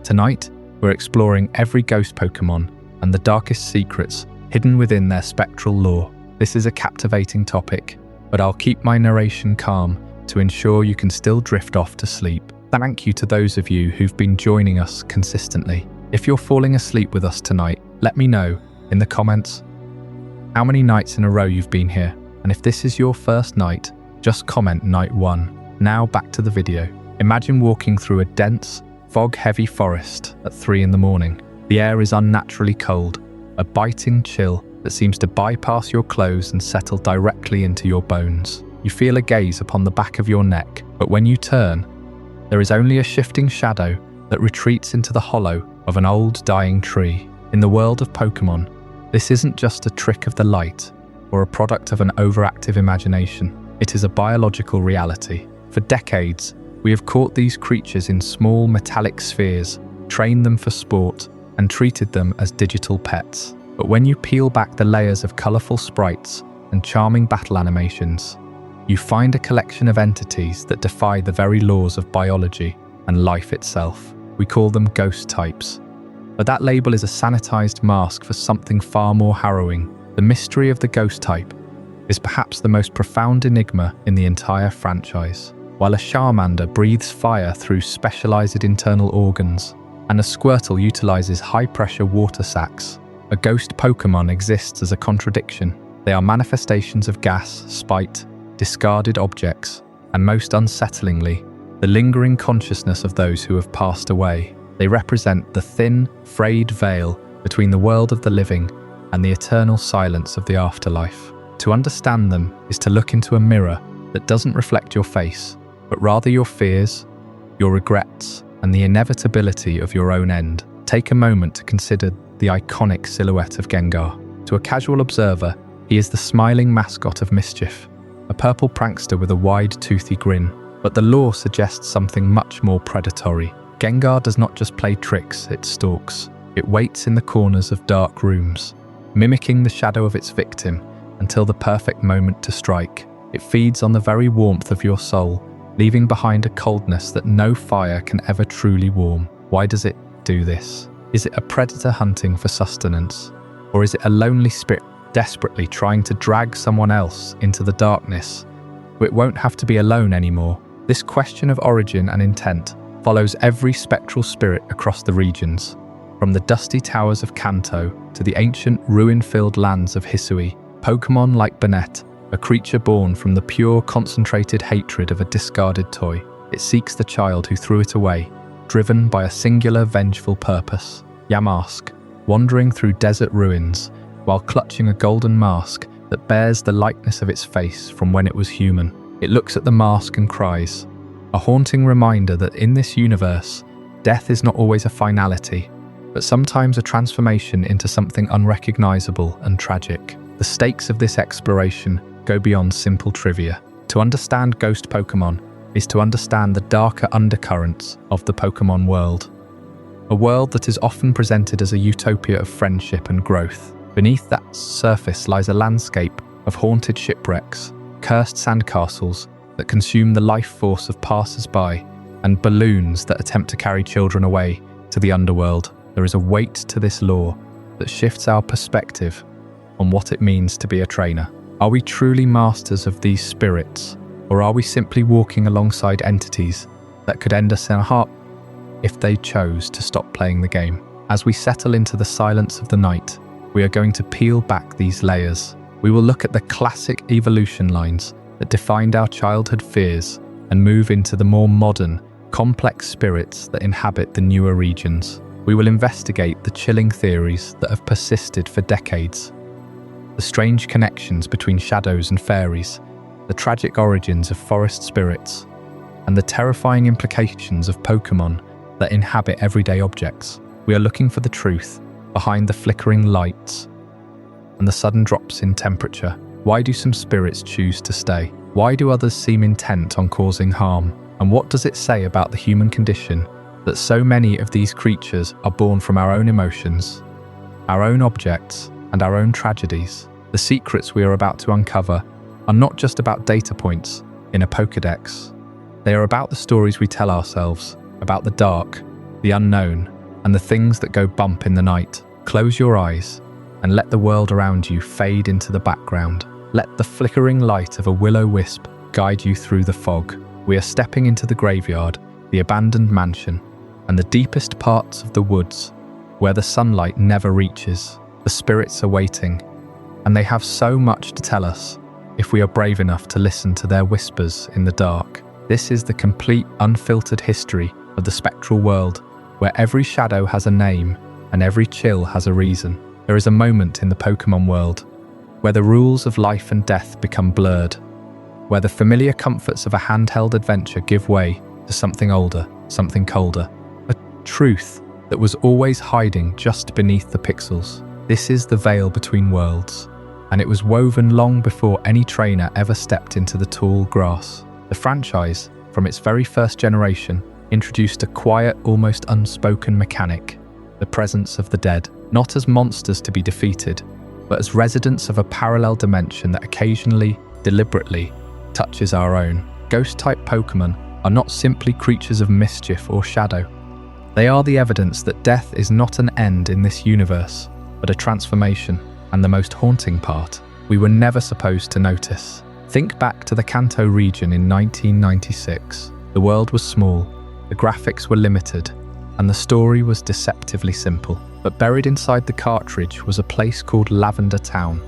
Tonight, we're exploring every ghost Pokémon and the darkest secrets hidden within their spectral lore. This is a captivating topic, but I'll keep my narration calm to ensure you can still drift off to sleep. Thank you to those of you who've been joining us consistently. If you're falling asleep with us tonight, let me know in the comments how many nights in a row you've been here. And if this is your first night, just comment night 1. Now back to the video. Imagine walking through a dense, fog-heavy forest at 3 in the morning. The air is unnaturally cold, a biting chill that seems to bypass your clothes and settle directly into your bones. You feel a gaze upon the back of your neck, but when you turn, there is only a shifting shadow that retreats into the hollow of an old dying tree. In the world of Pokémon, this isn't just a trick of the light or a product of an overactive imagination. It is a biological reality. For decades, we have caught these creatures in small metallic spheres, trained them for sport, and treated them as digital pets. But when you peel back the layers of colourful sprites and charming battle animations, you find a collection of entities that defy the very laws of biology and life itself. We call them ghost types. But that label is a sanitized mask for something far more harrowing. The mystery of the ghost type is perhaps the most profound enigma in the entire franchise. While a Charmander breathes fire through specialized internal organs, and a Squirtle utilizes high-pressure water sacs, a ghost Pokémon exists as a contradiction. They are manifestations of gas, spite, discarded objects, and most unsettlingly, the lingering consciousness of those who have passed away. They represent the thin, frayed veil between the world of the living and the eternal silence of the afterlife. To understand them is to look into a mirror that doesn't reflect your face, but rather your fears, your regrets, and the inevitability of your own end. Take a moment to consider the iconic silhouette of Gengar. To a casual observer, he is the smiling mascot of mischief, a purple prankster with a wide, toothy grin. But the lore suggests something much more predatory. Gengar does not just play tricks, it stalks. It waits in the corners of dark rooms, mimicking the shadow of its victim until the perfect moment to strike. It feeds on the very warmth of your soul, leaving behind a coldness that no fire can ever truly warm. Why does it do this? Is it a predator hunting for sustenance? Or is it a lonely spirit desperately trying to drag someone else into the darkness? It won't have to be alone anymore. This question of origin and intent follows every spectral spirit across the regions, from the dusty towers of Kanto to the ancient ruin-filled lands of Hisuian. Pokémon like Banette, a creature born from the pure, concentrated hatred of a discarded toy. It seeks the child who threw it away, driven by a singular, vengeful purpose. Yamask, wandering through desert ruins while clutching a golden mask that bears the likeness of its face from when it was human. It looks at the mask and cries, a haunting reminder that in this universe, death is not always a finality, but sometimes a transformation into something unrecognizable and tragic. The stakes of this exploration go beyond simple trivia. To understand ghost Pokémon is to understand the darker undercurrents of the Pokémon world. A world that is often presented as a utopia of friendship and growth. Beneath that surface lies a landscape of haunted shipwrecks, cursed sandcastles that consume the life force of passers-by, and balloons that attempt to carry children away to the underworld. There is a weight to this lore that shifts our perspective on what it means to be a trainer. Are we truly masters of these spirits, or are we simply walking alongside entities that could end us in a heart if they chose to stop playing the game? As we settle into the silence of the night, we are going to peel back these layers. We will look at the classic evolution lines that defined our childhood fears and move into the more modern, complex spirits that inhabit the newer regions. We will investigate the chilling theories that have persisted for decades, the strange connections between shadows and fairies, the tragic origins of forest spirits, and the terrifying implications of Pokémon that inhabit everyday objects. We are looking for the truth behind the flickering lights and the sudden drops in temperature. Why do some spirits choose to stay? Why do others seem intent on causing harm? And what does it say about the human condition that so many of these creatures are born from our own emotions, our own objects, and our own tragedies? The secrets we are about to uncover are not just about data points in a Pokédex. They are about the stories we tell ourselves, about the dark, the unknown, and the things that go bump in the night. Close your eyes and let the world around you fade into the background. Let the flickering light of a will-o-wisp guide you through the fog. We are stepping into the graveyard, the abandoned mansion, and the deepest parts of the woods, where the sunlight never reaches. The spirits are waiting, and they have so much to tell us, if we are brave enough to listen to their whispers in the dark. This is the complete, unfiltered history of the spectral world, where every shadow has a name and every chill has a reason. There is a moment in the Pokémon world where the rules of life and death become blurred, where the familiar comforts of a handheld adventure give way to something older, something colder, a truth that was always hiding just beneath the pixels. This is the veil between worlds, and it was woven long before any trainer ever stepped into the tall grass. The franchise, from its very first generation, introduced a quiet, almost unspoken mechanic, the presence of the dead, not as monsters to be defeated, but as residents of a parallel dimension that occasionally, deliberately, touches our own. Ghost-type Pokémon are not simply creatures of mischief or shadow. They are the evidence that death is not an end in this universe, but a transformation, and the most haunting part, we were never supposed to notice. Think back to the Kanto region in 1996. The world was small, the graphics were limited, and the story was deceptively simple. But buried inside the cartridge was a place called Lavender Town,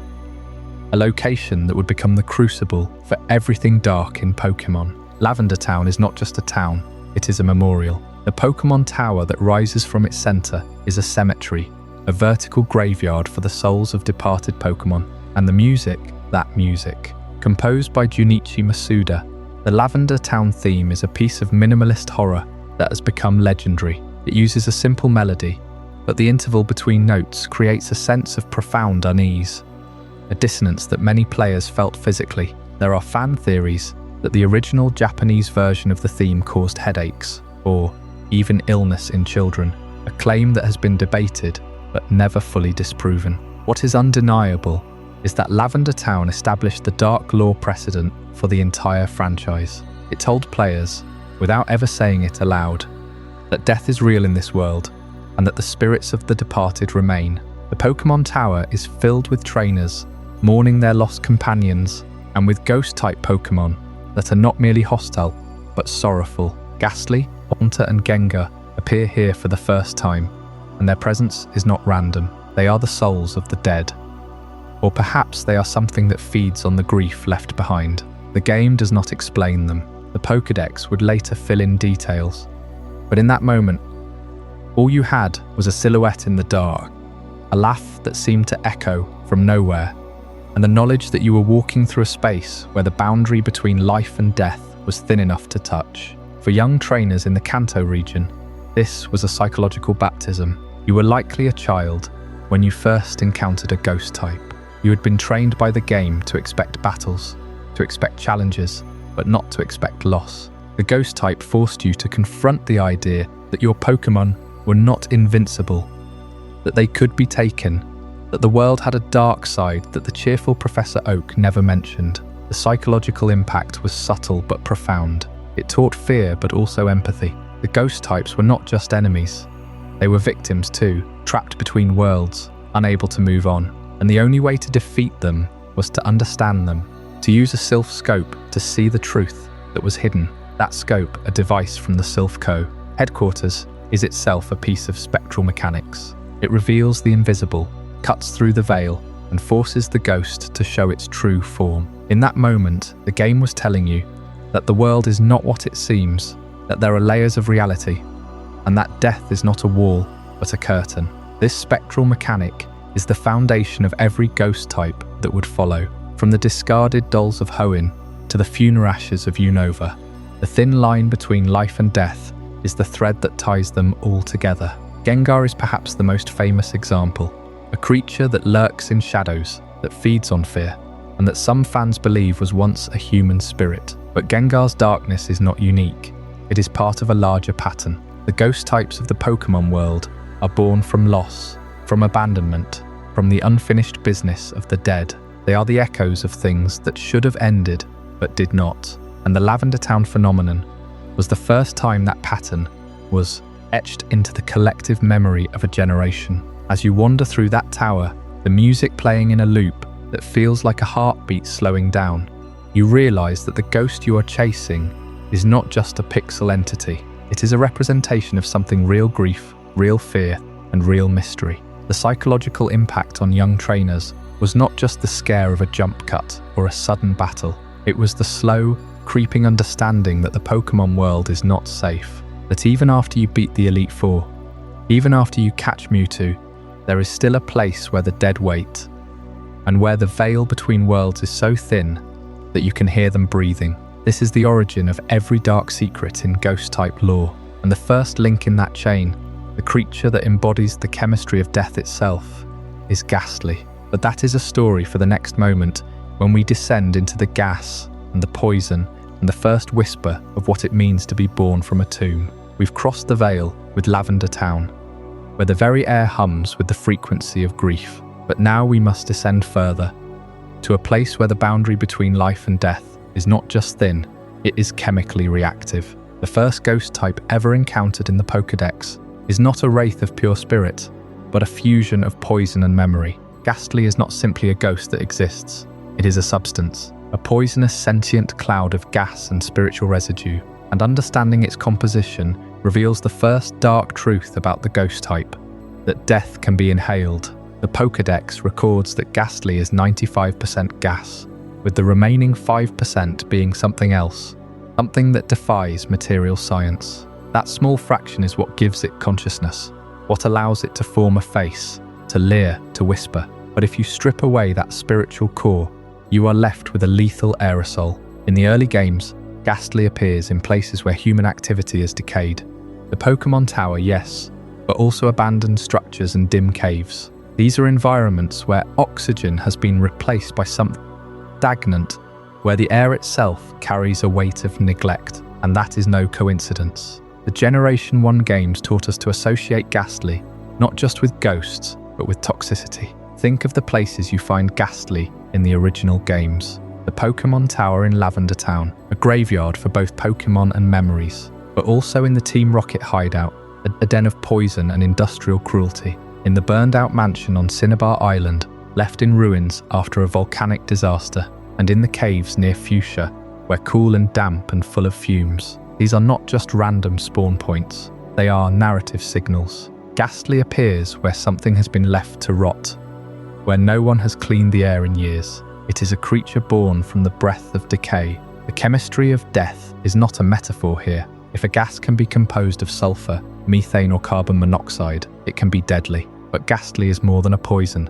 a location that would become the crucible for everything dark in Pokémon. Lavender Town is not just a town, it is a memorial. The Pokémon Tower that rises from its center is a cemetery, a vertical graveyard for the souls of departed Pokémon. And the music, that music, composed by Junichi Masuda, the Lavender Town theme is a piece of minimalist horror that has become legendary. It uses a simple melody, but the interval between notes creates a sense of profound unease, a dissonance that many players felt physically. There are fan theories that the original Japanese version of the theme caused headaches, or even illness in children, a claim that has been debated but never fully disproven. What is undeniable is that Lavender Town established the dark lore precedent for the entire franchise. It told players, without ever saying it aloud, that death is real in this world, and that the spirits of the departed remain. The Pokémon Tower is filled with trainers mourning their lost companions, and with ghost-type Pokémon that are not merely hostile, but sorrowful. Gastly, Haunter and Gengar appear here for the first time, and their presence is not random. They are the souls of the dead. Or perhaps they are something that feeds on the grief left behind. The game does not explain them. The Pokédex would later fill in details. But in that moment, all you had was a silhouette in the dark, a laugh that seemed to echo from nowhere, and the knowledge that you were walking through a space where the boundary between life and death was thin enough to touch. For young trainers in the Kanto region, this was a psychological baptism. You were likely a child when you first encountered a ghost type. You had been trained by the game to expect battles, to expect challenges, but not to expect loss. The ghost type forced you to confront the idea that your Pokémon were not invincible, that they could be taken, that the world had a dark side that the cheerful Professor Oak never mentioned. The psychological impact was subtle but profound. It taught fear but also empathy. The ghost types were not just enemies. They were victims too, trapped between worlds, unable to move on. And the only way to defeat them was to understand them, to use a Sylph scope to see the truth that was hidden. That scope, a device from the Sylph Co. headquarters, is itself a piece of spectral mechanics. It reveals the invisible, cuts through the veil, and forces the ghost to show its true form. In that moment, the game was telling you that the world is not what it seems, that there are layers of reality, and that death is not a wall, but a curtain. This spectral mechanic is the foundation of every ghost type that would follow, from the discarded dolls of Hoenn to the funerashes of Unova. The thin line between life and death is the thread that ties them all together. Gengar is perhaps the most famous example, a creature that lurks in shadows, that feeds on fear, and that some fans believe was once a human spirit. But Gengar's darkness is not unique. It is part of a larger pattern. The ghost types of the Pokémon world are born from loss, from abandonment, from the unfinished business of the dead. They are the echoes of things that should have ended, but did not. And the Lavender Town phenomenon was the first time that pattern was etched into the collective memory of a generation. As you wander through that tower, the music playing in a loop that feels like a heartbeat slowing down, you realize that the ghost you are chasing is not just a pixel entity. It is a representation of something real: grief, real fear, and real mystery. The psychological impact on young trainers was not just the scare of a jump cut or a sudden battle. It was the slow, creeping understanding that the Pokémon world is not safe. That even after you beat the Elite Four, even after you catch Mewtwo, there is still a place where the dead wait, and where the veil between worlds is so thin that you can hear them breathing. This is the origin of every dark secret in Ghost-type lore, and the first link in that chain, the creature that embodies the chemistry of death itself, is Gastly. But that is a story for the next moment, when we descend into the gas and the poison and the first whisper of what it means to be born from a tomb. We've crossed the veil with Lavender Town, where the very air hums with the frequency of grief. But now we must descend further, to a place where the boundary between life and death is not just thin, it is chemically reactive. The first ghost type ever encountered in the Pokédex is not a wraith of pure spirit, but a fusion of poison and memory. Gastly is not simply a ghost that exists, it is a substance, a poisonous sentient cloud of gas and spiritual residue, and understanding its composition reveals the first dark truth about the ghost type, that death can be inhaled. The Pokédex records that Gastly is 95% gas, with the remaining 5% being something else, something that defies material science. That small fraction is what gives it consciousness, what allows it to form a face, to leer, to whisper. But if you strip away that spiritual core, you are left with a lethal aerosol. In the early games, Gastly appears in places where human activity has decayed. The Pokémon Tower, yes, but also abandoned structures and dim caves. These are environments where oxygen has been replaced by something stagnant, where the air itself carries a weight of neglect, and that is no coincidence. The Generation 1 games taught us to associate Gastly not just with ghosts, but with toxicity. Think of the places you find Gastly in the original games. The Pokémon Tower in Lavender Town, a graveyard for both Pokémon and memories, but also in the Team Rocket hideout, a den of poison and industrial cruelty. In the burned-out mansion on Cinnabar Island, left in ruins after a volcanic disaster, and in the caves near Fuchsia, where cool and damp and full of fumes. These are not just random spawn points, they are narrative signals. Gastly appears where something has been left to rot, where no one has cleaned the air in years. It is a creature born from the breath of decay. The chemistry of death is not a metaphor here. If a gas can be composed of sulfur, methane or carbon monoxide, it can be deadly. But Gastly is more than a poison.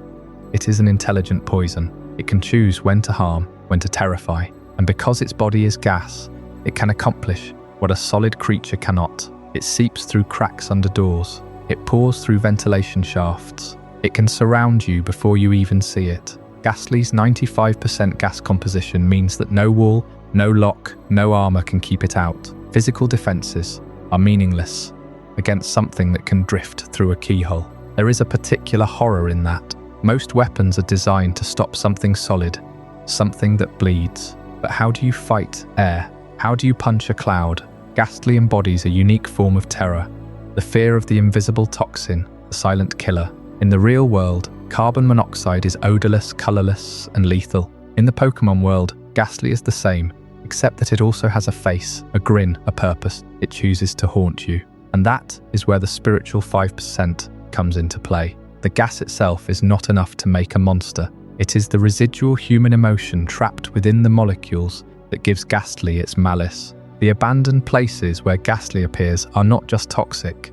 It is an intelligent poison. It can choose when to harm, when to terrify. And because its body is gas, it can accomplish what a solid creature cannot. It seeps through cracks under doors. It pours through ventilation shafts. It can surround you before you even see it. Gastly's 95% gas composition means that no wall, no lock, no armor can keep it out. Physical defenses are meaningless against something that can drift through a keyhole. There is a particular horror in that. Most weapons are designed to stop something solid, something that bleeds. But how do you fight air? How do you punch a cloud? Gastly embodies a unique form of terror, the fear of the invisible toxin, the silent killer. In the real world, carbon monoxide is odorless, colorless, and lethal. In the Pokémon world, Gastly is the same, except that it also has a face, a grin, a purpose. It chooses to haunt you. And that is where the spiritual 5% comes into play. The gas itself is not enough to make a monster. It is the residual human emotion trapped within the molecules that gives Gastly its malice. The abandoned places where Gastly appears are not just toxic,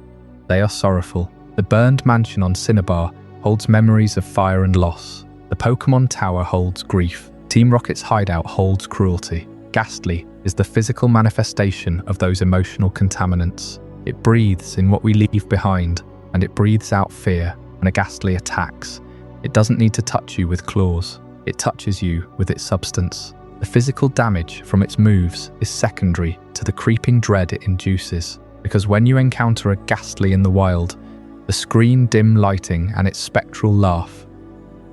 they are sorrowful. The burned mansion on Cinnabar holds memories of fire and loss. The Pokémon Tower holds grief. Team Rocket's hideout holds cruelty. Gastly is the physical manifestation of those emotional contaminants. It breathes in what we leave behind, and it breathes out fear. When a Gastly attacks, it doesn't need to touch you with claws. It touches you with its substance. The physical damage from its moves is secondary to the creeping dread it induces, because when you encounter a Gastly in the wild, the screen dim lighting and its spectral laugh,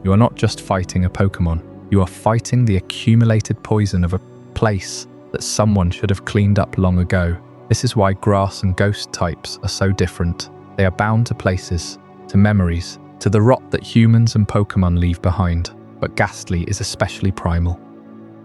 you are not just fighting a Pokémon, you are fighting the accumulated poison of a place that someone should have cleaned up long ago. This is why grass and ghost types are so different. They are bound to places, to memories, to the rot that humans and Pokémon leave behind. But Gastly is especially primal,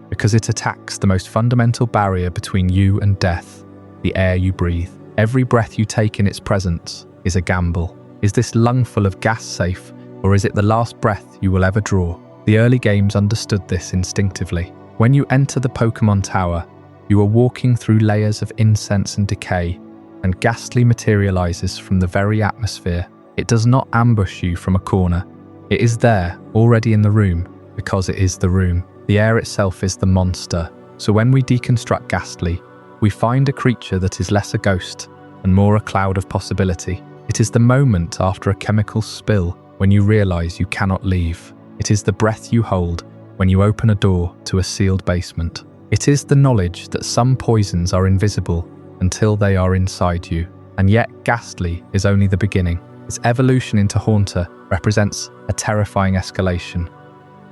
because it attacks the most fundamental barrier between you and death, the air you breathe. Every breath you take in its presence is a gamble. Is this lungful of gas safe, or is it the last breath you will ever draw? The early games understood this instinctively. When you enter the Pokémon Tower, you are walking through layers of incense and decay, and Gastly materializes from the very atmosphere. It does not ambush you from a corner. It is there, already in the room, because it is the room. The air itself is the monster. So when we deconstruct Gastly, we find a creature that is less a ghost and more a cloud of possibility. It is the moment after a chemical spill when you realize you cannot leave. It is the breath you hold when you open a door to a sealed basement. It is the knowledge that some poisons are invisible until they are inside you. And yet Gastly is only the beginning. Its evolution into Haunter represents a terrifying escalation.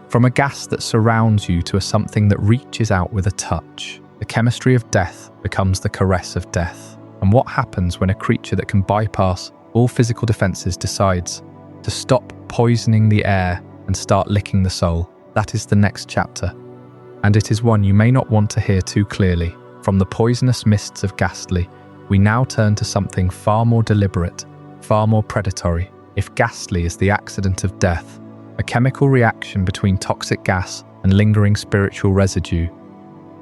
From a gas that surrounds you to a something that reaches out with a touch. The chemistry of death becomes the caress of death. And what happens when a creature that can bypass all physical defenses decides to stop poisoning the air and start licking the soul? That is the next chapter. And it is one you may not want to hear too clearly. From the poisonous mists of Gastly, we now turn to something far more deliberate, far more predatory. If Gastly is the accident of death, a chemical reaction between toxic gas and lingering spiritual residue,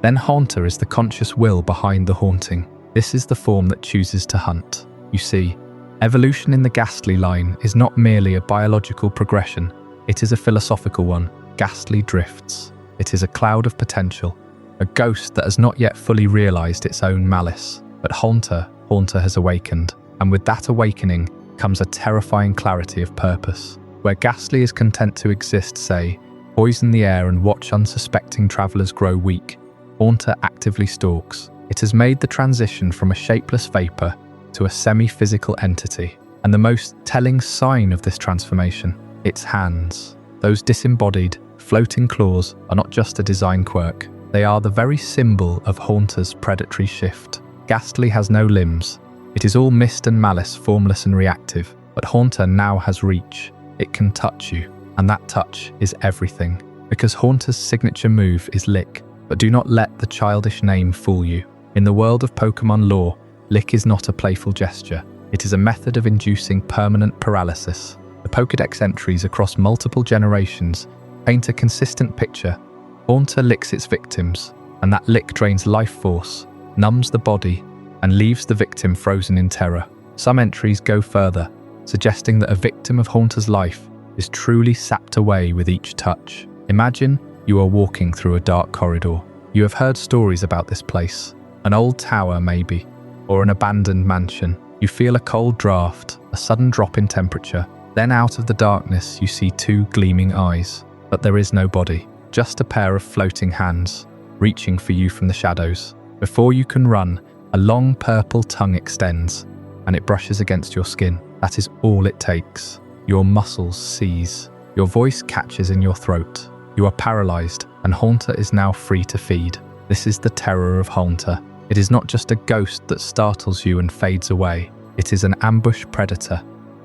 then Haunter is the conscious will behind the haunting. This is the form that chooses to hunt. You see, evolution in the Gastly line is not merely a biological progression, it is a philosophical one. Gastly drifts. It is a cloud of potential, a ghost that has not yet fully realized its own malice. But Haunter has awakened, and with that awakening comes a terrifying clarity of purpose. Where Gastly is content to exist, say, poison the air and watch unsuspecting travelers grow weak, Haunter actively stalks. It has made the transition from a shapeless vapor to a semi-physical entity. And the most telling sign of this transformation, its hands. Those disembodied, floating claws are not just a design quirk. They are the very symbol of Haunter's predatory shift. Gastly has no limbs. It is all mist and malice, formless and reactive. But Haunter now has reach. It can touch you, and that touch is everything. Because Haunter's signature move is Lick. But do not let the childish name fool you. In the world of Pokémon lore, Lick is not a playful gesture. It is a method of inducing permanent paralysis. The Pokédex entries across multiple generations paint a consistent picture. Haunter licks its victims, and that lick drains life force, numbs the body, and leaves the victim frozen in terror. Some entries go further, suggesting that a victim of Haunter's life is truly sapped away with each touch. Imagine you are walking through a dark corridor. You have heard stories about this place. An old tower, maybe, or an abandoned mansion. You feel a cold draft, a sudden drop in temperature. Then out of the darkness, you see two gleaming eyes. But there is no body, just a pair of floating hands, reaching for you from the shadows. Before you can run, a long purple tongue extends, and it brushes against your skin. That is all it takes. Your muscles seize. Your voice catches in your throat. You are paralyzed, and Haunter is now free to feed. This is the terror of Haunter. It is not just a ghost that startles you and fades away. It is an ambush predator,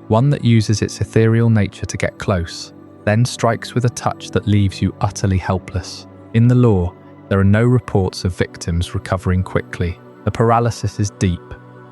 one that uses its ethereal nature to get close, then strikes with a touch that leaves you utterly helpless. In the lore, there are no reports of victims recovering quickly. The paralysis is deep,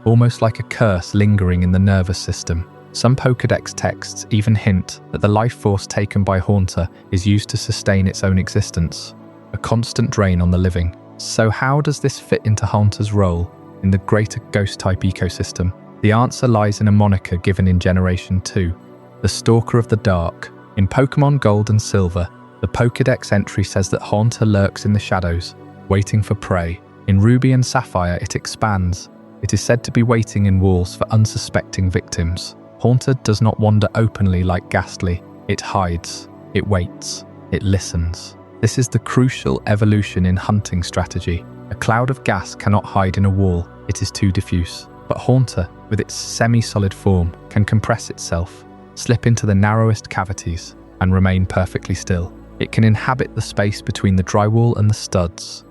almost like a curse lingering in the nervous system. Some Pokédex texts even hint that the life force taken by Haunter is used to sustain its own existence, a constant drain on the living. So how does this fit into Haunter's role in the greater ghost-type ecosystem? The answer lies in a moniker given in Generation 2, the Stalker of the Dark. In Pokémon Gold and Silver, the Pokédex entry says that Haunter lurks in the shadows, waiting for prey. In Ruby and Sapphire, it expands. It is said to be waiting in walls for unsuspecting victims. Haunter does not wander openly like Gastly. It hides, it waits, it listens. This is the crucial evolution in hunting strategy. A cloud of gas cannot hide in a wall, it is too diffuse. But Haunter, with its semi-solid form, can compress itself, slip into the narrowest cavities, and remain perfectly still. It can inhabit the space between the drywall and the studs,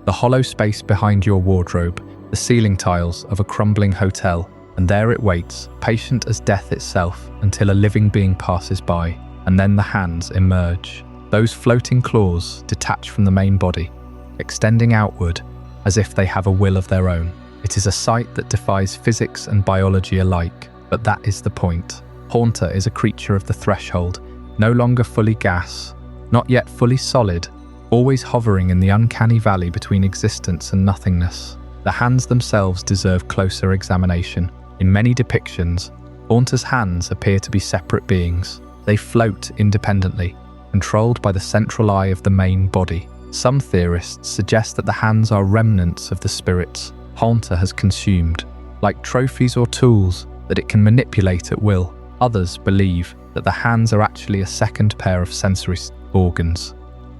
the hollow space behind your wardrobe, the ceiling tiles of a crumbling hotel, and there it waits, patient as death itself, until a living being passes by, and then the hands emerge. Those floating claws detach from the main body, extending outward as if they have a will of their own. It is a sight that defies physics and biology alike, but that is the point. Haunter is a creature of the threshold, no longer fully gas, not yet fully solid, always hovering in the uncanny valley between existence and nothingness. The hands themselves deserve closer examination. In many depictions, Haunter's hands appear to be separate beings. They float independently, controlled by the central eye of the main body. Some theorists suggest that the hands are remnants of the spirits Haunter has consumed, like trophies or tools that it can manipulate at will. Others believe that the hands are actually a second pair of sensory organs,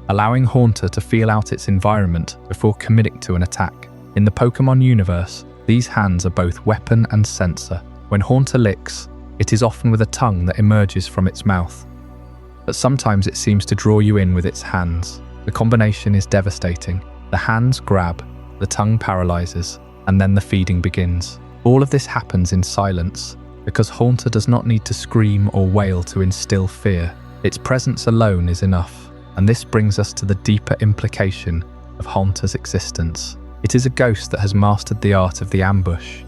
allowing Haunter to feel out its environment before committing to an attack. In the Pokémon universe, these hands are both weapon and sensor. When Haunter licks, it is often with a tongue that emerges from its mouth, but sometimes it seems to draw you in with its hands. The combination is devastating. The hands grab, the tongue paralyzes, and then the feeding begins. All of this happens in silence, because Haunter does not need to scream or wail to instill fear. Its presence alone is enough, and this brings us to the deeper implication of Haunter's existence. It is a ghost that has mastered the art of the ambush,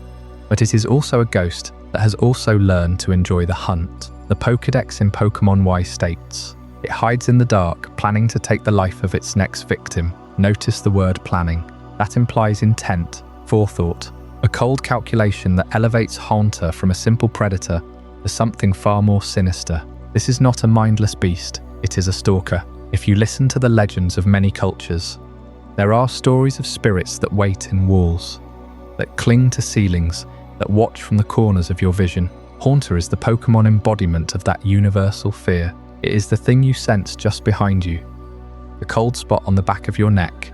but it is also a ghost that has also learned to enjoy the hunt. The Pokédex in Pokémon Y states, it hides in the dark, planning to take the life of its next victim. Notice the word planning. That implies intent, forethought, a cold calculation that elevates Haunter from a simple predator to something far more sinister. This is not a mindless beast, it is a stalker. If you listen to the legends of many cultures, there are stories of spirits that wait in walls, that cling to ceilings, that watch from the corners of your vision. Haunter is the Pokémon embodiment of that universal fear. It is the thing you sense just behind you, the cold spot on the back of your neck,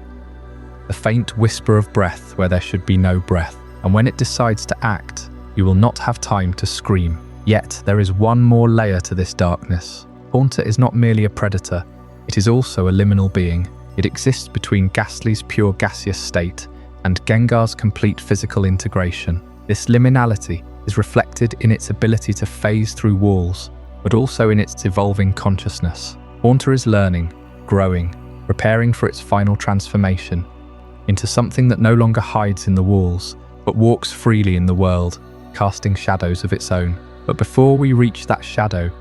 the faint whisper of breath where there should be no breath. And when it decides to act, you will not have time to scream. Yet there is one more layer to this darkness. Haunter is not merely a predator, it is also a liminal being. It exists between Gastly's pure gaseous state and Gengar's complete physical integration. This liminality is reflected in its ability to phase through walls, but also in its evolving consciousness. Haunter is learning, growing, preparing for its final transformation into something that no longer hides in the walls, but walks freely in the world, casting shadows of its own. But before we reach that shadow,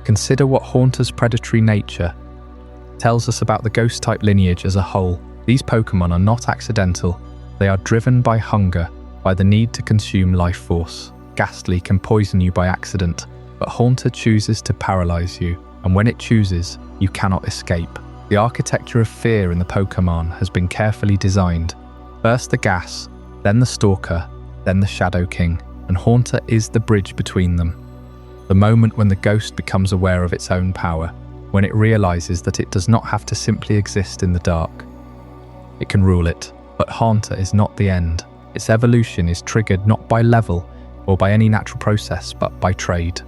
consider what Haunter's predatory nature tells us about the ghost-type lineage as a whole. These Pokémon are not accidental, they are driven by hunger, by the need to consume life force. Gastly can poison you by accident, but Haunter chooses to paralyze you, and when it chooses, you cannot escape. The architecture of fear in the Pokémon has been carefully designed. First the gas, then the stalker, then the Shadow King, and Haunter is the bridge between them. The moment when the ghost becomes aware of its own power, when it realizes that it does not have to simply exist in the dark. It can rule it, but Haunter is not the end. Its evolution is triggered not by level or by any natural process, but by trade.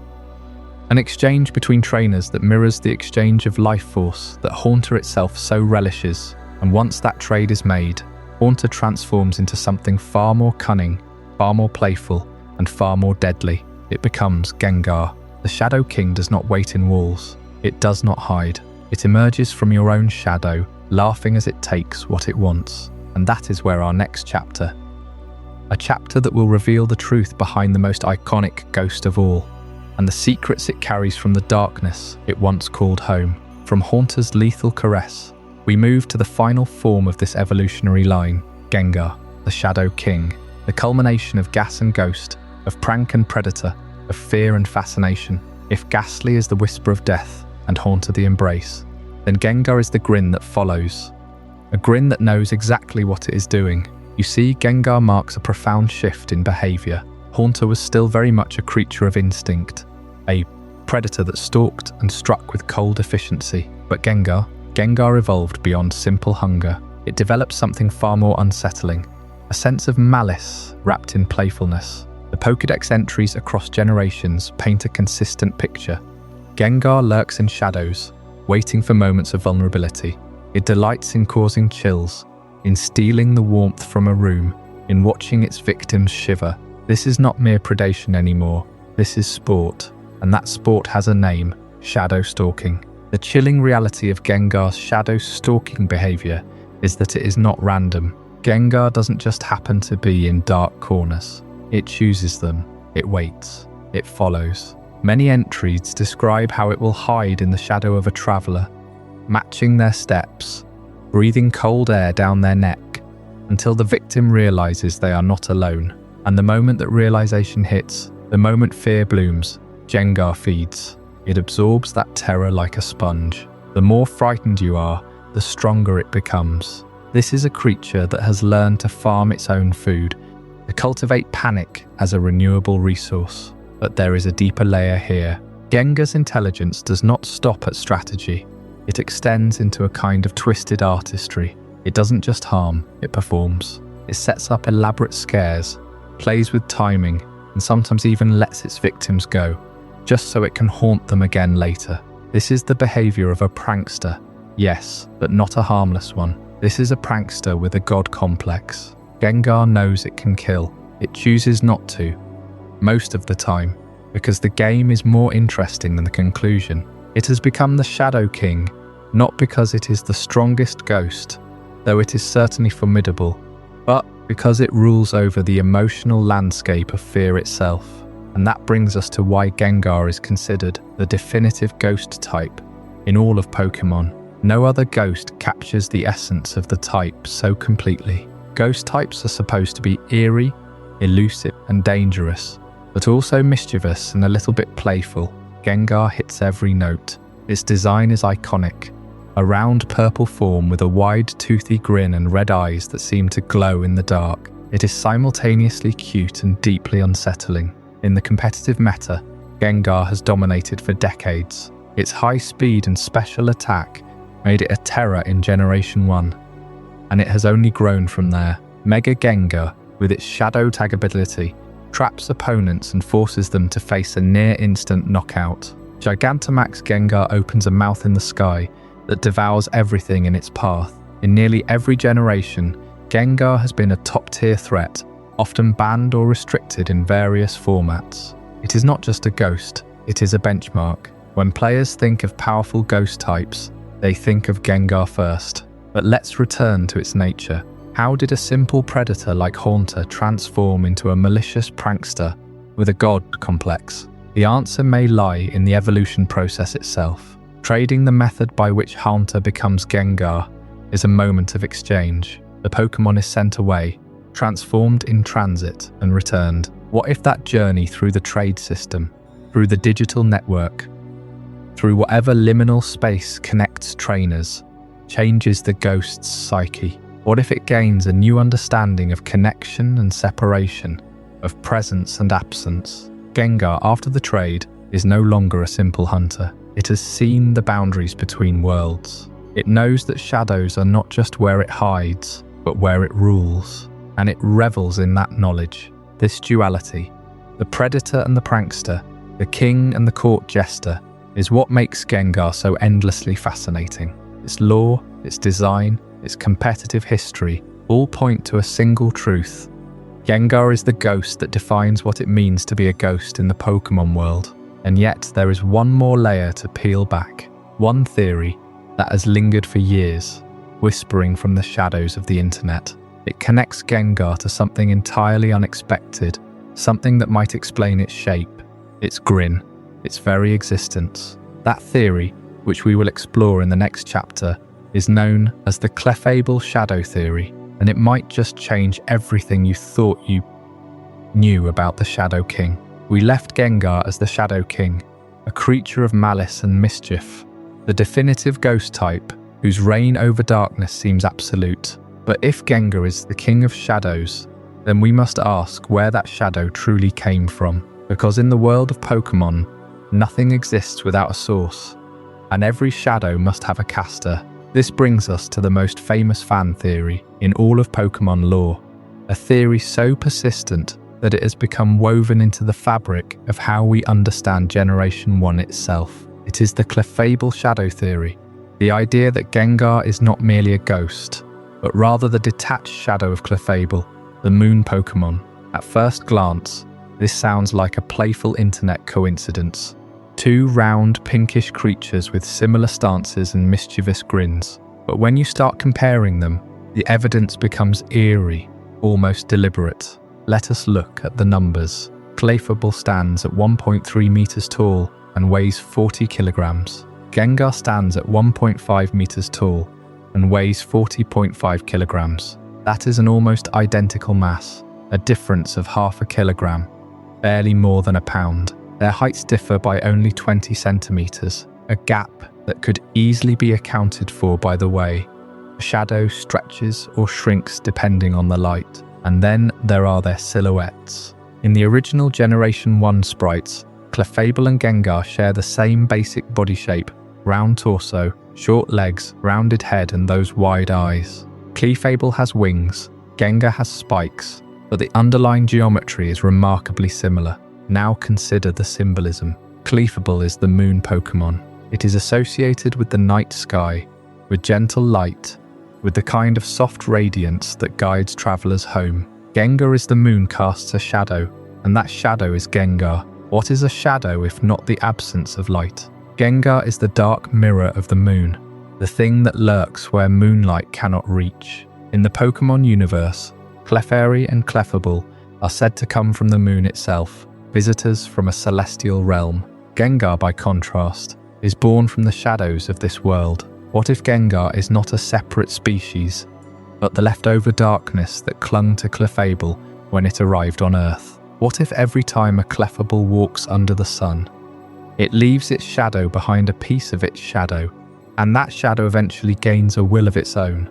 An exchange between trainers that mirrors the exchange of life force that Haunter itself so relishes, and once that trade is made, Haunter transforms into something far more cunning, far more playful, and far more deadly. It becomes Gengar. The Shadow King does not wait in walls. It does not hide. It emerges from your own shadow, laughing as it takes what it wants. And that is where our next chapter. A chapter that will reveal the truth behind the most iconic ghost of all, and the secrets it carries from the darkness it once called home. From Haunter's lethal caress, we move to the final form of this evolutionary line, Gengar, the Shadow King, the culmination of gas and ghost, of prank and predator, of fear and fascination. If Gastly is the whisper of death and Haunter the embrace, then Gengar is the grin that follows, a grin that knows exactly what it is doing. You see, Gengar marks a profound shift in behavior. Haunter was still very much a creature of instinct, a predator that stalked and struck with cold efficiency. But Gengar evolved beyond simple hunger. It developed something far more unsettling, a sense of malice wrapped in playfulness. The Pokédex entries across generations paint a consistent picture. Gengar lurks in shadows, waiting for moments of vulnerability. It delights in causing chills, in stealing the warmth from a room, in watching its victims shiver. This is not mere predation anymore. This is sport, and that sport has a name: shadow stalking. The chilling reality of Gengar's shadow stalking behavior is that it is not random. Gengar doesn't just happen to be in dark corners. It chooses them, it waits, it follows. Many entries describe how it will hide in the shadow of a traveller, matching their steps, breathing cold air down their neck, until the victim realises they are not alone. And the moment that realisation hits, the moment fear blooms, Gengar feeds. It absorbs that terror like a sponge. The more frightened you are, the stronger it becomes. This is a creature that has learned to farm its own food, to cultivate panic as a renewable resource. But there is a deeper layer here. Gengar's intelligence does not stop at strategy. It extends into a kind of twisted artistry. It doesn't just harm, it performs. It sets up elaborate scares, plays with timing, and sometimes even lets its victims go, just so it can haunt them again later. This is the behaviour of a prankster. Yes, but not a harmless one. This is a prankster with a god complex. Gengar knows it can kill. It chooses not to, most of the time, because the game is more interesting than the conclusion. It has become the Shadow King, not because it is the strongest ghost, though it is certainly formidable, but because it rules over the emotional landscape of fear itself. And that brings us to why Gengar is considered the definitive ghost type in all of Pokémon. No other ghost captures the essence of the type so completely. Ghost types are supposed to be eerie, elusive, and dangerous, but also mischievous and a little bit playful. Gengar hits every note. Its design is iconic. A round purple form with a wide toothy grin and red eyes that seem to glow in the dark. It is simultaneously cute and deeply unsettling. In the competitive meta, Gengar has dominated for decades. Its high speed and special attack made it a terror in Generation 1, and it has only grown from there. Mega Gengar, with its shadow tag ability, traps opponents and forces them to face a near-instant knockout. Gigantamax Gengar opens a mouth in the sky that devours everything in its path. In nearly every generation, Gengar has been a top-tier threat, often banned or restricted in various formats. It is not just a ghost, it is a benchmark. When players think of powerful ghost types, they think of Gengar first. But let's return to its nature. How did a simple predator like Haunter transform into a malicious prankster with a god complex? The answer may lie in the evolution process itself. Trading the method by which Haunter becomes Gengar is a moment of exchange. The Pokémon is sent away, transformed in transit, and returned. What if that journey through the trade system, through the digital network, through whatever liminal space connects trainers, changes the ghost's psyche? What if it gains a new understanding of connection and separation, of presence and absence? Gengar, after the trade, is no longer a simple hunter. It has seen the boundaries between worlds. It knows that shadows are not just where it hides, but where it rules. And it revels in that knowledge. This duality, the predator and the prankster, the king and the court jester, is what makes Gengar so endlessly fascinating. Its lore, its design, its competitive history all point to a single truth. Gengar is the ghost that defines what it means to be a ghost in the Pokémon world. And yet there is one more layer to peel back. One theory that has lingered for years, whispering from the shadows of the internet. It connects Gengar to something entirely unexpected, something that might explain its shape, its grin, its very existence. That theory, which we will explore in the next chapter, is known as the Clefable Shadow Theory, and it might just change everything you thought you knew about the Shadow King. We left Gengar as the Shadow King, a creature of malice and mischief, the definitive ghost type whose reign over darkness seems absolute. But if Gengar is the king of shadows, then we must ask where that shadow truly came from. Because in the world of Pokémon, nothing exists without a source, and every shadow must have a caster. This brings us to the most famous fan theory in all of Pokémon lore, a theory so persistent that it has become woven into the fabric of how we understand Generation 1 itself. It is the Clefable Shadow Theory, the idea that Gengar is not merely a ghost, but rather the detached shadow of Clefable, the moon Pokémon. At first glance, this sounds like a playful internet coincidence. Two round, pinkish creatures with similar stances and mischievous grins. But when you start comparing them, the evidence becomes eerie, almost deliberate. Let us look at the numbers. Clefable stands at 1.3 meters tall and weighs 40 kilograms. Gengar stands at 1.5 meters tall and weighs 40.5 kilograms. That is an almost identical mass, a difference of half a kilogram, barely more than a pound. Their heights differ by only 20 centimeters, a gap that could easily be accounted for by the way a shadow stretches or shrinks depending on the light. And then there are their silhouettes. In the original Generation 1 sprites, Clefable and Gengar share the same basic body shape: round torso, short legs, rounded head and those wide eyes. Clefable has wings, Gengar has spikes, but the underlying geometry is remarkably similar. Now consider the symbolism. Clefable is the moon Pokémon. It is associated with the night sky, with gentle light, with the kind of soft radiance that guides travelers home. Gengar is the moon casts a shadow, and that shadow is Gengar. What is a shadow if not the absence of light? Gengar is the dark mirror of the moon, the thing that lurks where moonlight cannot reach. In the Pokémon universe, Clefairy and Clefable are said to come from the moon itself, visitors from a celestial realm. Gengar, by contrast, is born from the shadows of this world. What if Gengar is not a separate species, but the leftover darkness that clung to Clefable when it arrived on Earth? What if every time a Clefable walks under the sun, it leaves its shadow behind a piece of its shadow, and that shadow eventually gains a will of its own,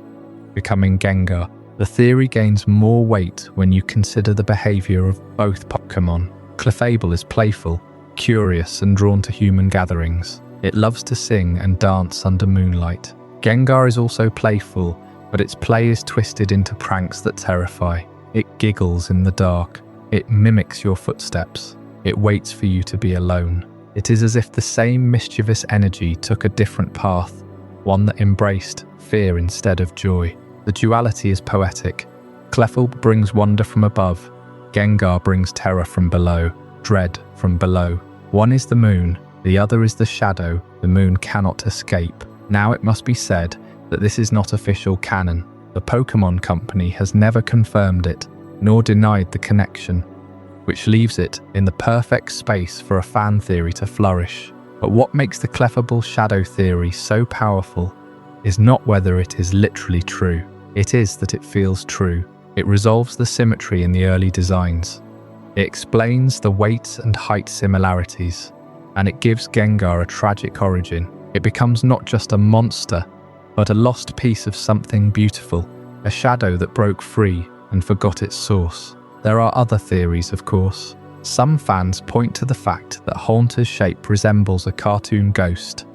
becoming Gengar? The theory gains more weight when you consider the behavior of both Pokémon. Clefable is playful, curious and drawn to human gatherings. It loves to sing and dance under moonlight. Gengar is also playful, but its play is twisted into pranks that terrify. It giggles in the dark. It mimics your footsteps. It waits for you to be alone. It is as if the same mischievous energy took a different path, one that embraced fear instead of joy. The duality is poetic. Clefable brings wonder from above. Gengar brings terror from below, dread from below. One is the moon, the other is the shadow the moon cannot escape. Now it must be said that this is not official canon. The Pokémon Company has never confirmed it, nor denied the connection, which leaves it in the perfect space for a fan theory to flourish. But what makes the Clefable shadow theory so powerful is not whether it is literally true. It is that it feels true. It resolves the symmetry in the early designs. It explains the weight and height similarities, and it gives Gengar a tragic origin. It becomes not just a monster, but a lost piece of something beautiful, a shadow that broke free and forgot its source. There are other theories, of course. Some fans point to the fact that Haunter's shape resembles a cartoon ghost,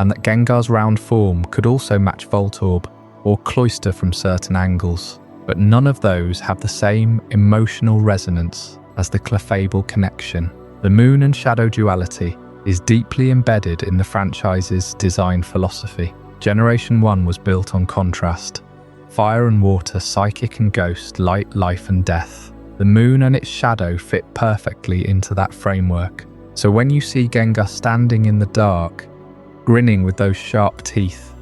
and that Gengar's round form could also match Voltorb or Cloyster from certain angles. But none of those have the same emotional resonance as the Clefable connection. The moon and shadow duality is deeply embedded in the franchise's design philosophy. Generation 1 was built on contrast. Fire and water, psychic and ghost, light, life and death. The moon and its shadow fit perfectly into that framework. So when you see Gengar standing in the dark, grinning with those sharp teeth,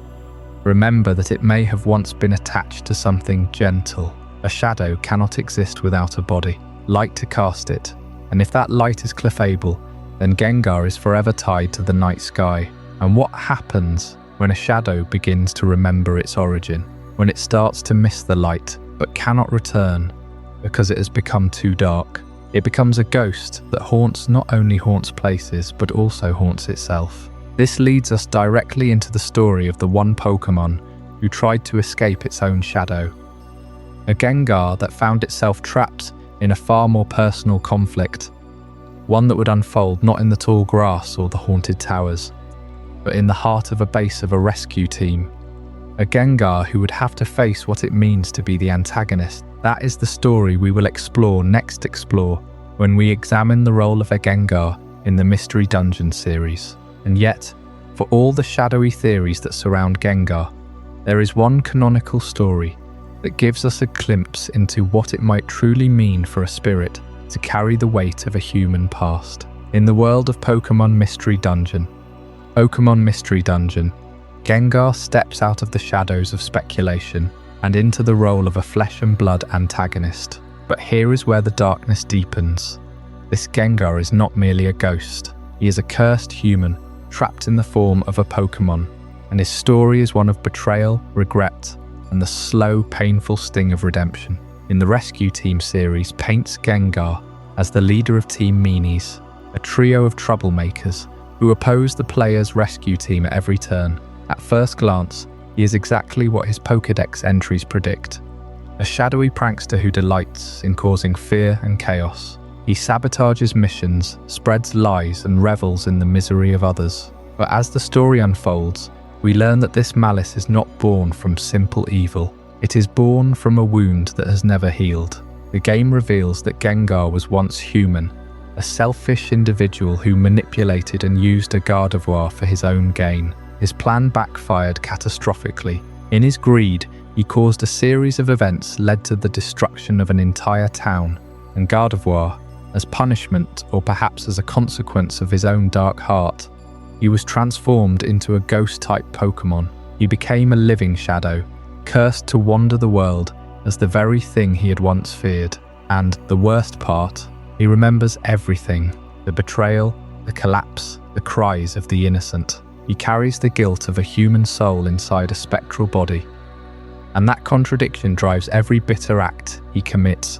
remember that it may have once been attached to something gentle. A shadow cannot exist without a body, light to cast it, and if that light is Clefable, then Gengar is forever tied to the night sky. And what happens when a shadow begins to remember its origin? When it starts to miss the light, but cannot return because it has become too dark. It becomes a ghost that not only haunts places, but also haunts itself. This leads us directly into the story of the one Pokémon who tried to escape its own shadow. A Gengar that found itself trapped in a far more personal conflict, one that would unfold not in the tall grass or the haunted towers, but in the heart of a base of a rescue team. A Gengar who would have to face what it means to be the antagonist. That is the story we will explore when we examine the role of a Gengar in the Mystery Dungeon series. And yet, for all the shadowy theories that surround Gengar, there is one canonical story, that gives us a glimpse into what it might truly mean for a spirit to carry the weight of a human past. In the world of Pokémon Mystery Dungeon, Gengar steps out of the shadows of speculation and into the role of a flesh and blood antagonist. But here is where the darkness deepens. This Gengar is not merely a ghost. He is a cursed human, trapped in the form of a Pokémon, and his story is one of betrayal, regret, and the slow, painful sting of redemption. In the Rescue Team series paints Gengar as the leader of Team Meanies, a trio of troublemakers who oppose the player's rescue team at every turn. At first glance, he is exactly what his Pokédex entries predict. A shadowy prankster who delights in causing fear and chaos. He sabotages missions, spreads lies, and revels in the misery of others. But as the story unfolds, we learn that this malice is not born from simple evil. It is born from a wound that has never healed. The game reveals that Gengar was once human, a selfish individual who manipulated and used a Gardevoir for his own gain. His plan backfired catastrophically. In his greed, he caused a series of events led to the destruction of an entire town, and Gardevoir, as punishment or perhaps as a consequence of his own dark heart, he was transformed into a ghost-type Pokémon. He became a living shadow, cursed to wander the world as the very thing he had once feared. And the worst part, he remembers everything: the betrayal, the collapse, the cries of the innocent. He carries the guilt of a human soul inside a spectral body. And that contradiction drives every bitter act he commits.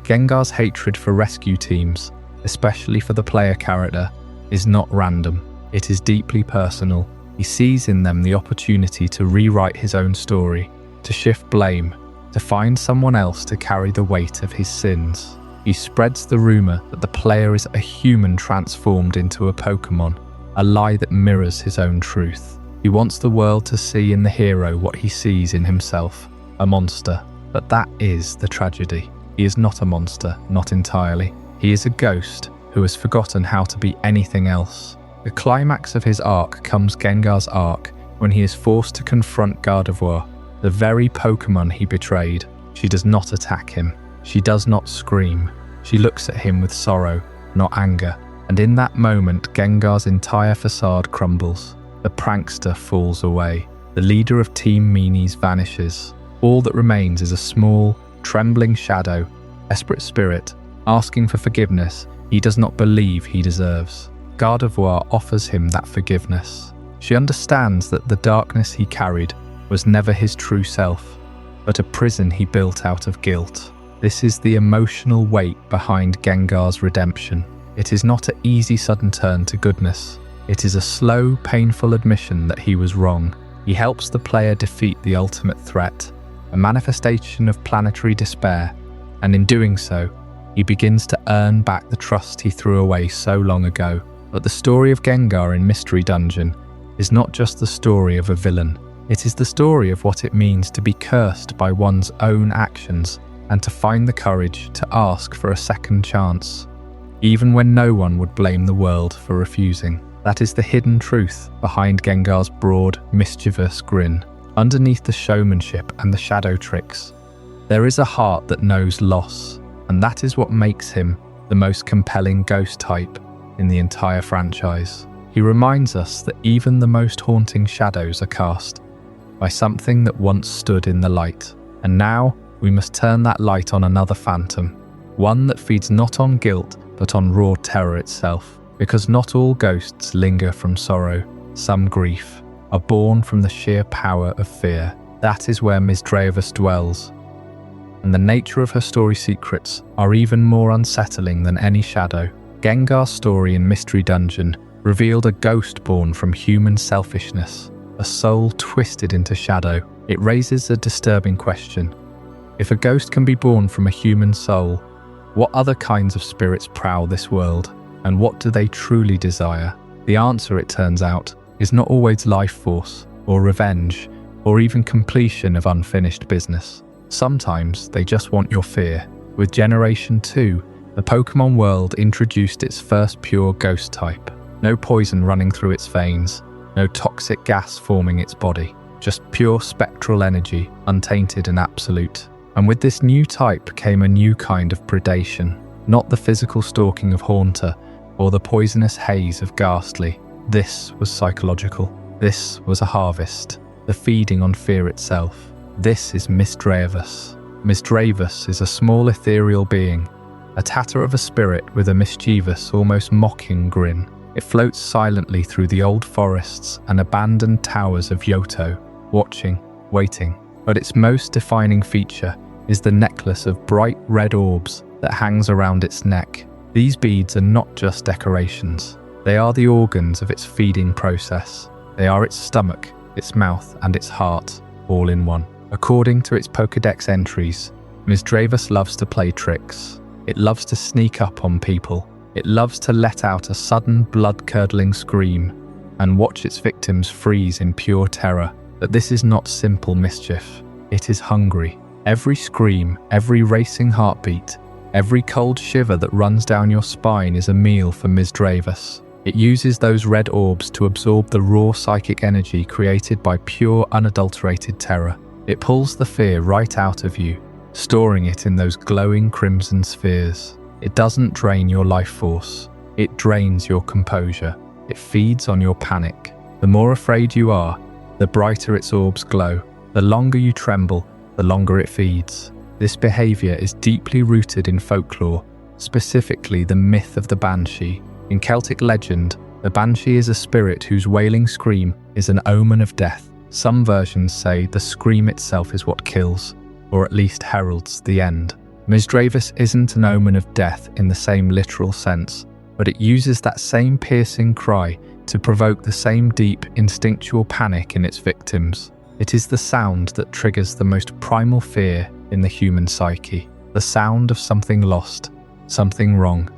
Gengar's hatred for rescue teams, especially for the player character, is not random. It is deeply personal. He sees in them the opportunity to rewrite his own story, to shift blame, to find someone else to carry the weight of his sins. He spreads the rumor that the player is a human transformed into a Pokémon, a lie that mirrors his own truth. He wants the world to see in the hero what he sees in himself, a monster. But that is the tragedy. He is not a monster, not entirely. He is a ghost who has forgotten how to be anything else. The climax of his arc comes Gengar's arc when he is forced to confront Gardevoir, the very Pokémon he betrayed. She does not attack him. She does not scream. She looks at him with sorrow, not anger. And in that moment, Gengar's entire facade crumbles. The prankster falls away. The leader of Team Meanies vanishes. All that remains is a small, trembling shadow, desperate spirit, asking for forgiveness he does not believe he deserves. Gardevoir offers him that forgiveness. She understands that the darkness he carried was never his true self, but a prison he built out of guilt. This is the emotional weight behind Gengar's redemption. It is not an easy sudden turn to goodness. It is a slow, painful admission that he was wrong. He helps the player defeat the ultimate threat, a manifestation of planetary despair, and in doing so, he begins to earn back the trust he threw away so long ago. But the story of Gengar in Mystery Dungeon is not just the story of a villain. It is the story of what it means to be cursed by one's own actions and to find the courage to ask for a second chance, even when no one would blame the world for refusing. That is the hidden truth behind Gengar's broad, mischievous grin. Underneath the showmanship and the shadow tricks, there is a heart that knows loss, and that is what makes him the most compelling ghost type in the entire franchise. He reminds us that even the most haunting shadows are cast by something that once stood in the light, and now we must turn that light on another phantom, one that feeds not on guilt but on raw terror itself. Because not all ghosts linger from sorrow. Some grief are born from the sheer power of fear. That is where Misdreavus dwells, and the nature of her story secrets are even more unsettling than any shadow. Gengar's story in Mystery Dungeon revealed a ghost born from human selfishness, a soul twisted into shadow. It raises a disturbing question. If a ghost can be born from a human soul, what other kinds of spirits prowl this world? And what do they truly desire? The answer, it turns out, is not always life force, or revenge, or even completion of unfinished business. Sometimes they just want your fear. With Generation 2, the Pokémon world introduced its first pure ghost type. No poison running through its veins, no toxic gas forming its body, just pure spectral energy, untainted and absolute. And with this new type came a new kind of predation, not the physical stalking of Haunter or the poisonous haze of Gastly. This was psychological. This was a harvest, the feeding on fear itself. This is Misdreavus. Misdreavus is a small ethereal being, a tatter of a spirit with a mischievous, almost mocking grin. It floats silently through the old forests and abandoned towers of Yoto, watching, waiting. But its most defining feature is the necklace of bright red orbs that hangs around its neck. These beads are not just decorations. They are the organs of its feeding process. They are its stomach, its mouth, and its heart, all in one. According to its Pokédex entries, Misdreavus loves to play tricks. It loves to sneak up on people. It loves to let out a sudden blood-curdling scream and watch its victims freeze in pure terror. But this is not simple mischief. It is hungry. Every scream, every racing heartbeat, every cold shiver that runs down your spine is a meal for Misdreavus. It uses those red orbs to absorb the raw psychic energy created by pure, unadulterated terror. It pulls the fear right out of you, storing it in those glowing crimson spheres. It doesn't drain your life force. It drains your composure. It feeds on your panic. The more afraid you are, the brighter its orbs glow. The longer you tremble, the longer it feeds. This behavior is deeply rooted in folklore, specifically the myth of the Banshee. In Celtic legend, the Banshee is a spirit whose wailing scream is an omen of death. Some versions say the scream itself is what kills, or at least heralds the end. Misdreavus isn't an omen of death in the same literal sense, but it uses that same piercing cry to provoke the same deep, instinctual panic in its victims. It is the sound that triggers the most primal fear in the human psyche, the sound of something lost, something wrong,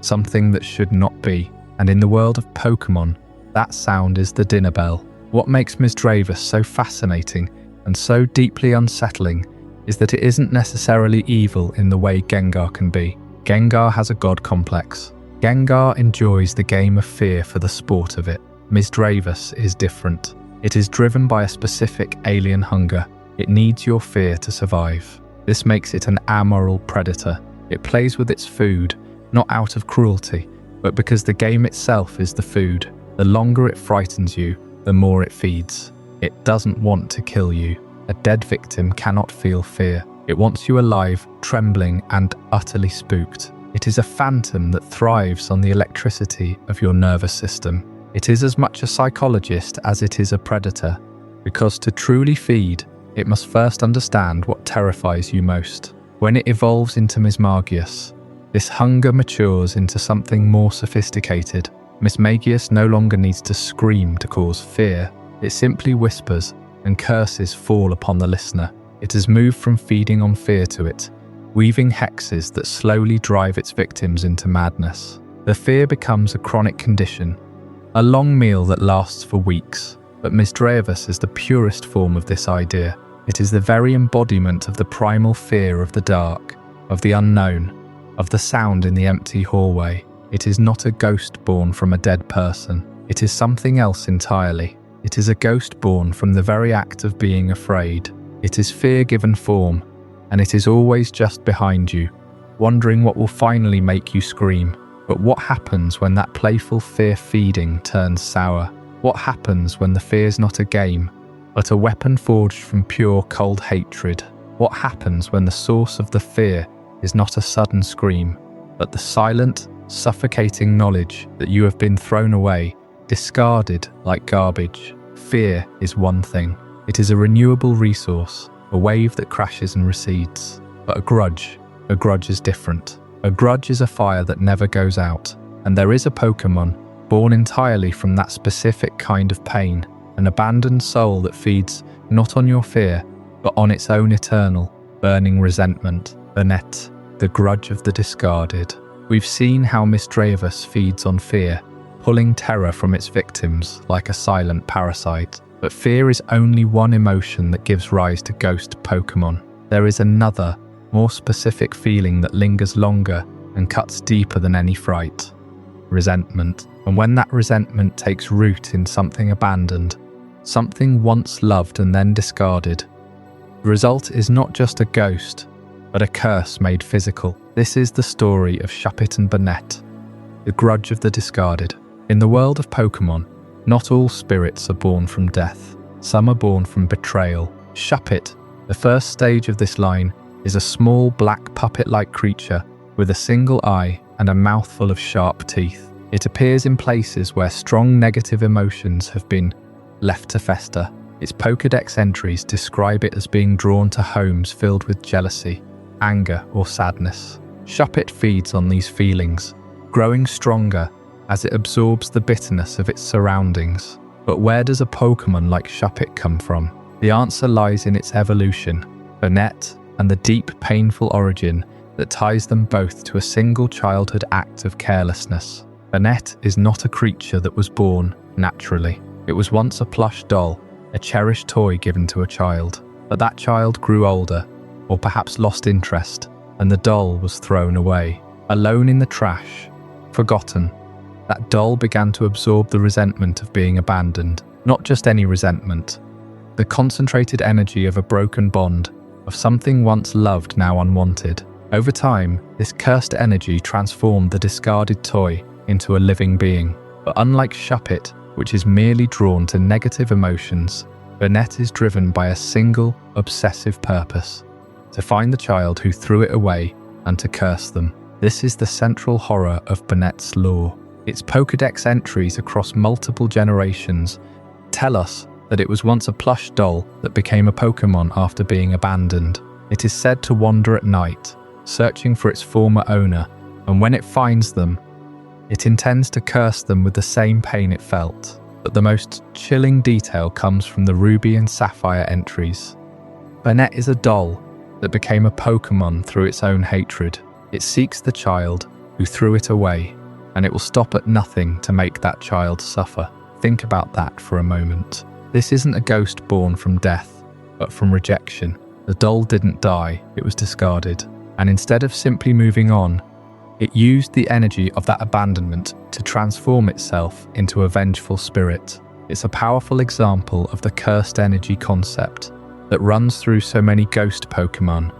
something that should not be. And in the world of Pokémon, that sound is the dinner bell. What makes Misdreavus so fascinating and so deeply unsettling is that it isn't necessarily evil in the way Gengar can be. Gengar has a god complex. Gengar enjoys the game of fear for the sport of it. Misdreavus is different. It is driven by a specific alien hunger. It needs your fear to survive. This makes it an amoral predator. It plays with its food, not out of cruelty, but because the game itself is the food. The longer it frightens you, the more it feeds. It doesn't want to kill you. A dead victim cannot feel fear. It wants you alive, trembling, and utterly spooked. It is a phantom that thrives on the electricity of your nervous system. It is as much a psychologist as it is a predator, because to truly feed, it must first understand what terrifies you most. When it evolves into Mismagius, this hunger matures into something more sophisticated. Mismagius no longer needs to scream to cause fear. It simply whispers, and curses fall upon the listener. It has moved from feeding on fear to it, weaving hexes that slowly drive its victims into madness. The fear becomes a chronic condition, a long meal that lasts for weeks. But Misdreavus is the purest form of this idea. It is the very embodiment of the primal fear of the dark, of the unknown, of the sound in the empty hallway. It is not a ghost born from a dead person. It is something else entirely. It is a ghost born from the very act of being afraid. It is fear given form, and it is always just behind you, wondering what will finally make you scream. But what happens when that playful fear feeding turns sour? What happens when the fear is not a game, but a weapon forged from pure cold hatred? What happens when the source of the fear is not a sudden scream, but the silent, suffocating knowledge that you have been thrown away, discarded like garbage? Fear is one thing. It is a renewable resource, a wave that crashes and recedes. But a grudge is different. A grudge is a fire that never goes out. And there is a Pokémon born entirely from that specific kind of pain, an abandoned soul that feeds not on your fear, but on its own eternal, burning resentment. Banette, the grudge of the discarded. We've seen how Misdreavus feeds on fear, pulling terror from its victims like a silent parasite. But fear is only one emotion that gives rise to ghost Pokémon. There is another, more specific feeling that lingers longer and cuts deeper than any fright. Resentment. And when that resentment takes root in something abandoned, something once loved and then discarded. The result is not just a ghost, but a curse made physical. This is the story of Shuppet and Banette, the grudge of the discarded. In the world of Pokémon, not all spirits are born from death. Some are born from betrayal. Shuppet, the first stage of this line, is a small black puppet-like creature with a single eye and a mouthful of sharp teeth. It appears in places where strong negative emotions have been left to fester. Its Pokédex entries describe it as being drawn to homes filled with jealousy, anger, or sadness. Shuppet feeds on these feelings, growing stronger as it absorbs the bitterness of its surroundings. But where does a Pokémon like Shuppet come from? The answer lies in its evolution, Banette, and the deep, painful origin that ties them both to a single childhood act of carelessness. Banette is not a creature that was born naturally. It was once a plush doll, a cherished toy given to a child. But that child grew older, or perhaps lost interest, and the doll was thrown away. Alone in the trash, forgotten, that doll began to absorb the resentment of being abandoned. Not just any resentment, the concentrated energy of a broken bond, of something once loved now unwanted. Over time, this cursed energy transformed the discarded toy into a living being. But unlike Shuppet, which is merely drawn to negative emotions, Banette is driven by a single, obsessive purpose: to find the child who threw it away and to curse them. This is the central horror of Banette's lore. Its Pokédex entries across multiple generations tell us that it was once a plush doll that became a Pokémon after being abandoned. It is said to wander at night, searching for its former owner, and when it finds them, it intends to curse them with the same pain it felt. But the most chilling detail comes from the Ruby and Sapphire entries. Banette is a doll that became a Pokémon through its own hatred. It seeks the child who threw it away, and it will stop at nothing to make that child suffer. Think about that for a moment. This isn't a ghost born from death, but from rejection. The doll didn't die, it was discarded. And instead of simply moving on, it used the energy of that abandonment to transform itself into a vengeful spirit. It's a powerful example of the cursed energy concept that runs through so many ghost Pokémon.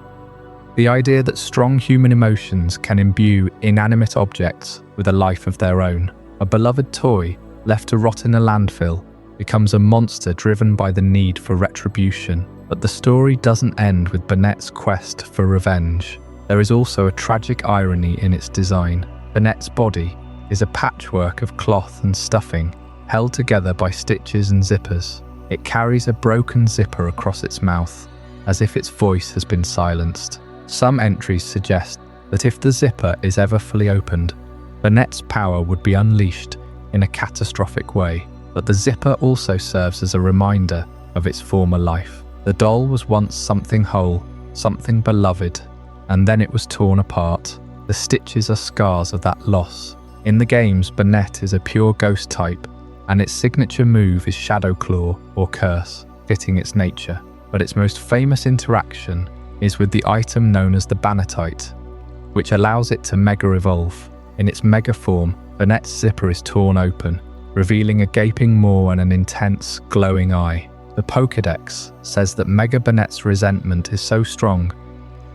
The idea that strong human emotions can imbue inanimate objects with a life of their own. A beloved toy left to rot in a landfill becomes a monster driven by the need for retribution. But the story doesn't end with Banette's quest for revenge. There is also a tragic irony in its design. Banette's body is a patchwork of cloth and stuffing, held together by stitches and zippers. It carries a broken zipper across its mouth, as if its voice has been silenced. Some entries suggest that if the zipper is ever fully opened, Banette's power would be unleashed in a catastrophic way. But the zipper also serves as a reminder of its former life. The doll was once something whole, something beloved, and then it was torn apart. The stitches are scars of that loss. In the games, Banette is a pure ghost type, and its signature move is Shadow Claw or Curse, fitting its nature. But its most famous interaction is with the item known as the Banette, which allows it to Mega Evolve. In its Mega form, Banette's zipper is torn open, revealing a gaping maw and an intense, glowing eye. The Pokédex says that Mega Banette's resentment is so strong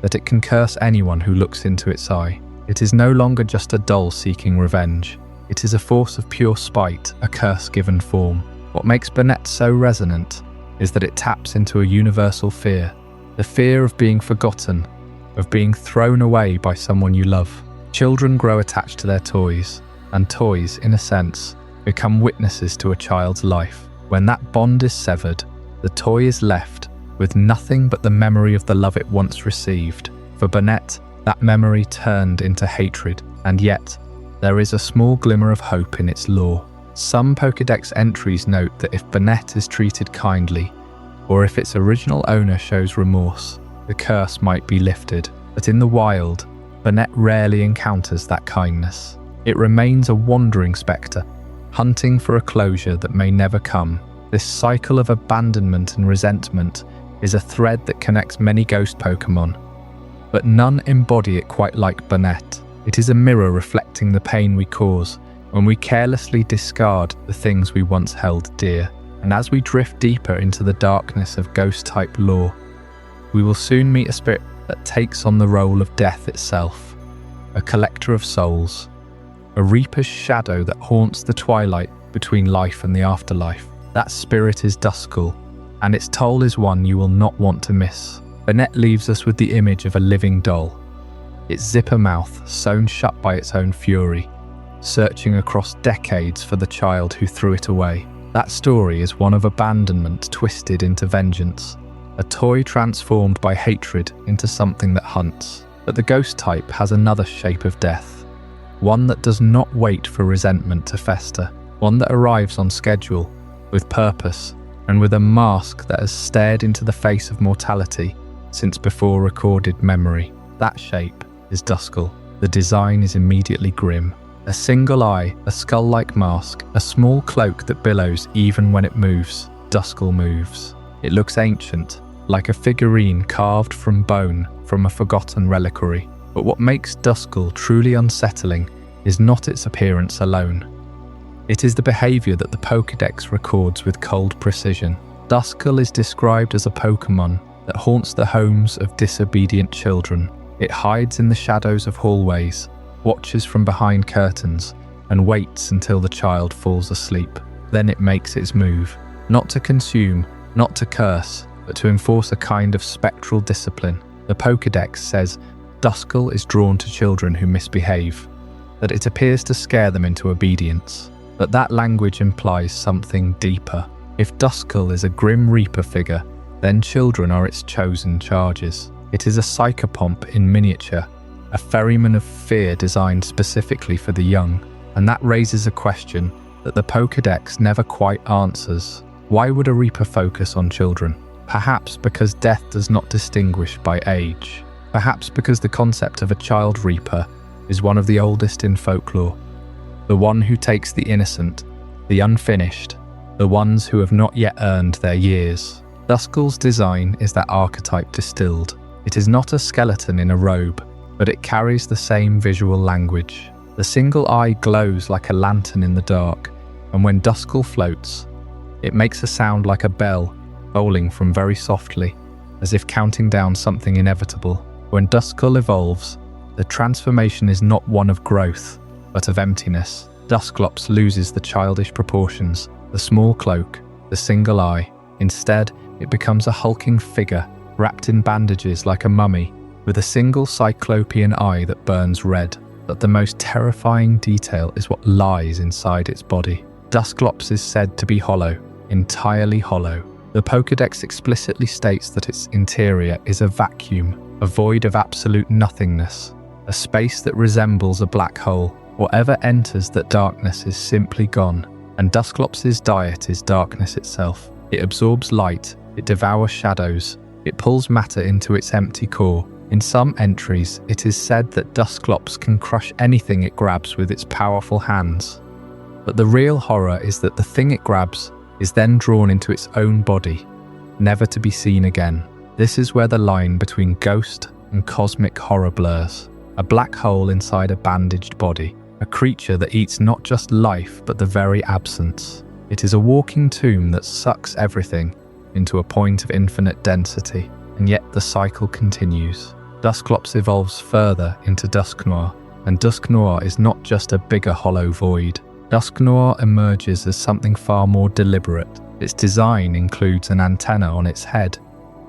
that it can curse anyone who looks into its eye. It is no longer just a doll seeking revenge. It is a force of pure spite, a curse-given form. What makes Banette so resonant is that it taps into a universal fear. The fear of being forgotten, of being thrown away by someone you love. Children grow attached to their toys, and toys, in a sense, become witnesses to a child's life. When that bond is severed, the toy is left with nothing but the memory of the love it once received. For Banette, that memory turned into hatred, and yet there is a small glimmer of hope in its lore. Some Pokédex entries note that if Banette is treated kindly, or if its original owner shows remorse, the curse might be lifted. But in the wild, Banette rarely encounters that kindness. It remains a wandering spectre, hunting for a closure that may never come. This cycle of abandonment and resentment is a thread that connects many ghost Pokémon, but none embody it quite like Banette. It is a mirror reflecting the pain we cause when we carelessly discard the things we once held dear. And as we drift deeper into the darkness of ghost-type lore, we will soon meet a spirit that takes on the role of death itself, a collector of souls, a reaper's shadow that haunts the twilight between life and the afterlife. That spirit is Duskull, and its toll is one you will not want to miss. Banette leaves us with the image of a living doll, its zipper mouth sewn shut by its own fury, searching across decades for the child who threw it away. That story is one of abandonment twisted into vengeance, a toy transformed by hatred into something that hunts. But the ghost type has another shape of death, one that does not wait for resentment to fester, one that arrives on schedule, with purpose, and with a mask that has stared into the face of mortality since before recorded memory. That shape is Duskull. The design is immediately grim. A single eye, a skull-like mask, a small cloak that billows even when it moves. Duskull moves. It looks ancient, like a figurine carved from bone from a forgotten reliquary. But what makes Duskull truly unsettling is not its appearance alone. It is the behavior that the Pokédex records with cold precision. Duskull is described as a Pokémon that haunts the homes of disobedient children. It hides in the shadows of hallways, watches from behind curtains, and waits until the child falls asleep. Then it makes its move, not to consume, not to curse, but to enforce a kind of spectral discipline. The Pokédex says Duskull is drawn to children who misbehave, that it appears to scare them into obedience. But that language implies something deeper. If Duskull is a grim reaper figure, then children are its chosen charges. It is a psychopomp in miniature, a ferryman of fear designed specifically for the young. And that raises a question that the Pokédex never quite answers. Why would a reaper focus on children? Perhaps because death does not distinguish by age. Perhaps because the concept of a child reaper is one of the oldest in folklore. The one who takes the innocent, the unfinished, the ones who have not yet earned their years. Duskull's design is that archetype distilled. It is not a skeleton in a robe, but it carries the same visual language. The single eye glows like a lantern in the dark, and when Duskull floats, it makes a sound like a bell, bowling from very softly, as if counting down something inevitable. When Duskull evolves, the transformation is not one of growth, but of emptiness. Dusclops loses the childish proportions, the small cloak, the single eye. Instead, it becomes a hulking figure, wrapped in bandages like a mummy, with a single cyclopean eye that burns red. But the most terrifying detail is what lies inside its body. Dusclops is said to be hollow, entirely hollow. The Pokédex explicitly states that its interior is a vacuum, a void of absolute nothingness, a space that resembles a black hole. Whatever enters that darkness is simply gone, and Dusclops' diet is darkness itself. It absorbs light, it devours shadows, it pulls matter into its empty core. In some entries, it is said that Dusclops can crush anything it grabs with its powerful hands. But the real horror is that the thing it grabs is then drawn into its own body, never to be seen again. This is where the line between ghost and cosmic horror blurs. A black hole inside a bandaged body. A creature that eats not just life, but the very absence. It is a walking tomb that sucks everything into a point of infinite density, and yet the cycle continues. Dusclops evolves further into Dusknoir, and Dusknoir is not just a bigger hollow void. Dusknoir emerges as something far more deliberate. Its design includes an antenna on its head,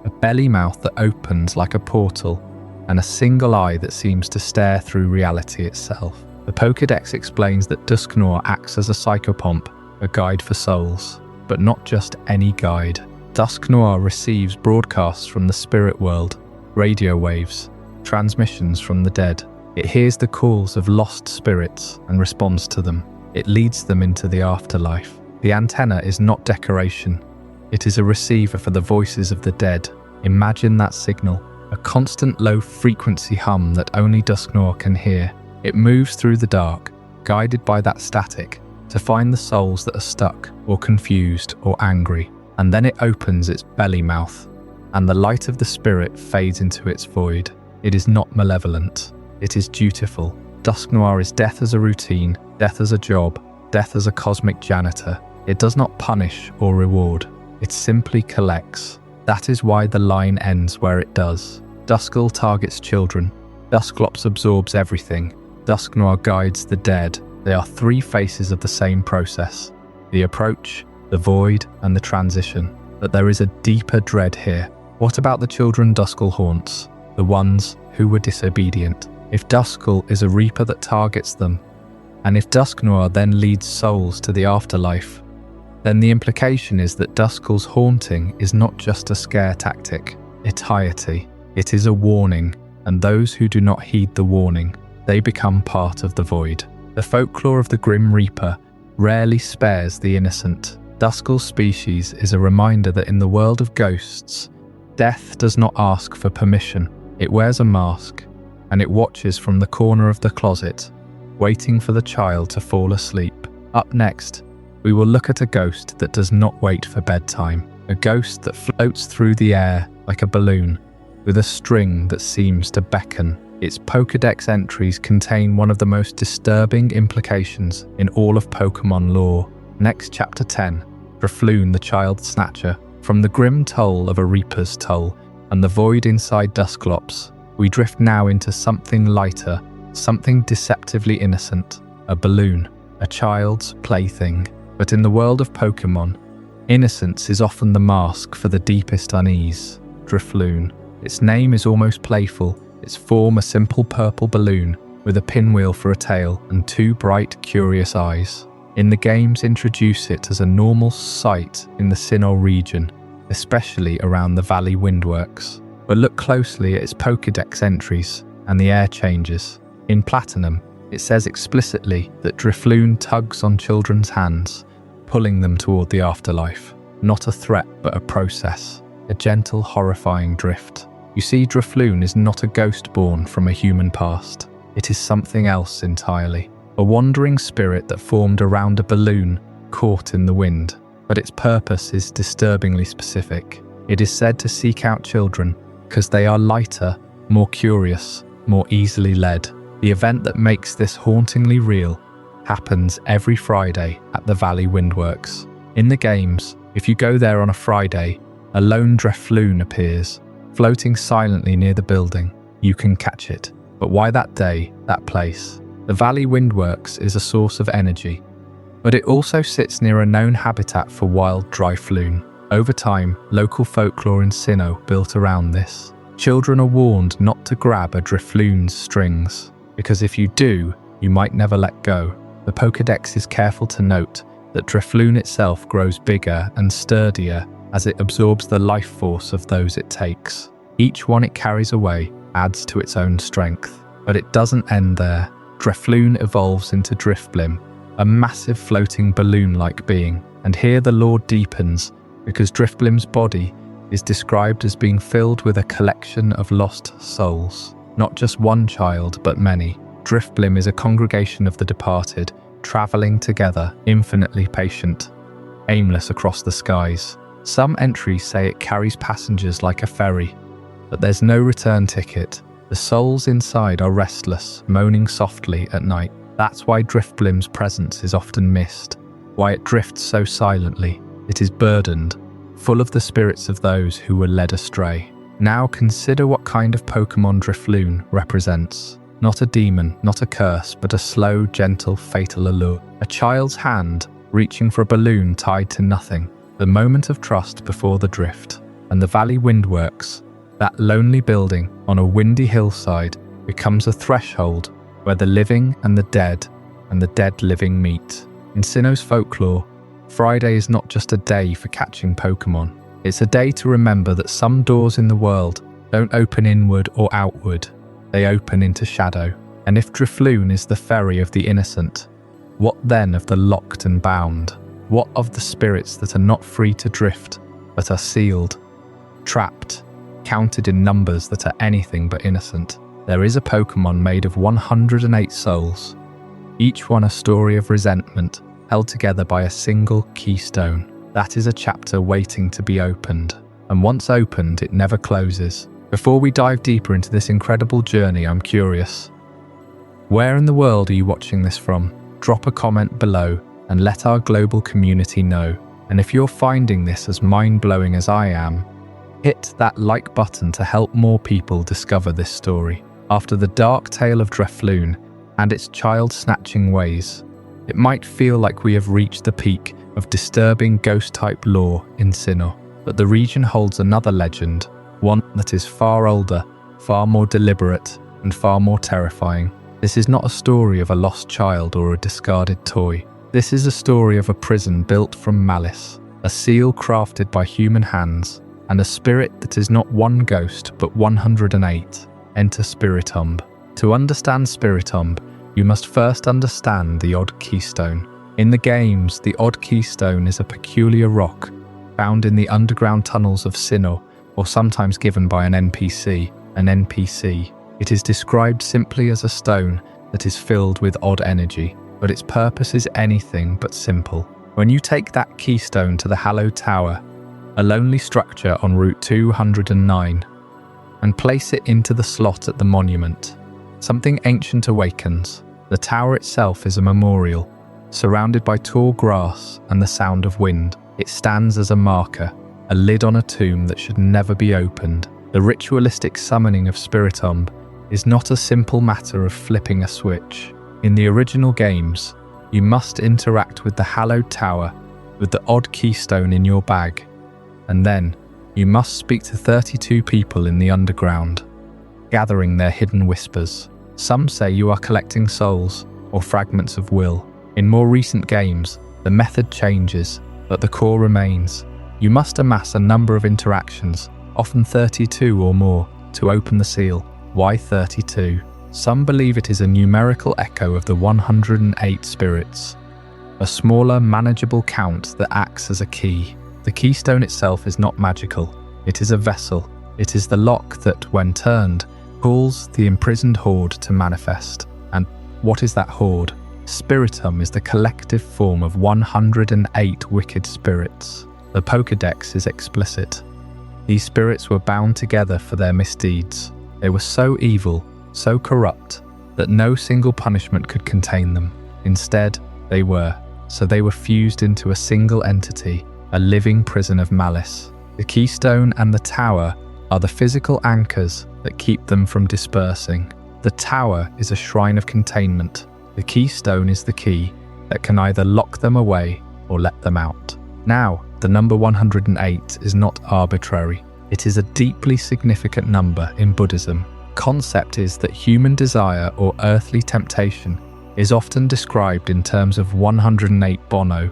a belly mouth that opens like a portal, and a single eye that seems to stare through reality itself. The Pokédex explains that Dusknoir acts as a psychopomp, a guide for souls, but not just any guide. Dusknoir receives broadcasts from the spirit world, radio waves, transmissions from the dead. It hears the calls of lost spirits and responds to them. It leads them into the afterlife. The antenna is not decoration. It is a receiver for the voices of the dead. Imagine that signal, a constant low-frequency hum that only Dusknoir can hear. It moves through the dark, guided by that static, to find the souls that are stuck, or confused, or angry. And then it opens its belly mouth, and the light of the spirit fades into its void. It is not malevolent. It is dutiful. Dusknoir is death as a routine, death as a job, death as a cosmic janitor. It does not punish or reward, it simply collects. That is why the line ends where it does. Duskull targets children, Dusclops absorbs everything, Dusknoir guides the dead. They are three faces of the same process: the approach, the void, and the transition. But there is a deeper dread here. What about the children Duskull haunts? The ones who were disobedient? If Duskull is a reaper that targets them, and if Dusknoir then leads souls to the afterlife, then the implication is that Duskull's haunting is not just a scare tactic, entirety. It is a warning, and those who do not heed the warning, they become part of the void. The folklore of the Grim Reaper rarely spares the innocent. Duskull's species is a reminder that in the world of ghosts, death does not ask for permission. It wears a mask, and it watches from the corner of the closet, waiting for the child to fall asleep. Up next, we will look at a ghost that does not wait for bedtime. A ghost that floats through the air like a balloon, with a string that seems to beckon. Its Pokédex entries contain one of the most disturbing implications in all of Pokémon lore. Next, Chapter 10. Drifloon the Child Snatcher. From the grim toll of a Reaper's toll and the void inside Dusclops, we drift now into something lighter, something deceptively innocent. A balloon, a child's plaything. But in the world of Pokémon, innocence is often the mask for the deepest unease. Drifloon. Its name is almost playful, its form a simple purple balloon with a pinwheel for a tail and two bright, curious eyes. In the games, introduce it as a normal sight in the Sinnoh region, especially around the Valley Windworks. But look closely at its Pokédex entries and the air changes. In Platinum, it says explicitly that Drifloon tugs on children's hands, pulling them toward the afterlife. Not a threat, but a process. A gentle, horrifying drift. You see, Drifloon is not a ghost born from a human past. It is something else entirely. A wandering spirit that formed around a balloon caught in the wind. But its purpose is disturbingly specific. It is said to seek out children because they are lighter, more curious, more easily led. The event that makes this hauntingly real happens every Friday at the Valley Windworks. In the games, if you go there on a Friday, a lone Drifloon appears, floating silently near the building. You can catch it. But why that day, that place? The Valley Windworks is a source of energy, but it also sits near a known habitat for wild Drifloon. Over time, local folklore in Sinnoh built around this. Children are warned not to grab a Drifloon's strings, because if you do, you might never let go. The Pokédex is careful to note that Drifloon itself grows bigger and sturdier as it absorbs the life force of those it takes. Each one it carries away adds to its own strength. But it doesn't end there. Drifloon evolves into Drifblim, a massive floating balloon-like being. And here the lore deepens, because Drifblim's body is described as being filled with a collection of lost souls. Not just one child, but many. Drifblim is a congregation of the departed, travelling together, infinitely patient, aimless across the skies. Some entries say it carries passengers like a ferry, but there's no return ticket. The souls inside are restless, moaning softly at night. That's why Drifblim's presence is often missed, why it drifts so silently. It is burdened, full of the spirits of those who were led astray. Now consider what kind of Pokémon Drifloon represents. Not a demon, not a curse, but a slow, gentle, fatal allure. A child's hand reaching for a balloon tied to nothing. The moment of trust before the drift. And the Valley Windworks, that lonely building on a windy hillside, becomes a threshold where the living and the dead living meet. In Sinnoh's folklore, Friday is not just a day for catching Pokémon. It's a day to remember that some doors in the world don't open inward or outward, they open into shadow. And if Drifloon is the ferry of the innocent, what then of the locked and bound? What of the spirits that are not free to drift, but are sealed, trapped, counted in numbers that are anything but innocent? There is a Pokémon made of 108 souls, each one a story of resentment, held together by a single keystone. That is a chapter waiting to be opened. And once opened, it never closes. Before we dive deeper into this incredible journey, I'm curious. Where in the world are you watching this from? Drop a comment below and let our global community know. And if you're finding this as mind-blowing as I am, hit that like button to help more people discover this story. After the dark tale of Drifloon and its child-snatching ways, it might feel like we have reached the peak of disturbing ghost-type lore in Sinnoh. But the region holds another legend, one that is far older, far more deliberate, and far more terrifying. This is not a story of a lost child or a discarded toy. This is a story of a prison built from malice, a seal crafted by human hands, and a spirit that is not one ghost but 108. Enter Spiritomb. To understand Spiritomb, you must first understand the Odd Keystone. In the games, the Odd Keystone is a peculiar rock found in the underground tunnels of Sinnoh, or sometimes given by an NPC. It is described simply as a stone that is filled with odd energy, but its purpose is anything but simple. When you take that keystone to the Hallowed Tower, a lonely structure on Route 209, and place it into the slot at the monument, something ancient awakens. The tower itself is a memorial, surrounded by tall grass and the sound of wind. It stands as a marker, a lid on a tomb that should never be opened. The ritualistic summoning of Spiritomb is not a simple matter of flipping a switch. In the original games, you must interact with the Hallowed Tower with the Odd Keystone in your bag, and then you must speak to 32 people in the underground, gathering their hidden whispers. Some say you are collecting souls or fragments of will. In more recent games, the method changes, but the core remains. You must amass a number of interactions, often 32 or more, to open the seal. Why 32? Some believe it is a numerical echo of the 108 spirits, a smaller, manageable count that acts as a key. The keystone itself is not magical. It is a vessel. It is the lock that, when turned, calls the imprisoned horde to manifest. And what is that horde? Spiritomb is the collective form of 108 wicked spirits. The Pokédex is explicit. These spirits were bound together for their misdeeds. They were so evil, so corrupt, that no single punishment could contain them. Instead, they were fused into a single entity, a living prison of malice. The keystone and the tower are the physical anchors that keep them from dispersing. The tower is a shrine of containment. The keystone is the key that can either lock them away or let them out. Now, the number 108 is not arbitrary. It is a deeply significant number in Buddhism. Concept is that human desire or earthly temptation is often described in terms of 108 bono,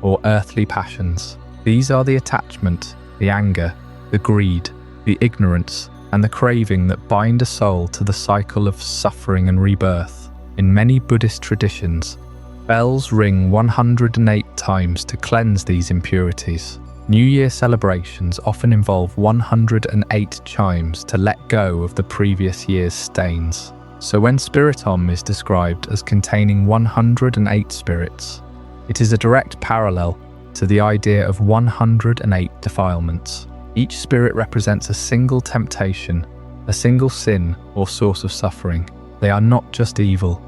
or earthly passions. These are the attachment, the anger, the greed, the ignorance, and the craving that bind a soul to the cycle of suffering and rebirth. In many Buddhist traditions, bells ring 108 times to cleanse these impurities. New Year celebrations often involve 108 chimes to let go of the previous year's stains. So when Spiritomb is described as containing 108 spirits, it is a direct parallel to the idea of 108 defilements. Each spirit represents a single temptation, a single sin or source of suffering. They are not just evil.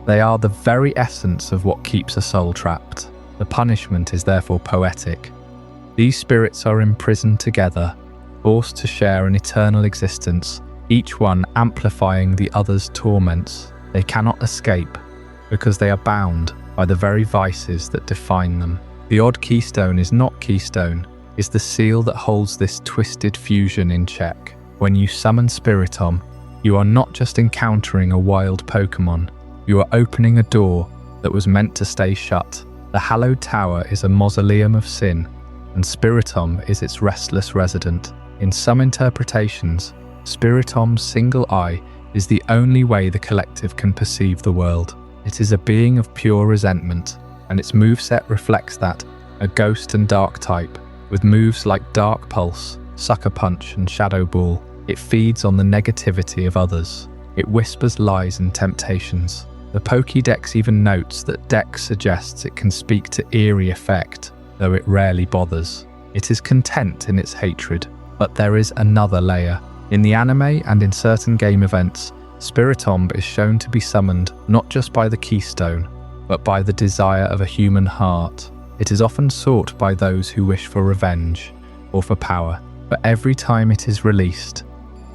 They are the very essence of what keeps a soul trapped. The punishment is therefore poetic. These spirits are imprisoned together, forced to share an eternal existence, each one amplifying the other's torments. They cannot escape because they are bound by the very vices that define them. The Odd Keystone is not keystone, is the seal that holds this twisted fusion in check. When you summon Spiritomb, you are not just encountering a wild Pokémon, you are opening a door that was meant to stay shut. The Hallowed Tower is a mausoleum of sin, and Spiritomb is its restless resident. In some interpretations, Spiritomb's single eye is the only way the collective can perceive the world. It is a being of pure resentment, and its moveset reflects that, a ghost and dark type, with moves like Dark Pulse, Sucker Punch, and Shadow Ball. It feeds on the negativity of others. It whispers lies and temptations. The Pokédex even notes that Dex suggests it can speak to eerie effect, though it rarely bothers. It is content in its hatred, but there is another layer. In the anime and in certain game events, Spiritomb is shown to be summoned not just by the keystone, but by the desire of a human heart. It is often sought by those who wish for revenge or for power, but every time it is released,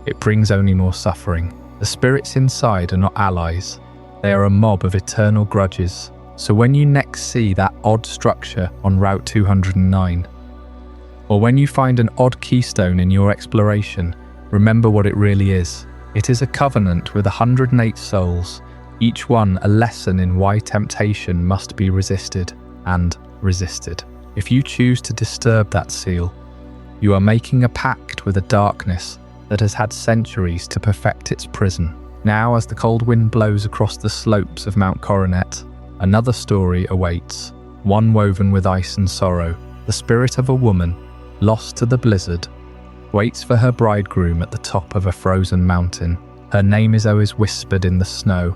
it brings only more suffering. The spirits inside are not allies, they are a mob of eternal grudges. So when you next see that odd structure on Route 209, or when you find an odd keystone in your exploration, remember what it really is. It is a covenant with 108 souls, each one a lesson in why temptation must be resisted and resisted. If you choose to disturb that seal, you are making a pact with a darkness that has had centuries to perfect its prison. Now, as the cold wind blows across the slopes of Mount Coronet, another story awaits, one woven with ice and sorrow. The spirit of a woman, lost to the blizzard, waits for her bridegroom at the top of a frozen mountain. Her name is always whispered in the snow,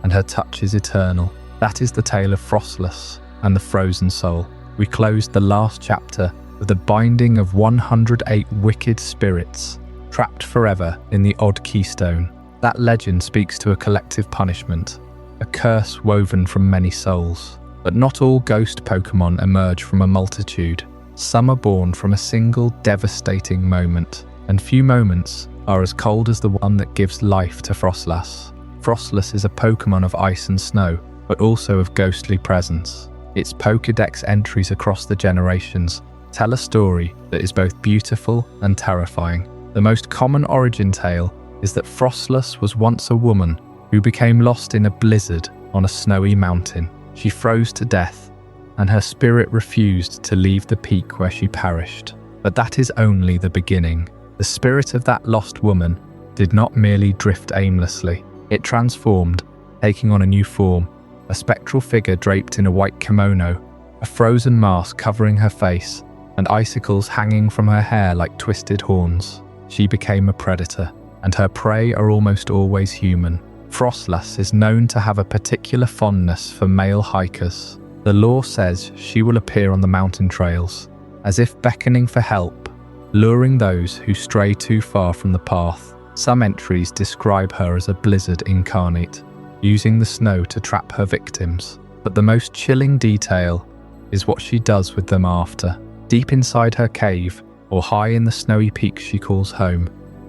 and her touch is eternal. That is the tale of Froslass and the frozen soul. We closed the last chapter with the binding of 108 wicked spirits, trapped forever in the odd keystone. That legend speaks to a collective punishment, a curse woven from many souls. But not all ghost Pokémon emerge from a multitude. Some are born from a single devastating moment, and few moments are as cold as the one that gives life to Froslass. Froslass is a Pokémon of ice and snow, but also of ghostly presence. Its Pokédex entries across the generations tell a story that is both beautiful and terrifying. The most common origin tale is that Froslass was once a woman who became lost in a blizzard on a snowy mountain. She froze to death, and her spirit refused to leave the peak where she perished. But that is only the beginning. The spirit of that lost woman did not merely drift aimlessly. It transformed, taking on a new form, a spectral figure draped in a white kimono, a frozen mask covering her face, and icicles hanging from her hair like twisted horns. She became a predator, and her prey are almost always human. Froslass is known to have a particular fondness for male hikers. The lore says she will appear on the mountain trails, as if beckoning for help, luring those who stray too far from the path. Some entries describe her as a blizzard incarnate, using the snow to trap her victims. But the most chilling detail is what she does with them after. Deep inside her cave, or high in the snowy peaks she calls home,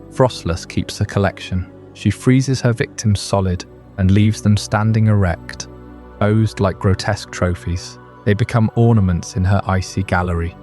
Froslass keeps a collection. She freezes her victims solid and leaves them standing erect, posed like grotesque trophies. They become ornaments in her icy gallery,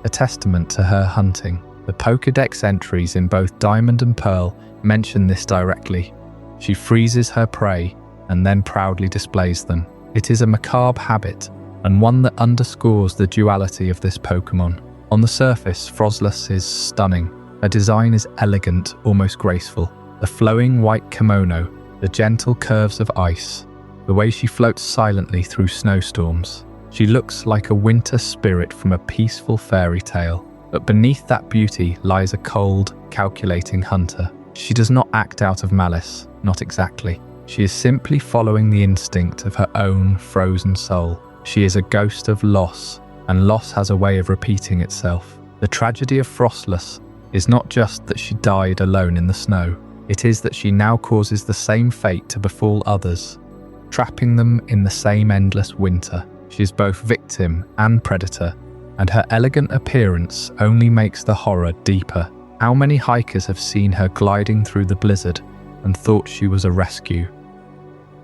a testament to her hunting. The Pokédex entries in both Diamond and Pearl mention this directly. She freezes her prey and then proudly displays them. It is a macabre habit, and one that underscores the duality of this Pokémon. On the surface, Froslass is stunning. Her design is elegant, almost graceful. The flowing white kimono, the gentle curves of ice, the way she floats silently through snowstorms. She looks like a winter spirit from a peaceful fairy tale. But beneath that beauty lies a cold, calculating hunter. She does not act out of malice, not exactly. She is simply following the instinct of her own frozen soul. She is a ghost of loss, and loss has a way of repeating itself. The tragedy of Froslass is not just that she died alone in the snow. It is that she now causes the same fate to befall others, trapping them in the same endless winter. She is both victim and predator, and her elegant appearance only makes the horror deeper. How many hikers have seen her gliding through the blizzard and thought she was a rescue,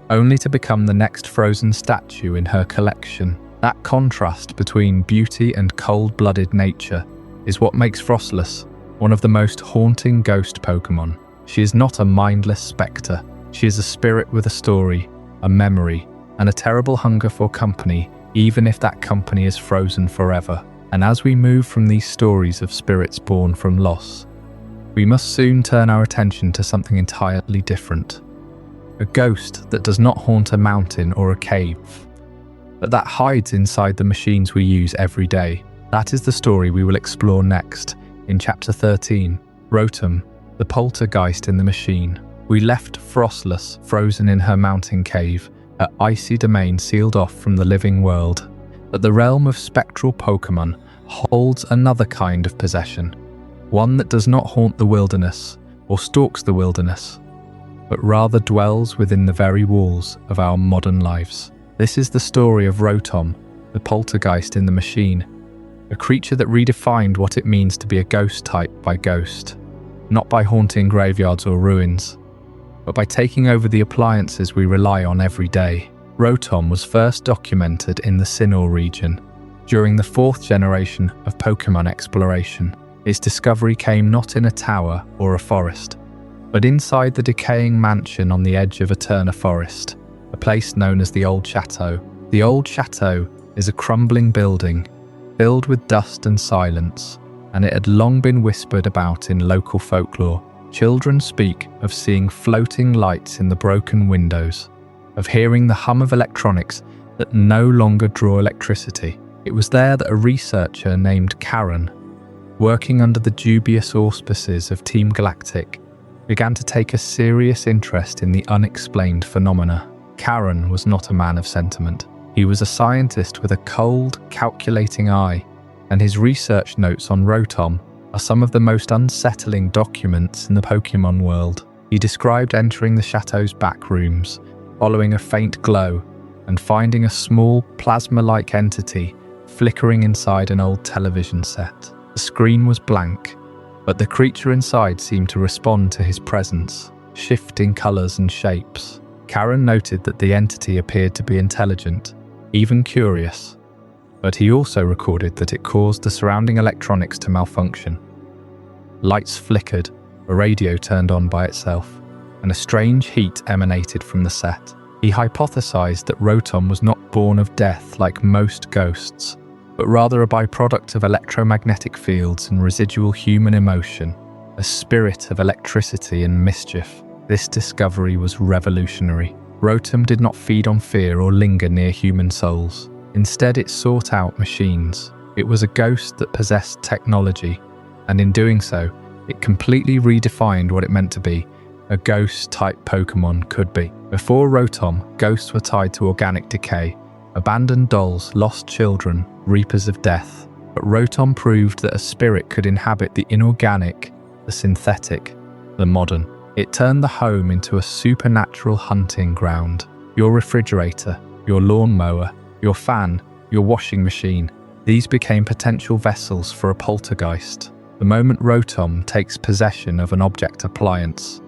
only to become the next frozen statue in her collection? That contrast between beauty and cold-blooded nature is what makes Froslass one of the most haunting ghost Pokémon. She is not a mindless spectre. She is a spirit with a story, a memory, and a terrible hunger for company, even if that company is frozen forever. And as we move from these stories of spirits born from loss, we must soon turn our attention to something entirely different. A ghost that does not haunt a mountain or a cave, but that hides inside the machines we use every day. That is the story we will explore next in Chapter 13, Rotom, the Poltergeist in the Machine. We left Froslass frozen in her mountain cave, her icy domain sealed off from the living world. But the realm of spectral Pokémon holds another kind of possession, one that does not haunt the wilderness or stalks the wilderness, but rather dwells within the very walls of our modern lives. This is the story of Rotom, the poltergeist in the machine, a creature that redefined what it means to be a ghost type by ghost, not by haunting graveyards or ruins, but by taking over the appliances we rely on every day. Rotom was first documented in the Sinnoh region during the 4th generation of Pokémon exploration. Its discovery came not in a tower or a forest, but inside the decaying mansion on the edge of Eterna Forest, a place known as the Old Chateau. The Old Chateau is a crumbling building filled with dust and silence, and it had long been whispered about in local folklore. Children speak of seeing floating lights in the broken windows, of hearing the hum of electronics that no longer draw electricity. It was there that a researcher named Karen, working under the dubious auspices of Team Galactic, began to take a serious interest in the unexplained phenomena. Karen was not a man of sentiment. He was a scientist with a cold, calculating eye, and his research notes on Rotom are some of the most unsettling documents in the Pokémon world. He described entering the chateau's back rooms, following a faint glow, and finding a small, plasma-like entity flickering inside an old television set. The screen was blank, but the creature inside seemed to respond to his presence, shifting colours and shapes. Karen noted that the entity appeared to be intelligent, even curious, but he also recorded that it caused the surrounding electronics to malfunction. Lights flickered, a radio turned on by itself, and a strange heat emanated from the set. He hypothesized that Rotom was not born of death like most ghosts, but rather a byproduct of electromagnetic fields and residual human emotion, a spirit of electricity and mischief. This discovery was revolutionary. Rotom did not feed on fear or linger near human souls. Instead, it sought out machines. It was a ghost that possessed technology, and in doing so, it completely redefined what it meant to be a ghost-type Pokémon could be. Before Rotom, ghosts were tied to organic decay, abandoned dolls, lost children, reapers of death. But Rotom proved that a spirit could inhabit the inorganic, the synthetic, the modern. It turned the home into a supernatural hunting ground. Your refrigerator, your lawnmower, your fan, your washing machine. These became potential vessels for a poltergeist. The moment Rotom takes possession of an object appliance,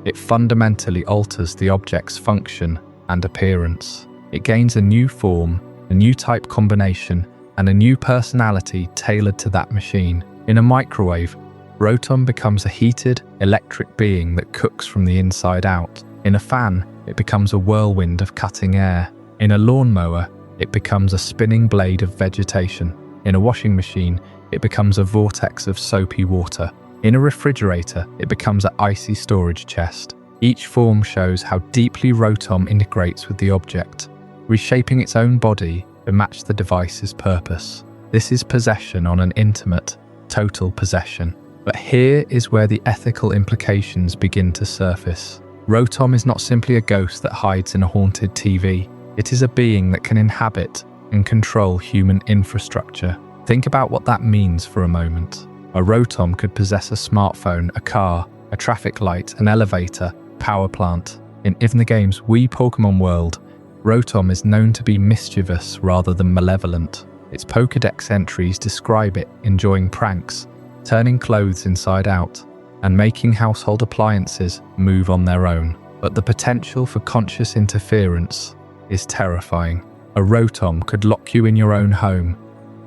it fundamentally alters the object's function and appearance. It gains a new form, a new type combination, and a new personality tailored to that machine. In a microwave, Rotom becomes a heated, electric being that cooks from the inside out. In a fan, it becomes a whirlwind of cutting air. In a lawnmower, it becomes a spinning blade of vegetation. In a washing machine, it becomes a vortex of soapy water. In a refrigerator, it becomes an icy storage chest. Each form shows how deeply Rotom integrates with the object, reshaping its own body to match the device's purpose. This is possession on an intimate, total possession. But here is where the ethical implications begin to surface. Rotom is not simply a ghost that hides in a haunted TV. It is a being that can inhabit and control human infrastructure. Think about what that means for a moment. A Rotom could possess a smartphone, a car, a traffic light, an elevator, power plant. In the game's Wii Pokémon world, Rotom is known to be mischievous rather than malevolent. Its Pokédex entries describe it enjoying pranks, turning clothes inside out, and making household appliances move on their own. But the potential for conscious interference is terrifying. A Rotom could lock you in your own home,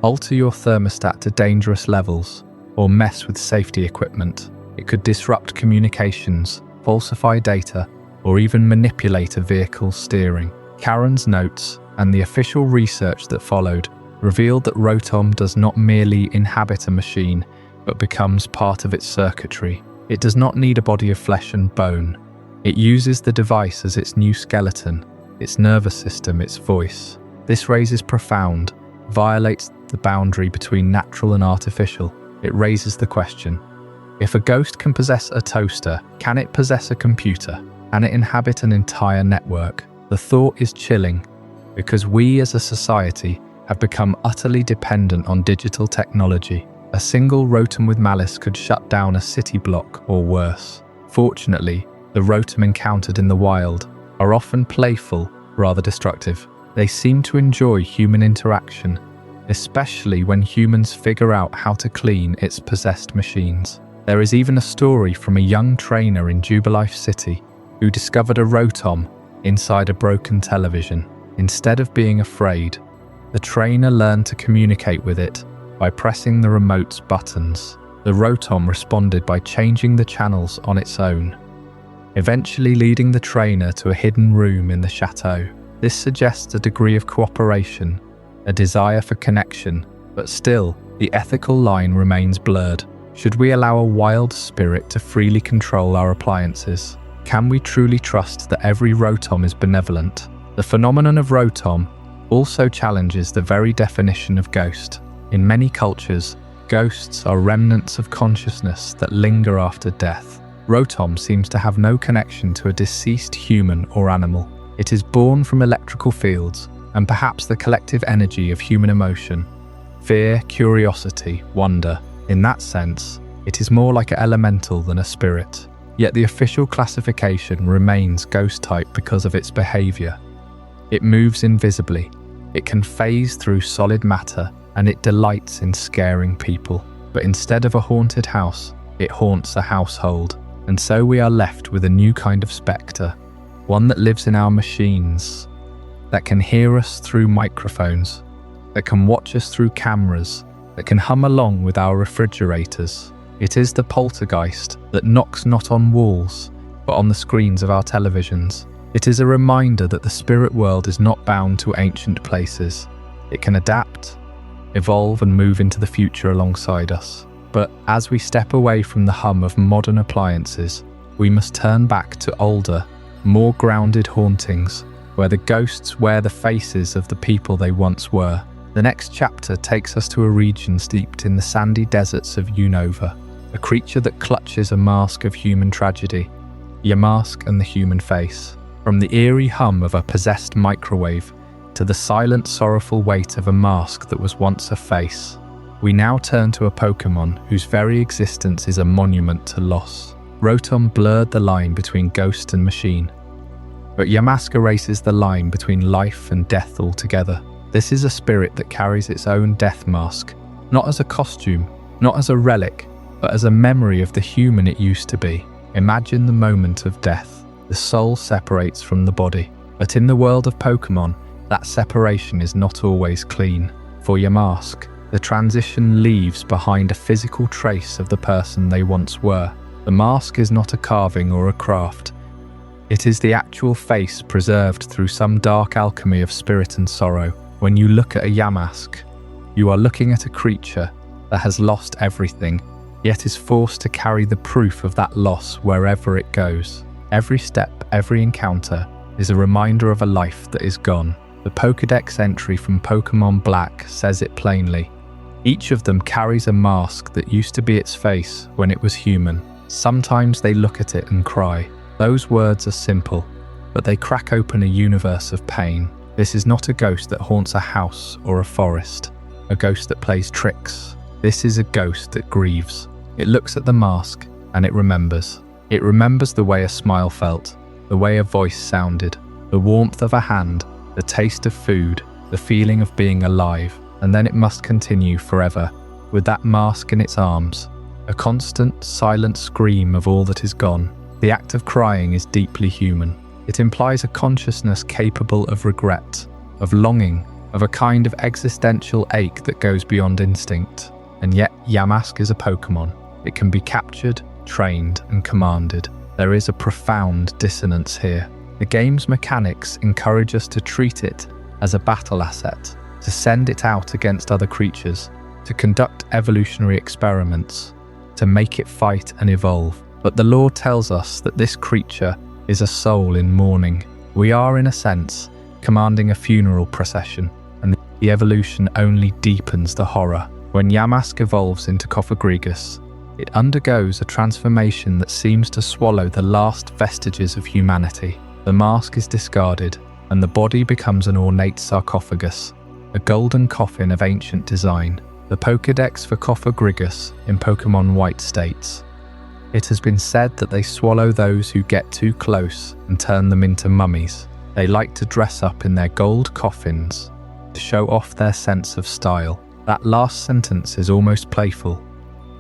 alter your thermostat to dangerous levels, or mess with safety equipment. It could disrupt communications, falsify data, or even manipulate a vehicle's steering. Karen's notes and the official research that followed revealed that Rotom does not merely inhabit a machine, but becomes part of its circuitry. It does not need a body of flesh and bone. It uses the device as its new skeleton, its nervous system, its voice. This raises profound, violates the boundary between natural and artificial. It raises the question, if a ghost can possess a toaster, can it possess a computer? Can it inhabit an entire network? The thought is chilling, because we as a society have become utterly dependent on digital technology. A single Rotom with malice could shut down a city block or worse. Fortunately, the Rotom encountered in the wild are often playful, rather destructive. They seem to enjoy human interaction, especially when humans figure out how to clean its possessed machines. There is even a story from a young trainer in Jubilife City who discovered a Rotom inside a broken television. Instead of being afraid, the trainer learned to communicate with it by pressing the remote's buttons. The Rotom responded by changing the channels on its own, eventually leading the trainer to a hidden room in the chateau. This suggests a degree of cooperation, a desire for connection, but still, the ethical line remains blurred. Should we allow a wild spirit to freely control our appliances? Can we truly trust that every Rotom is benevolent? The phenomenon of Rotom also challenges the very definition of ghost. In many cultures, ghosts are remnants of consciousness that linger after death. Rotom seems to have no connection to a deceased human or animal. It is born from electrical fields and perhaps the collective energy of human emotion, fear, curiosity, wonder. In that sense, it is more like an elemental than a spirit. Yet the official classification remains ghost type because of its behavior. It moves invisibly, it can phase through solid matter, and it delights in scaring people. But instead of a haunted house, it haunts a household. And so we are left with a new kind of spectre, one that lives in our machines, that can hear us through microphones, that can watch us through cameras, that can hum along with our refrigerators. It is the Poltergeist that knocks not on walls, but on the screens of our televisions. It is a reminder that the spirit world is not bound to ancient places. It can adapt, evolve and move into the future alongside us. But as we step away from the hum of modern appliances, we must turn back to older, more grounded hauntings, where the ghosts wear the faces of the people they once were. The next chapter takes us to a region steeped in the sandy deserts of Unova, a creature that clutches a mask of human tragedy, Yamask and the human face. From the eerie hum of a possessed microwave to the silent, sorrowful weight of a mask that was once a face, we now turn to a Pokémon whose very existence is a monument to loss. Rotom blurred the line between ghost and machine, but Yamask erases the line between life and death altogether. This is a spirit that carries its own death mask, not as a costume, not as a relic, but as a memory of the human it used to be. Imagine the moment of death. The soul separates from the body. But in the world of Pokémon, that separation is not always clean. For Yamask, the transition leaves behind a physical trace of the person they once were. The mask is not a carving or a craft. It is the actual face preserved through some dark alchemy of spirit and sorrow. When you look at a Yamask, you are looking at a creature that has lost everything, yet is forced to carry the proof of that loss wherever it goes. Every step, every encounter, is a reminder of a life that is gone. The Pokédex entry from Pokémon Black says it plainly. Each of them carries a mask that used to be its face when it was human. Sometimes they look at it and cry. Those words are simple, but they crack open a universe of pain. This is not a ghost that haunts a house or a forest, a ghost that plays tricks. This is a ghost that grieves. It looks at the mask and it remembers. It remembers the way a smile felt, the way a voice sounded, the warmth of a hand, the taste of food, the feeling of being alive. And then it must continue forever, with that mask in its arms, a constant, silent scream of all that is gone. The act of crying is deeply human. It implies a consciousness capable of regret, of longing, of a kind of existential ache that goes beyond instinct. And yet, Yamask is a Pokémon. It can be captured, trained, and commanded. There is a profound dissonance here. The game's mechanics encourage us to treat it as a battle asset, to send it out against other creatures, to conduct evolutionary experiments, to make it fight and evolve. But the lore tells us that this creature is a soul in mourning. We are, in a sense, commanding a funeral procession, and the evolution only deepens the horror. When Yamask evolves into Cofagrigus, it undergoes a transformation that seems to swallow the last vestiges of humanity. The mask is discarded, and the body becomes an ornate sarcophagus, a golden coffin of ancient design. The Pokédex for Cofagrigus in Pokémon White states, "It has been said that they swallow those who get too close and turn them into mummies. They like to dress up in their gold coffins to show off their sense of style. That last sentence is almost playful,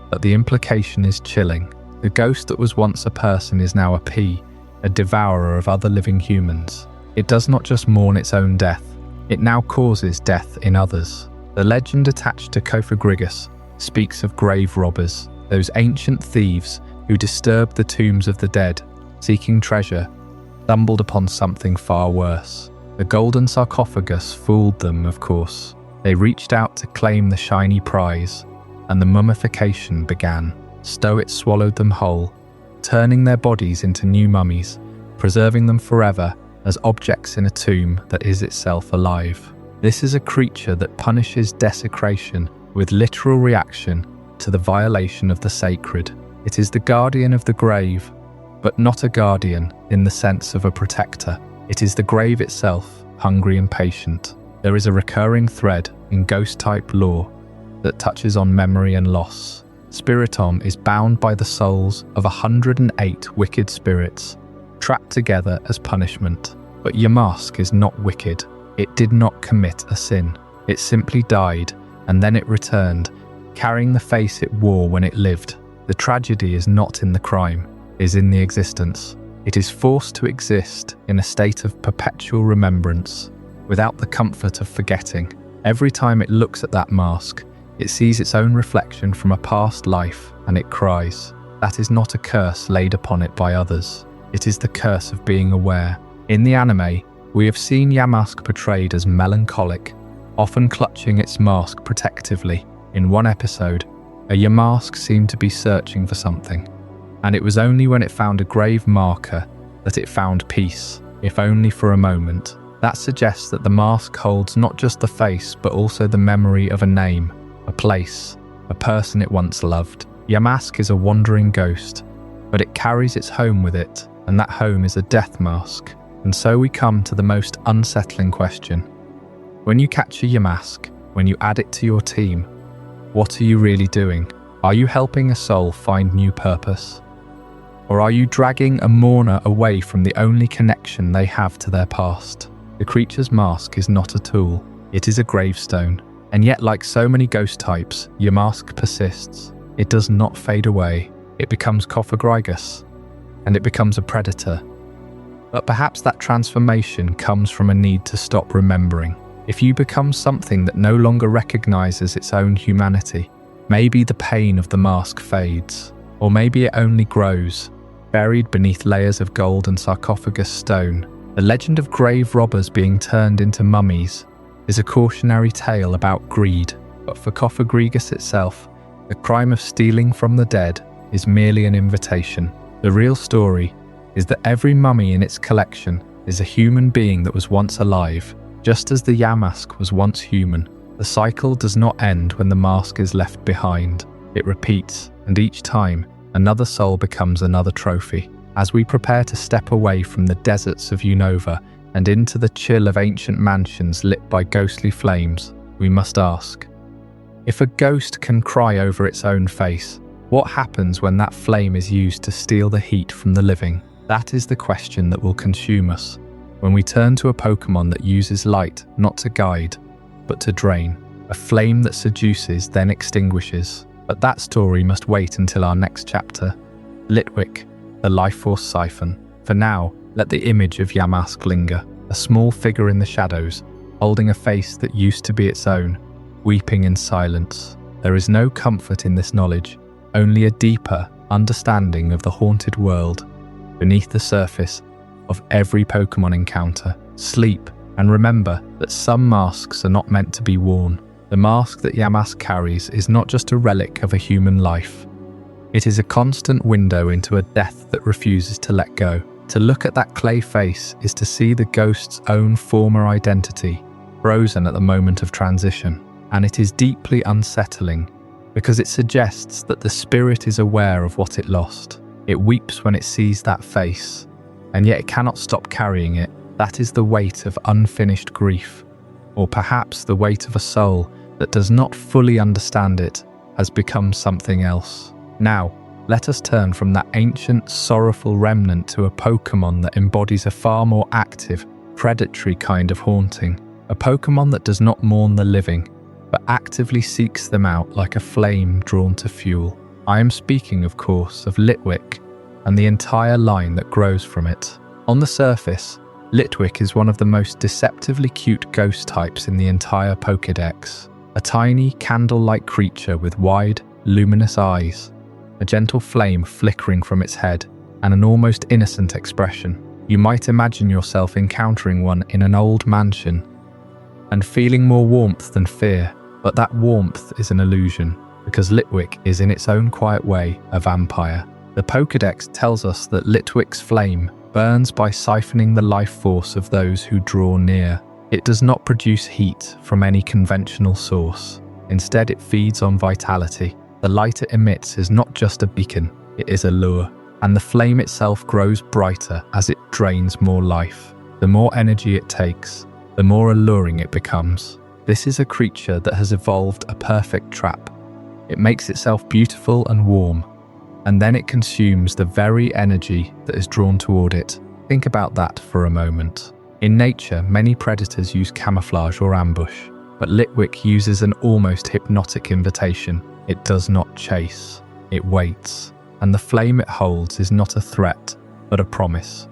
but the implication is chilling. The ghost that was once a person is now a pea, a devourer of other living humans. It does not just mourn its own death, it now causes death in others. The legend attached to Clefable speaks of grave robbers, those ancient thieves who disturbed the tombs of the dead, seeking treasure, stumbled upon something far worse. The golden sarcophagus fooled them, of course. They reached out to claim the shiny prize, and the mummification began. Stoet swallowed them whole, turning their bodies into new mummies, preserving them forever as objects in a tomb that is itself alive. This is a creature that punishes desecration with literal reaction to the violation of the sacred. It is the guardian of the grave, but not a guardian in the sense of a protector. It is the grave itself, hungry and patient. There is a recurring thread in ghost-type lore that touches on memory and loss. Spiritomb is bound by the souls of 108 wicked spirits, trapped together as punishment. But Yamask is not wicked. It did not commit a sin. It simply died, and then it returned, carrying the face it wore when it lived. The tragedy is not in the crime, it is in the existence. It is forced to exist in a state of perpetual remembrance, without the comfort of forgetting. Every time it looks at that mask, it sees its own reflection from a past life, and it cries. That is not a curse laid upon it by others. It is the curse of being aware. In the anime, we have seen Yamask portrayed as melancholic, often clutching its mask protectively. In one episode, a Yamask seemed to be searching for something, and it was only when it found a grave marker that it found peace, if only for a moment. That suggests that the mask holds not just the face, but also the memory of a name, a place, a person it once loved. Yamask is a wandering ghost, but it carries its home with it, and that home is a death mask. And so we come to the most unsettling question. When you catch a Yamask, when you add it to your team, what are you really doing? Are you helping a soul find new purpose? Or are you dragging a mourner away from the only connection they have to their past? The creature's mask is not a tool, it is a gravestone. And yet, like so many ghost types, Yamask persists. It does not fade away. It becomes Poltergeist, and it becomes a predator. But perhaps that transformation comes from a need to stop remembering. If you become something that no longer recognizes its own humanity, maybe the pain of the mask fades, or maybe it only grows, buried beneath layers of gold and sarcophagus stone. The legend of grave robbers being turned into mummies is a cautionary tale about greed, but for Poltergeist itself, the crime of stealing from the dead is merely an invitation. The real story is that every mummy in its collection is a human being that was once alive, just as the Yamask was once human. The cycle does not end when the mask is left behind. It repeats, and each time, another soul becomes another trophy. As we prepare to step away from the deserts of Unova and into the chill of ancient mansions lit by ghostly flames, we must ask, if a ghost can cry over its own face, what happens when that flame is used to steal the heat from the living? That is the question that will consume us when we turn to a Pokémon that uses light not to guide, but to drain. A flame that seduces, then extinguishes. But that story must wait until our next chapter. Litwick, the Life Force Siphon. For now, let the image of Yamask linger, a small figure in the shadows, holding a face that used to be its own, weeping in silence. There is no comfort in this knowledge, only a deeper understanding of the haunted world beneath the surface of every Pokémon encounter. Sleep, and remember that some masks are not meant to be worn. The mask that Yamask carries is not just a relic of a human life. It is a constant window into a death that refuses to let go. To look at that clay face is to see the ghost's own former identity, frozen at the moment of transition. And it is deeply unsettling, because it suggests that the spirit is aware of what it lost. It weeps when it sees that face, and yet it cannot stop carrying it. That is the weight of unfinished grief, or perhaps the weight of a soul that does not fully understand it has become something else. Now, let us turn from that ancient, sorrowful remnant to a Pokémon that embodies a far more active, predatory kind of haunting, a Pokémon that does not mourn the living, but actively seeks them out like a flame drawn to fuel. I am speaking, of course, of Litwick and the entire line that grows from it. On the surface, Litwick is one of the most deceptively cute ghost types in the entire Pokédex. A tiny, candle-like creature with wide, luminous eyes, a gentle flame flickering from its head, and an almost innocent expression. You might imagine yourself encountering one in an old mansion and feeling more warmth than fear, but that warmth is an illusion, because Litwick is in its own quiet way a vampire. The Pokédex tells us that Litwick's flame burns by siphoning the life force of those who draw near. It does not produce heat from any conventional source. Instead, it feeds on vitality. The light it emits is not just a beacon, it is a lure, and the flame itself grows brighter as it drains more life. The more energy it takes, the more alluring it becomes. This is a creature that has evolved a perfect trap. It makes itself beautiful and warm, and then it consumes the very energy that is drawn toward it. Think about that for a moment. In nature, many predators use camouflage or ambush, but Litwick uses an almost hypnotic invitation. It does not chase, it waits, and the flame it holds is not a threat, but a promise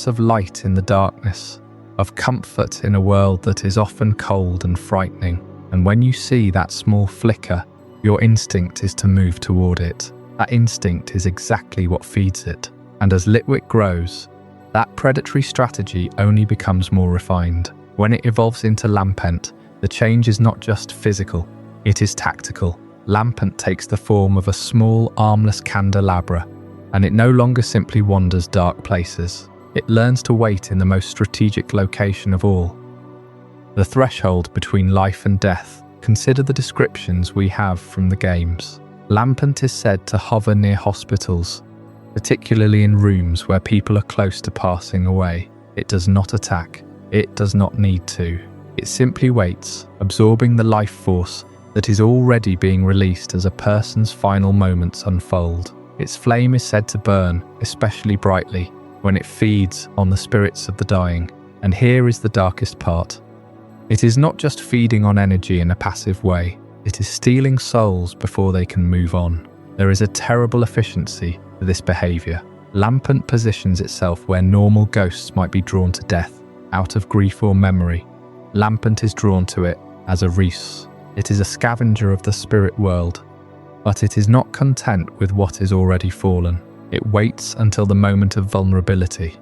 of light in the darkness, of comfort in a world that is often cold and frightening. And when you see that small flicker, your instinct is to move toward it. That instinct is exactly what feeds it. And as Litwick grows, that predatory strategy only becomes more refined. When it evolves into Lampent, the change is not just physical, it is tactical. Lampent takes the form of a small, armless candelabra, and it no longer simply wanders dark places. It learns to wait in the most strategic location of all, the threshold between life and death. Consider the descriptions we have from the games. Lampent is said to hover near hospitals, particularly in rooms where people are close to passing away. It does not attack. It does not need to. It simply waits, absorbing the life force that is already being released as a person's final moments unfold. Its flame is said to burn especially brightly when it feeds on the spirits of the dying. And here is the darkest part. It is not just feeding on energy in a passive way, it is stealing souls before they can move on. There is a terrible efficiency to this behaviour. Lampent positions itself where normal ghosts might be drawn to death, out of grief or memory. Lampent is drawn to it as a Reese. It is a scavenger of the spirit world, but it is not content with what is already fallen. It waits until the moment of vulnerability,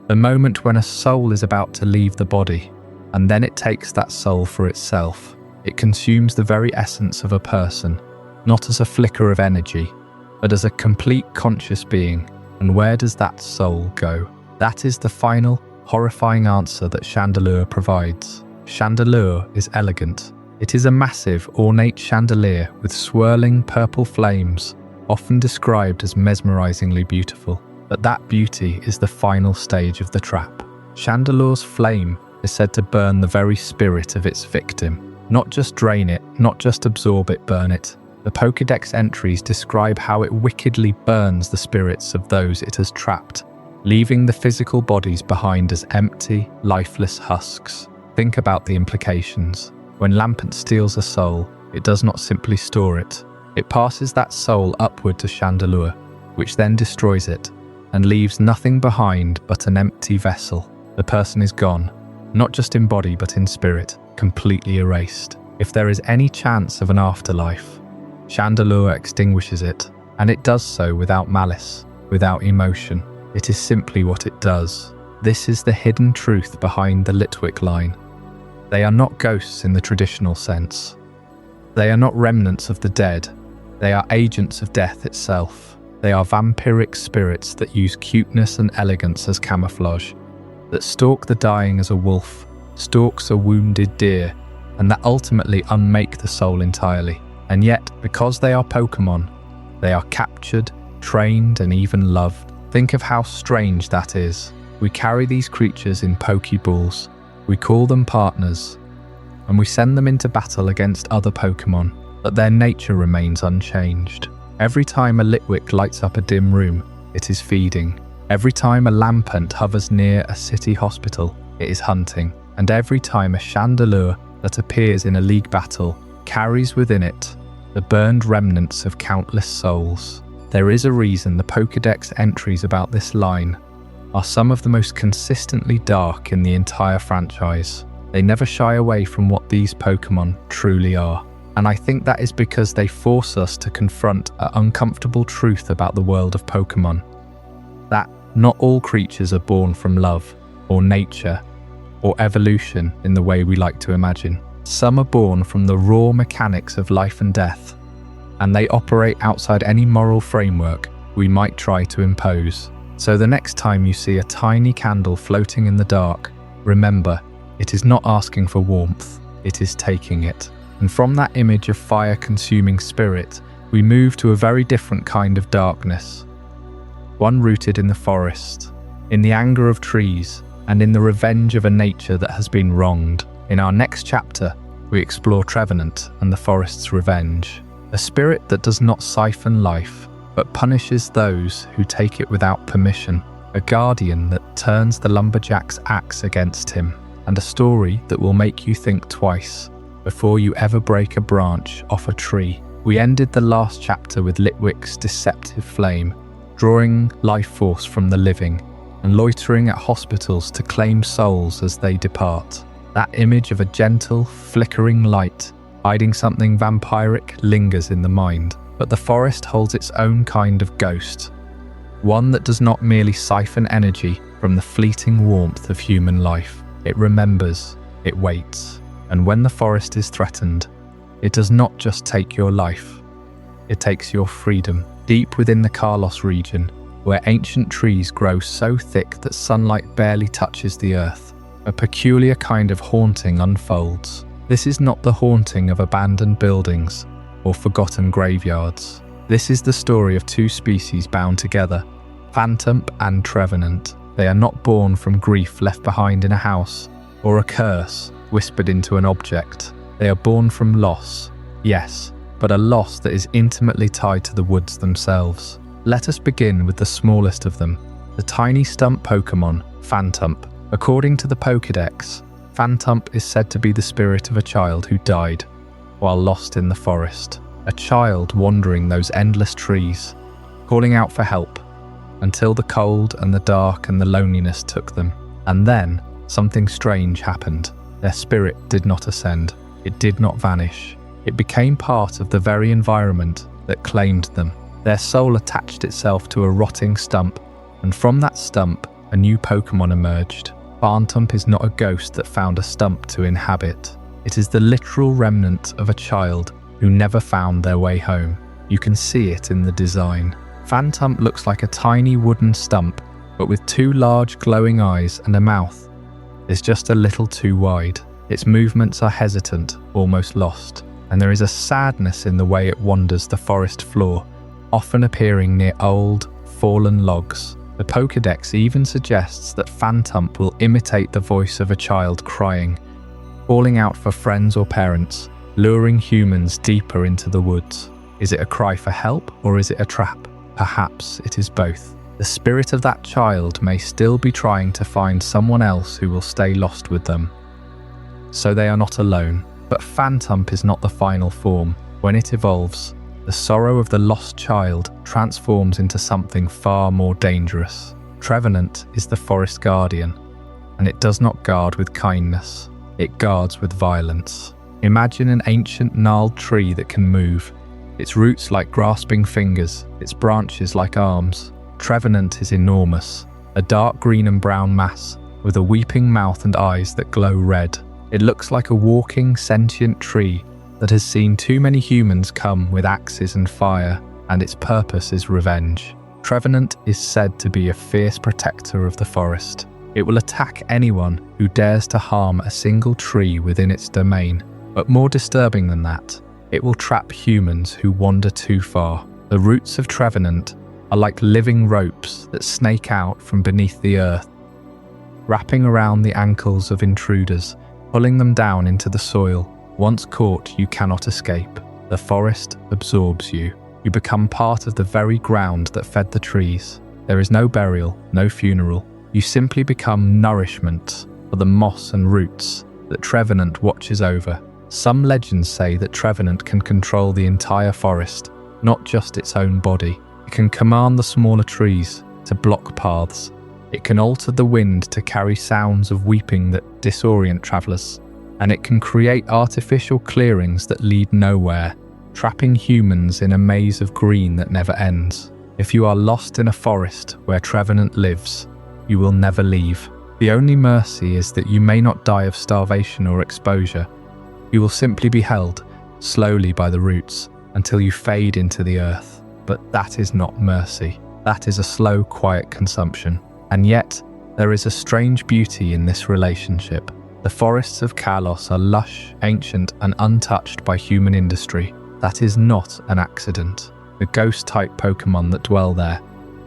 the moment when a soul is about to leave the body, and then it takes that soul for itself. It consumes the very essence of a person, not as a flicker of energy, but as a complete conscious being. And where does that soul go? That is the final, horrifying answer that Chandelure provides. Chandelure is elegant. It is a massive, ornate chandelier with swirling purple flames, often described as mesmerizingly beautiful. But that beauty is the final stage of the trap. Chandelure's flame is said to burn the very spirit of its victim. Not just drain it, not just absorb it, burn it. The Pokédex entries describe how it wickedly burns the spirits of those it has trapped, leaving the physical bodies behind as empty, lifeless husks. Think about the implications. When Lampent steals a soul, it does not simply store it. It passes that soul upward to Chandelure, which then destroys it, and leaves nothing behind but an empty vessel. The person is gone, not just in body but in spirit, completely erased. If there is any chance of an afterlife, Chandelure extinguishes it, and it does so without malice, without emotion. It is simply what it does. This is the hidden truth behind the Litwick line. They are not ghosts in the traditional sense. They are not remnants of the dead. They are agents of death itself. They are vampiric spirits that use cuteness and elegance as camouflage, that stalk the dying as a wolf stalks a wounded deer, and that ultimately unmake the soul entirely. And yet, because they are Pokémon, they are captured, trained, and even loved. Think of how strange that is. We carry these creatures in Pokéballs, we call them partners, and we send them into battle against other Pokémon, but their nature remains unchanged. Every time a Litwick lights up a dim room, it is feeding. Every time a Lampent hovers near a city hospital, it is hunting, and every time a Chandelure that appears in a league battle carries within it the burned remnants of countless souls. There is a reason the Pokédex entries about this line are some of the most consistently dark in the entire franchise. They never shy away from what these Pokémon truly are. And I think that is because they force us to confront an uncomfortable truth about the world of Pokémon. That not all creatures are born from love, or nature, or evolution in the way we like to imagine. Some are born from the raw mechanics of life and death, and they operate outside any moral framework we might try to impose. So the next time you see a tiny candle floating in the dark, remember, it is not asking for warmth, it is taking it. And from that image of fire-consuming spirit, we move to a very different kind of darkness. One rooted in the forest, in the anger of trees, and in the revenge of a nature that has been wronged. In our next chapter, we explore Trevenant and the forest's revenge. A spirit that does not siphon life, but punishes those who take it without permission. A guardian that turns the lumberjack's axe against him. And a story that will make you think twice before you ever break a branch off a tree. We ended the last chapter with Litwick's deceptive flame, drawing life force from the living, and loitering at hospitals to claim souls as they depart. That image of a gentle, flickering light, hiding something vampiric, lingers in the mind. But the forest holds its own kind of ghost, one that does not merely siphon energy from the fleeting warmth of human life. It remembers, it waits, and when the forest is threatened, it does not just take your life, it takes your freedom. Deep within the Carlos region, where ancient trees grow so thick that sunlight barely touches the earth, a peculiar kind of haunting unfolds. This is not the haunting of abandoned buildings or forgotten graveyards. This is the story of two species bound together, Phantump and Trevenant. They are not born from grief left behind in a house, or a curse whispered into an object. They are born from loss, yes, but a loss that is intimately tied to the woods themselves. Let us begin with the smallest of them, the tiny stump Pokémon, Phantump. According to the Pokédex, Phantump is said to be the spirit of a child who died while lost in the forest. A child wandering those endless trees, calling out for help, until the cold and the dark and the loneliness took them. And then, something strange happened. Their spirit did not ascend. It did not vanish. It became part of the very environment that claimed them. Their soul attached itself to a rotting stump, and from that stump, a new Pokémon emerged. Phantump is not a ghost that found a stump to inhabit. It is the literal remnant of a child who never found their way home. You can see it in the design. Phantump looks like a tiny wooden stump, but with two large glowing eyes and a mouth is just a little too wide. Its movements are hesitant, almost lost, and there is a sadness in the way it wanders the forest floor, often appearing near old, fallen logs. The Pokédex even suggests that Phantump will imitate the voice of a child crying, calling out for friends or parents, luring humans deeper into the woods. Is it a cry for help, or is it a trap? Perhaps it is both. The spirit of that child may still be trying to find someone else who will stay lost with them. So they are not alone. But Phantump is not the final form. When it evolves, the sorrow of the lost child transforms into something far more dangerous. Trevenant is the forest guardian, and it does not guard with kindness. It guards with violence. Imagine an ancient gnarled tree that can move, its roots like grasping fingers, its branches like arms. Trevenant is enormous, a dark green and brown mass with a weeping mouth and eyes that glow red. It looks like a walking, sentient tree that has seen too many humans come with axes and fire, and its purpose is revenge. Trevenant is said to be a fierce protector of the forest. It will attack anyone who dares to harm a single tree within its domain. But more disturbing than that, it will trap humans who wander too far. The roots of Trevenant are like living ropes that snake out from beneath the earth, wrapping around the ankles of intruders, pulling them down into the soil. Once caught, you cannot escape. The forest absorbs you. You become part of the very ground that fed the trees. There is no burial, no funeral. You simply become nourishment, for the moss and roots that Trevenant watches over. Some legends say that Trevenant can control the entire forest, not just its own body. It can command the smaller trees to block paths. It can alter the wind to carry sounds of weeping that disorient travellers. And it can create artificial clearings that lead nowhere, trapping humans in a maze of green that never ends. If you are lost in a forest where Trevenant lives, you will never leave. The only mercy is that you may not die of starvation or exposure. You will simply be held slowly by the roots until you fade into the earth. But that is not mercy. That is a slow, quiet consumption. And yet, there is a strange beauty in this relationship. The forests of Kalos are lush, ancient, and untouched by human industry. That is not an accident. The ghost-type Pokémon that dwell there,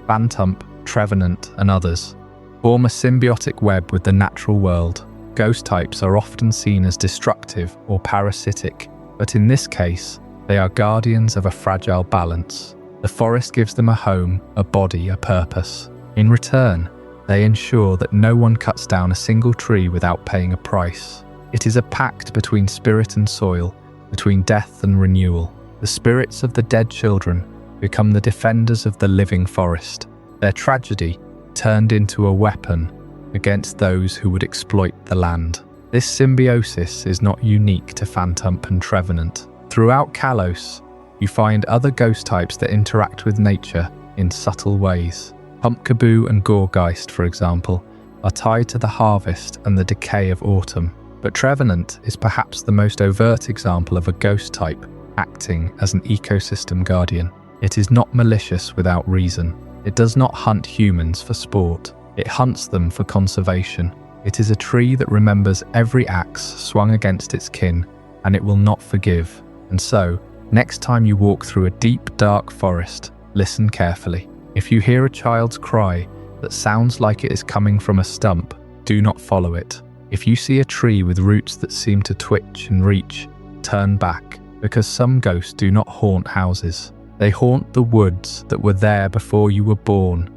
Bantump, Trevenant, and others, form a symbiotic web with the natural world. Ghost types are often seen as destructive or parasitic, but in this case, they are guardians of a fragile balance. The forest gives them a home, a body, a purpose. In return, they ensure that no one cuts down a single tree without paying a price. It is a pact between spirit and soil, between death and renewal. The spirits of the dead children become the defenders of the living forest. Their tragedy turned into a weapon against those who would exploit the land. This symbiosis is not unique to Bantump and Trevenant. Throughout Kalos, you find other ghost types that interact with nature in subtle ways. Pumpkaboo and Gourgeist, for example, are tied to the harvest and the decay of autumn. But Trevenant is perhaps the most overt example of a ghost type acting as an ecosystem guardian. It is not malicious without reason. It does not hunt humans for sport. It hunts them for conservation. It is a tree that remembers every axe swung against its kin, and it will not forgive. And so, next time you walk through a deep, dark forest, listen carefully. If you hear a child's cry that sounds like it is coming from a stump, do not follow it. If you see a tree with roots that seem to twitch and reach, turn back, because some ghosts do not haunt houses. They haunt the woods that were there before you were born,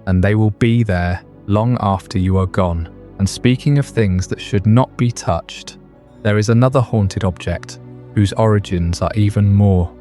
and they will be there long after you are gone. And speaking of things that should not be touched, there is another haunted object whose origins are even more.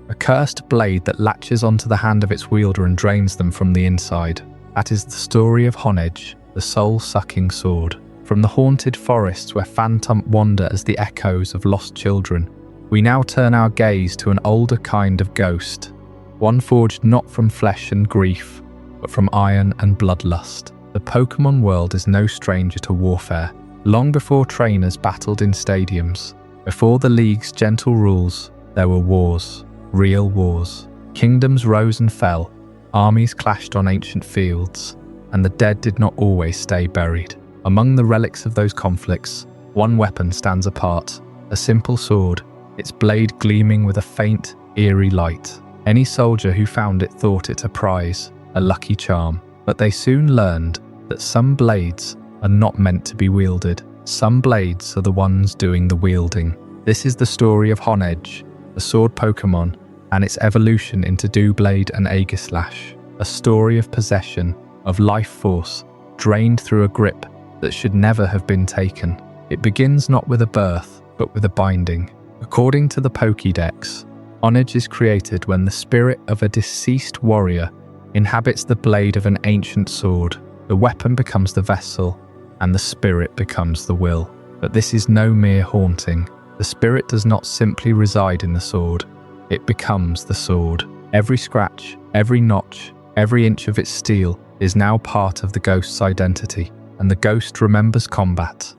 A cursed blade that latches onto the hand of its wielder and drains them from the inside. That is the story of Honedge, the soul-sucking sword. From the haunted forests where Bantump wander as the echoes of lost children, we now turn our gaze to an older kind of ghost, one forged not from flesh and grief, but from iron and bloodlust. The Pokémon world is no stranger to warfare. Long before trainers battled in stadiums, before the League's gentle rules, there were wars, real wars. Kingdoms rose and fell, armies clashed on ancient fields, and the dead did not always stay buried. Among the relics of those conflicts, one weapon stands apart, a simple sword, its blade gleaming with a faint, eerie light. Any soldier who found it thought it a prize, a lucky charm. But they soon learned that some blades are not meant to be wielded. Some blades are the ones doing the wielding. This is the story of Honedge, the sword Pokémon, and its evolution into Doublade and Aegislash. A story of possession, of life force, drained through a grip that should never have been taken. It begins not with a birth, but with a binding. According to the Pokédex, Honedge is created when the spirit of a deceased warrior inhabits the blade of an ancient sword. The weapon becomes the vessel, and the spirit becomes the will. But this is no mere haunting. The spirit does not simply reside in the sword. It becomes the sword. Every scratch, every notch, every inch of its steel is now part of the ghost's identity, and the ghost remembers combat,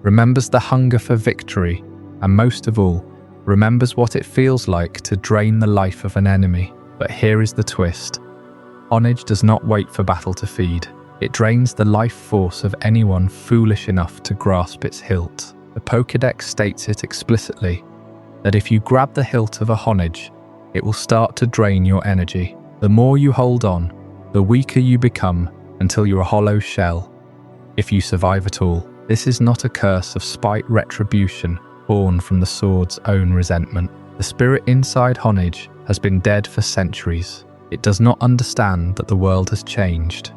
remembers the hunger for victory, and most of all, remembers what it feels like to drain the life of an enemy. But here is the twist. Honedge does not wait for battle to feed. It drains the life force of anyone foolish enough to grasp its hilt. The Pokédex states it explicitly, that if you grab the hilt of a Honedge, it will start to drain your energy. The more you hold on, the weaker you become until you're a hollow shell. If you survive at all, this is not a curse of spite retribution born from the sword's own resentment. The spirit inside Honedge has been dead for centuries. It does not understand that the world has changed,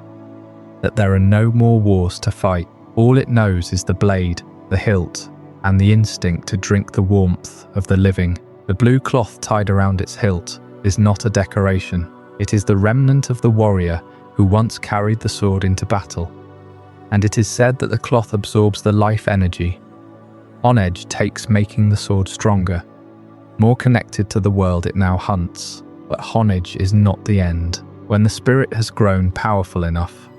that there are no more wars to fight, All it knows is the blade, the hilt, and the instinct to drink the warmth of the living. The blue cloth tied around its hilt is not a decoration. It is the remnant of the warrior who once carried the sword into battle. And it is said that the cloth absorbs the life energy. Honedge takes making the sword stronger, more connected to the world it now hunts. But Honedge is not the end. When the spirit has grown powerful enough,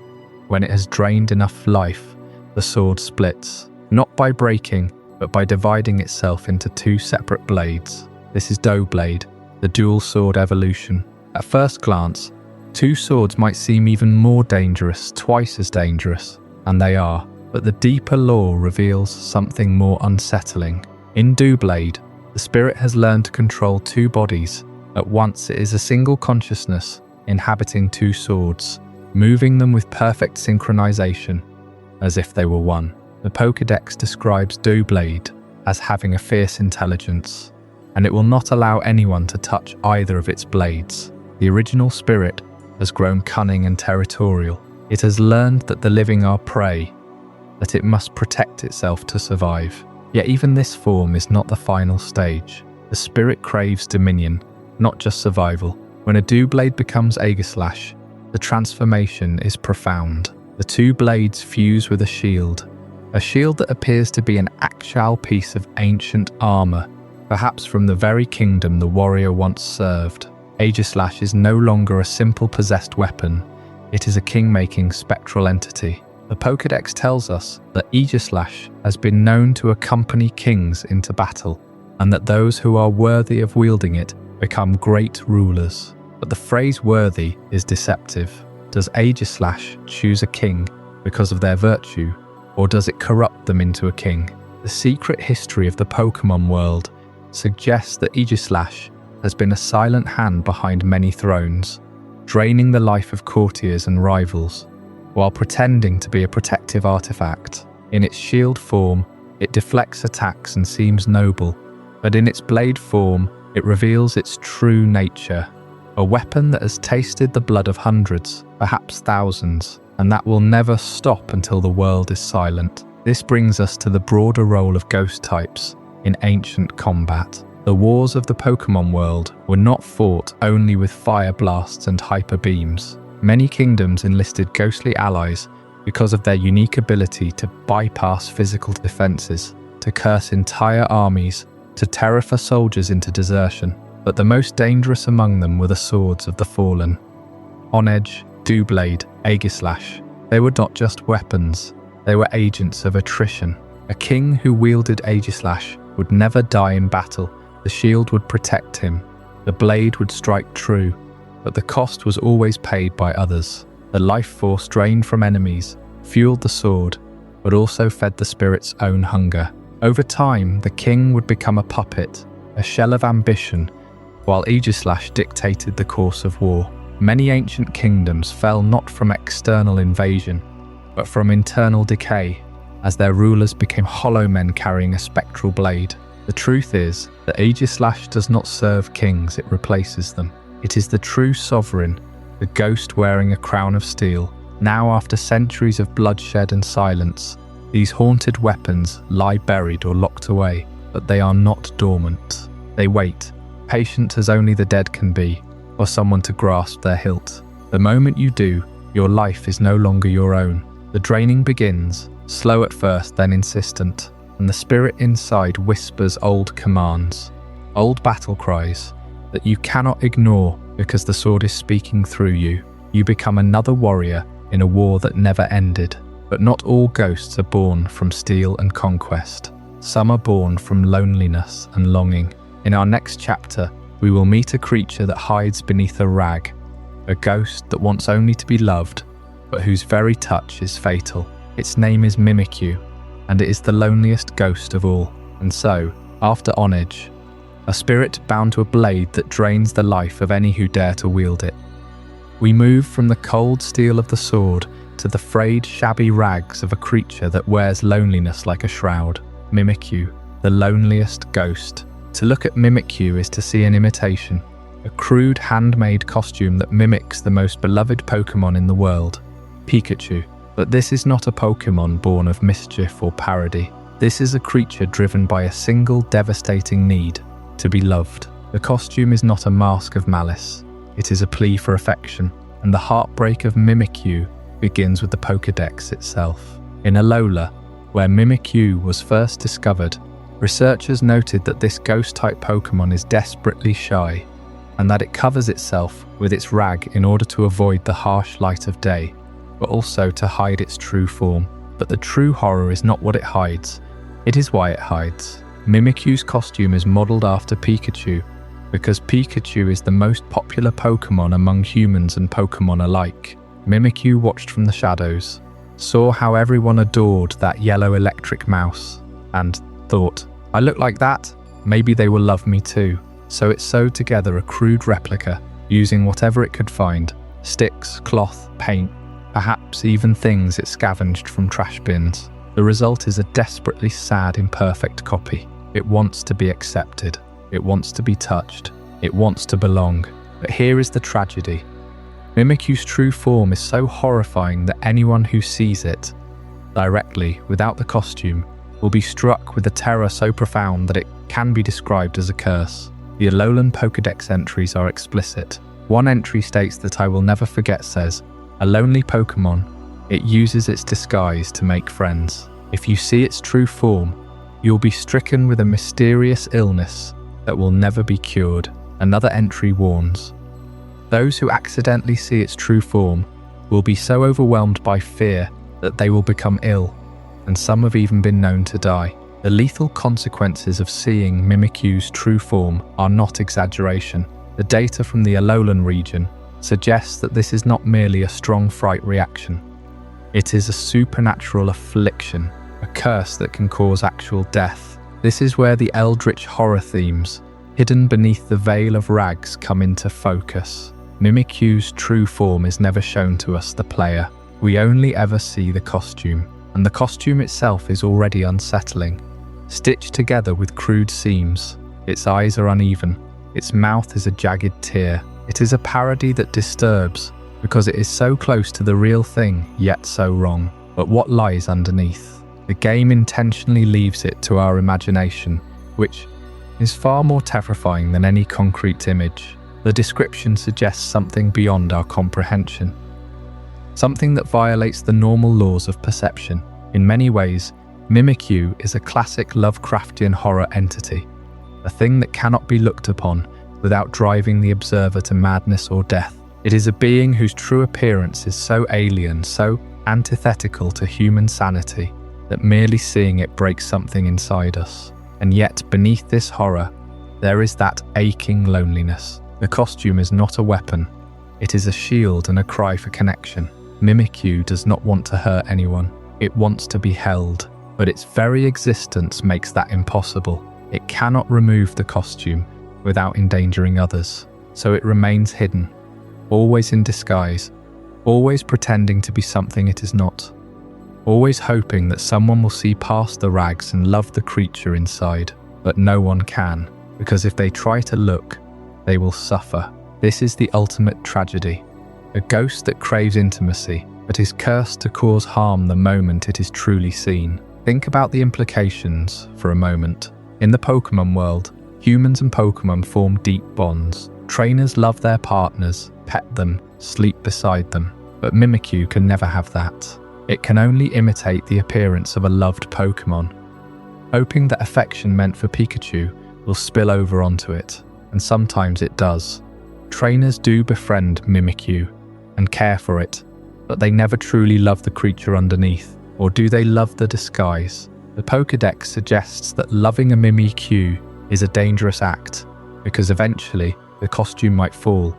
when it has drained enough life, the sword splits, not by breaking, but by dividing itself into two separate blades. This is Doughblade, the dual sword evolution. At first glance, two swords might seem even more dangerous, twice as dangerous, and they are, but the deeper lore reveals something more unsettling. In Doughblade, the spirit has learned to control two bodies. At once it is a single consciousness, inhabiting two swords, moving them with perfect synchronization, as if they were one. The Pokédex describes Doughblade as having a fierce intelligence, and it will not allow anyone to touch either of its blades. The original spirit has grown cunning and territorial. It has learned that the living are prey, that it must protect itself to survive. Yet even this form is not the final stage. The spirit craves dominion, not just survival. When a Doughblade becomes Aegislash, the transformation is profound. The two blades fuse with a shield that appears to be an actual piece of ancient armor, perhaps from the very kingdom the warrior once served. Aegislash is no longer a simple possessed weapon, it is a king-making spectral entity. The Pokédex tells us that Aegislash has been known to accompany kings into battle, and that those who are worthy of wielding it become great rulers. But the phrase worthy is deceptive. Does Aegislash choose a king because of their virtue, or does it corrupt them into a king? The secret history of the Pokémon world suggests that Aegislash has been a silent hand behind many thrones, draining the life of courtiers and rivals, while pretending to be a protective artifact. In its shield form, it deflects attacks and seems noble, but in its blade form, it reveals its true nature. A weapon that has tasted the blood of hundreds, perhaps thousands, and that will never stop until the world is silent. This brings us to the broader role of ghost types in ancient combat. The wars of the Pokémon world were not fought only with fire blasts and hyper beams. Many kingdoms enlisted ghostly allies because of their unique ability to bypass physical defenses, to curse entire armies, to terrify soldiers into desertion. But the most dangerous among them were the swords of the fallen. Honedge, Doughblade, Aegislash. They were not just weapons, they were agents of attrition. A king who wielded Aegislash would never die in battle. The shield would protect him, the blade would strike true, but the cost was always paid by others. The life force drained from enemies fueled the sword, but also fed the spirit's own hunger. Over time, the king would become a puppet, a shell of ambition, while Aegislash dictated the course of war. Many ancient kingdoms fell not from external invasion, but from internal decay, as their rulers became hollow men carrying a spectral blade. The truth is that Aegislash does not serve kings, it replaces them. It is the true sovereign, the ghost wearing a crown of steel. Now, after centuries of bloodshed and silence, these haunted weapons lie buried or locked away, but they are not dormant. They wait, patient as only the dead can be, for someone to grasp their hilt. The moment you do, your life is no longer your own. The draining begins, slow at first, then insistent, and the spirit inside whispers old commands, old battle cries that you cannot ignore because the sword is speaking through you. You become another warrior in a war that never ended. But not all ghosts are born from steel and conquest. Some are born from loneliness and longing. In our next chapter, we will meet a creature that hides beneath a rag, a ghost that wants only to be loved, but whose very touch is fatal. Its name is Mimikyu, and it is the loneliest ghost of all. And so, after Honedge, a spirit bound to a blade that drains the life of any who dare to wield it. We move from the cold steel of the sword to the frayed, shabby rags of a creature that wears loneliness like a shroud. Mimikyu, the loneliest ghost. To look at Mimikyu is to see an imitation, a crude handmade costume that mimics the most beloved Pokémon in the world, Pikachu. But this is not a Pokémon born of mischief or parody. This is a creature driven by a single devastating need to be loved. The costume is not a mask of malice. It is a plea for affection, and the heartbreak of Mimikyu begins with the Pokédex itself. In Alola, where Mimikyu was first discovered, researchers noted that this ghost-type Pokémon is desperately shy, and that it covers itself with its rag in order to avoid the harsh light of day, but also to hide its true form. But the true horror is not what it hides, it is why it hides. Mimikyu's costume is modelled after Pikachu, because Pikachu is the most popular Pokémon among humans and Pokémon alike. Mimikyu watched from the shadows, saw how everyone adored that yellow electric mouse, and thought, I look like that, maybe they will love me too. So it sewed together a crude replica, using whatever it could find, sticks, cloth, paint, perhaps even things it scavenged from trash bins. The result is a desperately sad, imperfect copy. It wants to be accepted. It wants to be touched. It wants to belong. But here is the tragedy. Mimikyu's true form is so horrifying that anyone who sees it directly, without the costume, will be struck with a terror so profound that it can be described as a curse. The Alolan Pokédex entries are explicit. One entry states that I will never forget says, a lonely Pokémon, it uses its disguise to make friends. If you see its true form, you'll be stricken with a mysterious illness that will never be cured. Another entry warns, those who accidentally see its true form will be so overwhelmed by fear that they will become ill, and some have even been known to die. The lethal consequences of seeing Mimikyu's true form are not exaggeration. The data from the Alolan region suggests that this is not merely a strong fright reaction. It is a supernatural affliction, a curse that can cause actual death. This is where the eldritch horror themes, hidden beneath the veil of rags, come into focus. Mimikyu's true form is never shown to us, the player. We only ever see the costume, and the costume itself is already unsettling. Stitched together with crude seams, its eyes are uneven, its mouth is a jagged tear. It is a parody that disturbs, because it is so close to the real thing, yet so wrong. But what lies underneath? The game intentionally leaves it to our imagination, which is far more terrifying than any concrete image. The description suggests something beyond our comprehension, something that violates the normal laws of perception. In many ways, Mimikyu is a classic Lovecraftian horror entity, a thing that cannot be looked upon without driving the observer to madness or death. It is a being whose true appearance is so alien, so antithetical to human sanity, that merely seeing it breaks something inside us. And yet, beneath this horror, there is that aching loneliness. The costume is not a weapon. It is a shield and a cry for connection. Mimikyu does not want to hurt anyone. It wants to be held, but its very existence makes that impossible. It cannot remove the costume without endangering others, so it remains hidden, always in disguise, always pretending to be something it is not, always hoping that someone will see past the rags and love the creature inside. But no one can, because if they try to look, they will suffer. This is the ultimate tragedy, a ghost that craves intimacy, but is cursed to cause harm the moment it is truly seen. Think about the implications for a moment. In the Pokémon world, humans and Pokémon form deep bonds. Trainers love their partners, pet them, sleep beside them. But Mimikyu can never have that. It can only imitate the appearance of a loved Pokémon, hoping that affection meant for Pikachu will spill over onto it. And sometimes it does. Trainers do befriend Mimikyu and care for it, but they never truly love the creature underneath. Or do they love the disguise? The Pokédex suggests that loving a Mimikyu is a dangerous act, because eventually the costume might fall,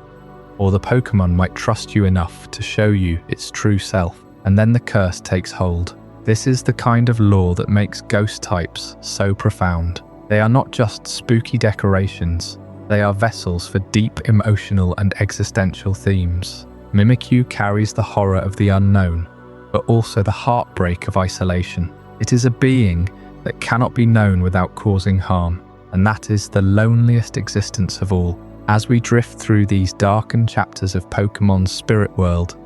or the Pokémon might trust you enough to show you its true self, and then the curse takes hold. This is the kind of lore that makes ghost types so profound. They are not just spooky decorations, they are vessels for deep emotional and existential themes. Mimikyu carries the horror of the unknown, but also the heartbreak of isolation. It is a being that cannot be known without causing harm, and that is the loneliest existence of all. As we drift through these darkened chapters of Pokémon's spirit world,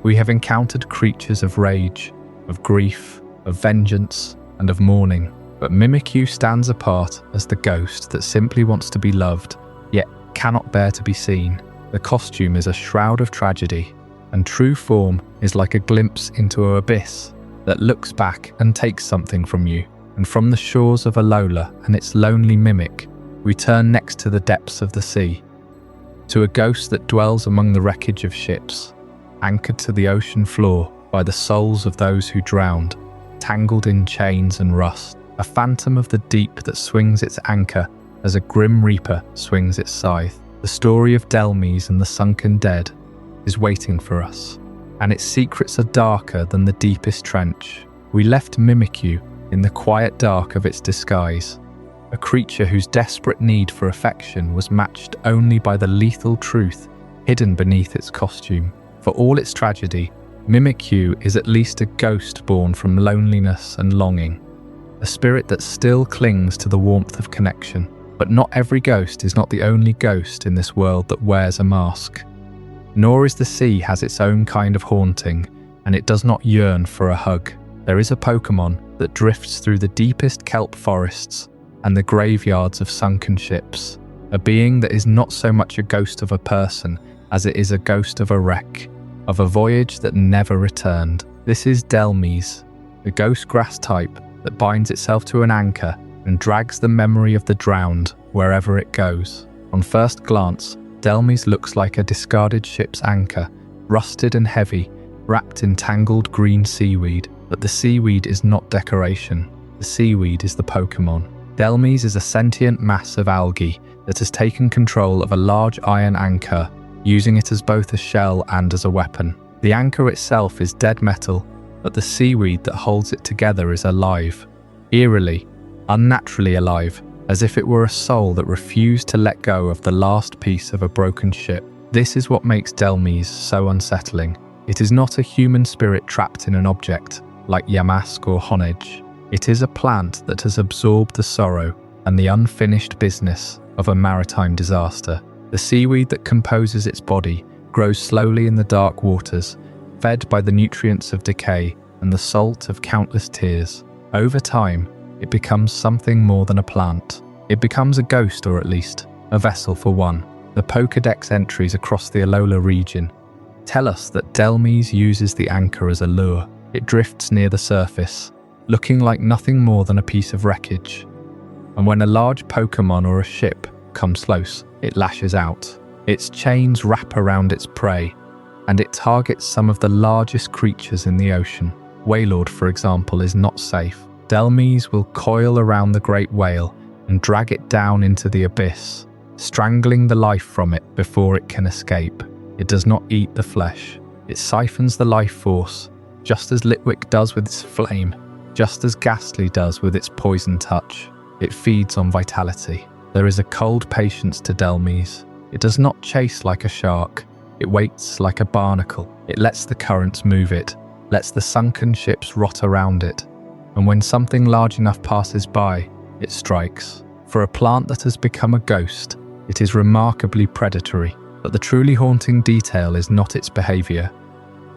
We have encountered creatures of rage, of grief, of vengeance, and of mourning, but Mimikyu stands apart as the ghost that simply wants to be loved, yet cannot bear to be seen. The costume is a shroud of tragedy, and true form is like a glimpse into an abyss that looks back and takes something from you. And from the shores of Alola and its lonely mimic, we turn next to the depths of the sea, to a ghost that dwells among the wreckage of ships, anchored to the ocean floor by the souls of those who drowned, tangled in chains and rust, a phantom of the deep that swings its anchor as a grim reaper swings its scythe. The story of Dhelmise and the sunken dead is waiting for us, and its secrets are darker than the deepest trench. We left Mimikyu in the quiet dark of its disguise, a creature whose desperate need for affection was matched only by the lethal truth hidden beneath its costume. For all its tragedy, Mimikyu is at least a ghost born from loneliness and longing, a spirit that still clings to the warmth of connection. But not every ghost is not the only ghost in this world that wears a mask. Nor is the sea has its own kind of haunting, and it does not yearn for a hug. There is a Pokémon that drifts through the deepest kelp forests and the graveyards of sunken ships, a being that is not so much a ghost of a person as it is a ghost of a wreck, of a voyage that never returned. This is Dhelmise, the ghost grass type that binds itself to an anchor and drags the memory of the drowned wherever it goes. On first glance, Dhelmise looks like a discarded ship's anchor, rusted and heavy, wrapped in tangled green seaweed. But the seaweed is not decoration. The seaweed is the Pokémon. Dhelmise is a sentient mass of algae that has taken control of a large iron anchor, using it as both a shell and as a weapon. The anchor itself is dead metal, but the seaweed that holds it together is alive, eerily, unnaturally alive, as if it were a soul that refused to let go of the last piece of a broken ship. This is what makes Dhelmise so unsettling. It is not a human spirit trapped in an object, like Yamask or Honedge. It is a plant that has absorbed the sorrow and the unfinished business of a maritime disaster. The seaweed that composes its body grows slowly in the dark waters, fed by the nutrients of decay and the salt of countless tears. Over time, it becomes something more than a plant. It becomes a ghost, or at least a vessel for one. The Pokédex entries across the Alola region tell us that Dhelmise uses the anchor as a lure. It drifts near the surface, looking like nothing more than a piece of wreckage. And when a large Pokémon or a ship comes close, it lashes out. Its chains wrap around its prey, and it targets some of the largest creatures in the ocean. Wailord, for example, is not safe. Dhelmise will coil around the great whale and drag it down into the abyss, strangling the life from it before it can escape. It does not eat the flesh. It siphons the life force, just as Litwick does with its flame, just as Gastly does with its poison touch. It feeds on vitality. There is a cold patience to Dhelmise. It does not chase like a shark. It waits like a barnacle. It lets the currents move it, lets the sunken ships rot around it. And when something large enough passes by, it strikes. For a plant that has become a ghost, it is remarkably predatory. But the truly haunting detail is not its behavior.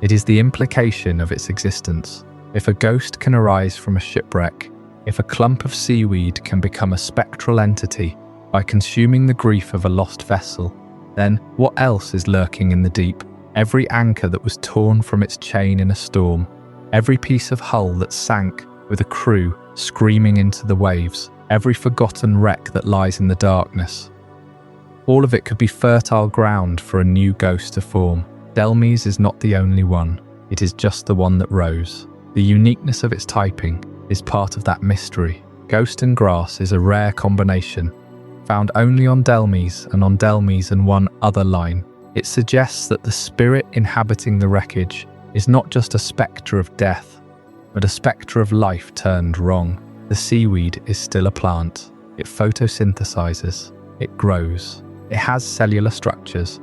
It is the implication of its existence. If a ghost can arise from a shipwreck, if a clump of seaweed can become a spectral entity by consuming the grief of a lost vessel, then what else is lurking in the deep? Every anchor that was torn from its chain in a storm, every piece of hull that sank with a crew screaming into the waves, every forgotten wreck that lies in the darkness. All of it could be fertile ground for a new ghost to form. Dhelmise is not the only one. It is just the one that rose. The uniqueness of its typing is part of that mystery. Ghost and grass is a rare combination, found only on Dhelmise and one other line. It suggests that the spirit inhabiting the wreckage is not just a spectre of death, but a spectre of life turned wrong. The seaweed is still a plant. It photosynthesizes. It grows. It has cellular structures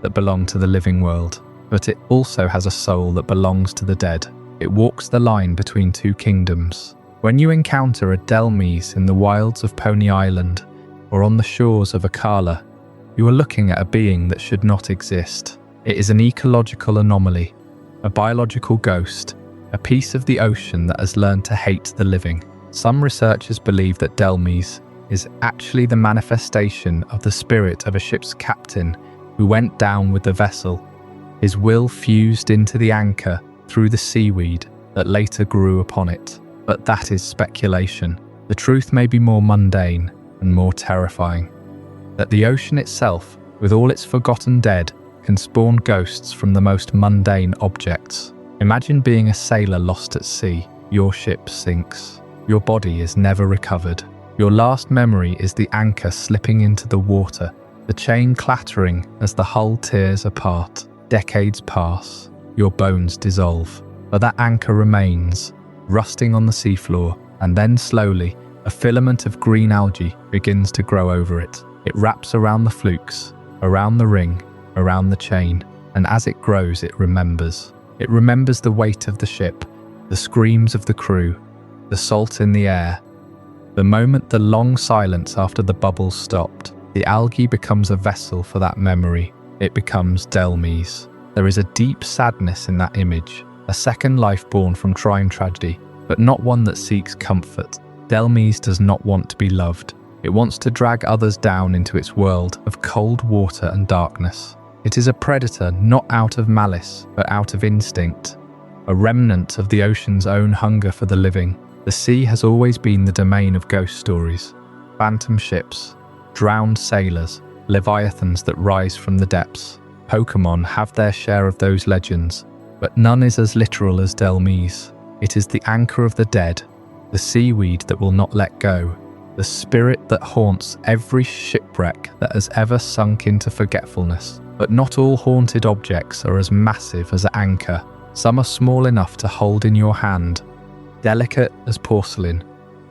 that belong to the living world, but it also has a soul that belongs to the dead. It walks the line between two kingdoms. When you encounter a Dhelmise in the wilds of Pony Island or on the shores of Akala, you are looking at a being that should not exist. It is an ecological anomaly, a biological ghost, a piece of the ocean that has learned to hate the living. Some researchers believe that Dhelmise is actually the manifestation of the spirit of a ship's captain who went down with the vessel. His will fused into the anchor through the seaweed that later grew upon it. But that is speculation. The truth may be more mundane and more terrifying. That the ocean itself, with all its forgotten dead, can spawn ghosts from the most mundane objects. Imagine being a sailor lost at sea. Your ship sinks. Your body is never recovered. Your last memory is the anchor slipping into the water, the chain clattering as the hull tears apart. Decades pass. Your bones dissolve. But that anchor remains, rusting on the seafloor, and then slowly, a filament of green algae begins to grow over it. It wraps around the flukes, around the ring, around the chain, and as it grows, it remembers. It remembers the weight of the ship, the screams of the crew, the salt in the air. The moment the long silence after the bubbles stopped, the algae becomes a vessel for that memory. It becomes Dhelmise. There is a deep sadness in that image, a second life born from trying tragedy, but not one that seeks comfort. Dhelmise does not want to be loved. It wants to drag others down into its world of cold water and darkness. It is a predator not out of malice, but out of instinct, a remnant of the ocean's own hunger for the living. The sea has always been the domain of ghost stories, phantom ships, drowned sailors, leviathans that rise from the depths. Pokémon have their share of those legends, but none is as literal as Dhelmise. It is the anchor of the dead, the seaweed that will not let go, the spirit that haunts every shipwreck that has ever sunk into forgetfulness. But not all haunted objects are as massive as an anchor. Some are small enough to hold in your hand, delicate as porcelain,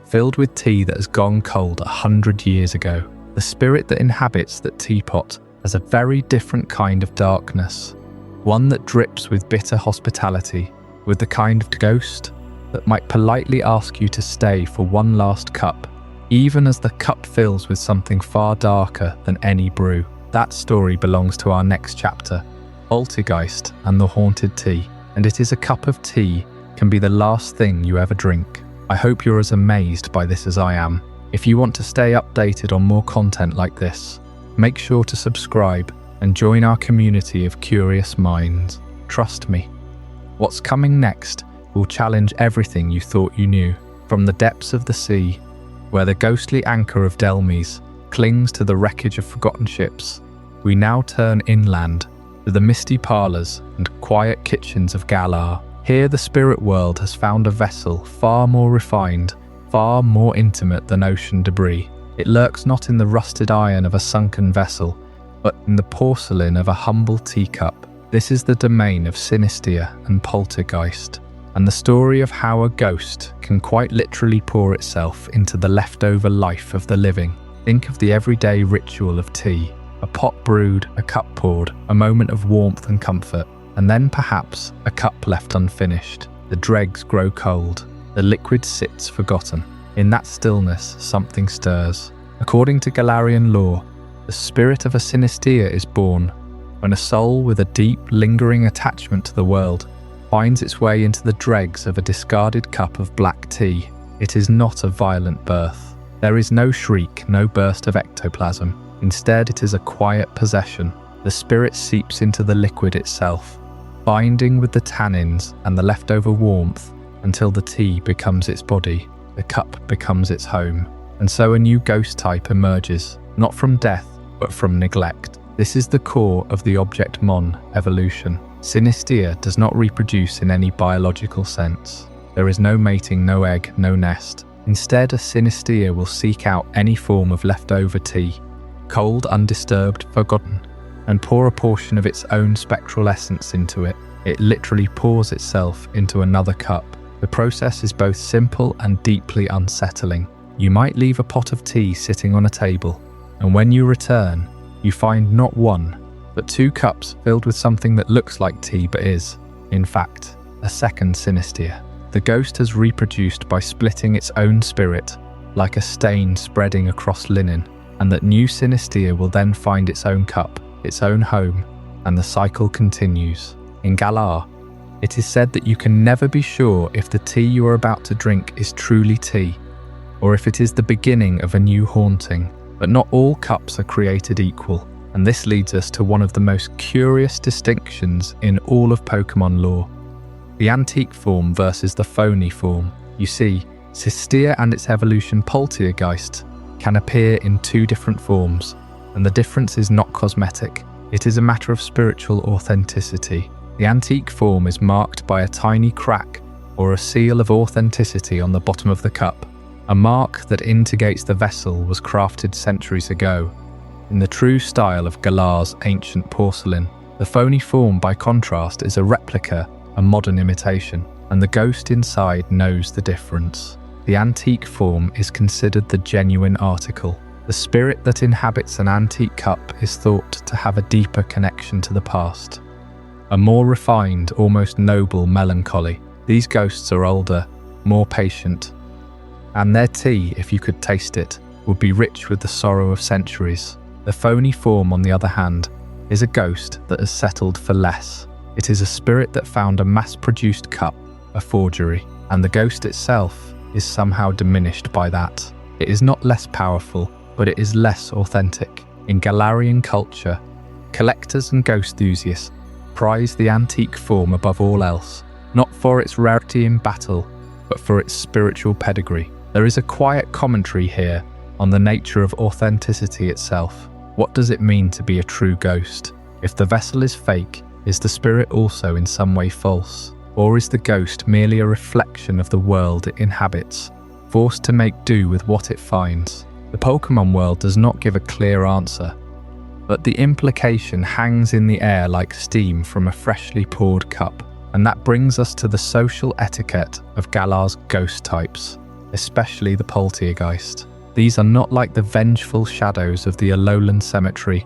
filled with tea that has gone cold 100 years ago. The spirit that inhabits that teapot has a very different kind of darkness, one that drips with bitter hospitality, with the kind of ghost that might politely ask you to stay for one last cup, even as the cup fills with something far darker than any brew. That story belongs to our next chapter, Poltergeist and the Haunted Tea, and it is a cup of tea can be the last thing you ever drink. I hope you're as amazed by this as I am. If you want to stay updated on more content like this, make sure to subscribe and join our community of curious minds. Trust me, what's coming next will challenge everything you thought you knew. From the depths of the sea, where the ghostly anchor of Dhelmise clings to the wreckage of forgotten ships, we now turn inland to the misty parlours and quiet kitchens of Galar. Here the spirit world has found a vessel far more refined, far more intimate than ocean debris. It lurks not in the rusted iron of a sunken vessel, but in the porcelain of a humble teacup. This is the domain of Synestia and Poltergeist, and the story of how a ghost can quite literally pour itself into the leftover life of the living. Think of the everyday ritual of tea, a pot brewed, a cup poured, a moment of warmth and comfort, and then perhaps a cup left unfinished. The dregs grow cold, the liquid sits forgotten. In that stillness, something stirs. According to Galarian lore, the spirit of a Synestia is born when a soul with a deep, lingering attachment to the world finds its way into the dregs of a discarded cup of black tea. It is not a violent birth. There is no shriek, no burst of ectoplasm. Instead, it is a quiet possession. The spirit seeps into the liquid itself, binding with the tannins and the leftover warmth until the tea becomes its body, the cup becomes its home. And so a new ghost type emerges, not from death, but from neglect. This is the core of the Object Mon evolution. Synestia does not reproduce in any biological sense. There is no mating, no egg, no nest. Instead, a Synestia will seek out any form of leftover tea, cold, undisturbed, forgotten, and pour a portion of its own spectral essence into it. It literally pours itself into another cup. The process is both simple and deeply unsettling. You might leave a pot of tea sitting on a table, and when you return, you find not one, but 2 cups filled with something that looks like tea but is, in fact, a second Synestia. The ghost has reproduced by splitting its own spirit, like a stain spreading across linen, and that new Synestia will then find its own cup, its own home, and the cycle continues. In Galar, It is said that you can never be sure if the tea you are about to drink is truly tea, or if it is the beginning of a new haunting. But not all cups are created equal, and this leads us to one of the most curious distinctions in all of Pokémon lore. The antique form versus the phony form. You see, Cystia and its evolution Polteageist can appear in two different forms, and the difference is not cosmetic. It is a matter of spiritual authenticity. The antique form is marked by a tiny crack or a seal of authenticity on the bottom of the cup, a mark that indicates the vessel was crafted centuries ago, in the true style of Galar's ancient porcelain. The phony form, by contrast, is a replica, a modern imitation, and the ghost inside knows the difference. The antique form is considered the genuine article. The spirit that inhabits an antique cup is thought to have a deeper connection to the past, a more refined, almost noble melancholy. These ghosts are older, more patient, and their tea, if you could taste it, would be rich with the sorrow of centuries. The phony form, on the other hand, is a ghost that has settled for less. It is a spirit that found a mass-produced cup, a forgery, and the ghost itself is somehow diminished by that. It is not less powerful, but it is less authentic. In Galarian culture, collectors and ghost enthusiasts prize the antique form above all else, not for its rarity in battle, but for its spiritual pedigree. There is a quiet commentary here on the nature of authenticity itself. What does it mean to be a true ghost? If the vessel is fake, is the spirit also in some way false? Or is the ghost merely a reflection of the world it inhabits, forced to make do with what it finds? The Pokémon world does not give a clear answer, but the implication hangs in the air like steam from a freshly poured cup. And that brings us to the social etiquette of Galar's ghost types, especially the Poltergeist. These are not like the vengeful shadows of the Alolan Cemetery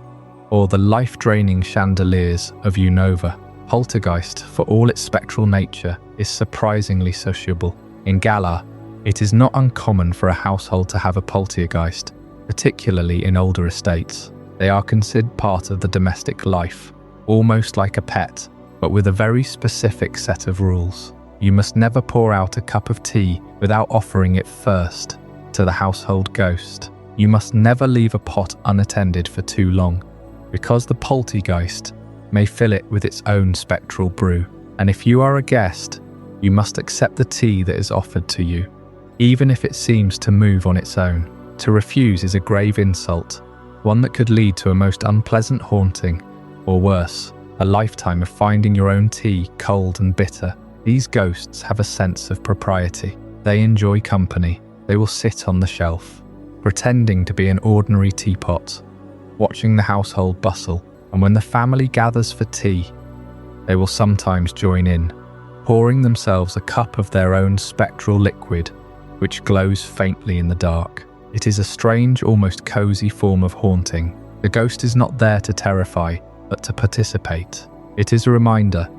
or the life-draining chandeliers of Unova. Poltergeist, for all its spectral nature, is surprisingly sociable. In Galar, it is not uncommon for a household to have a Poltergeist, particularly in older estates. They are considered part of the domestic life, almost like a pet, but with a very specific set of rules. You must never pour out a cup of tea without offering it first to the household ghost. You must never leave a pot unattended for too long, because the Poltergeist may fill it with its own spectral brew. And if you are a guest, you must accept the tea that is offered to you, even if it seems to move on its own. To refuse is a grave insult, one that could lead to a most unpleasant haunting, or worse, a lifetime of finding your own tea cold and bitter. These ghosts have a sense of propriety. They enjoy company. They will sit on the shelf, pretending to be an ordinary teapot, watching the household bustle, and when the family gathers for tea, they will sometimes join in, pouring themselves a cup of their own spectral liquid, which glows faintly in the dark. It is a strange, almost cozy form of haunting. The ghost is not there to terrify, but to participate. It is a reminder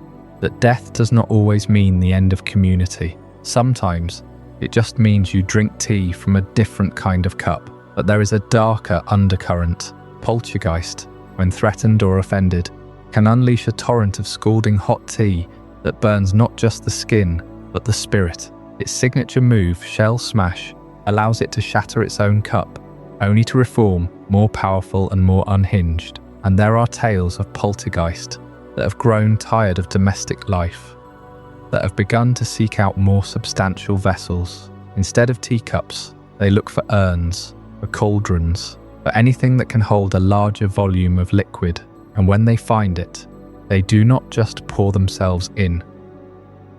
that death does not always mean the end of community. Sometimes, it just means you drink tea from a different kind of cup, but there is a darker undercurrent. Poltergeist, when threatened or offended, can unleash a torrent of scalding hot tea that burns not just the skin, but the spirit. Its signature move, Shell Smash, allows it to shatter its own cup, only to reform, more powerful and more unhinged. And there are tales of Poltergeist that have grown tired of domestic life, that have begun to seek out more substantial vessels. Instead of teacups, they look for urns, for cauldrons, for anything that can hold a larger volume of liquid. And when they find it, they do not just pour themselves in.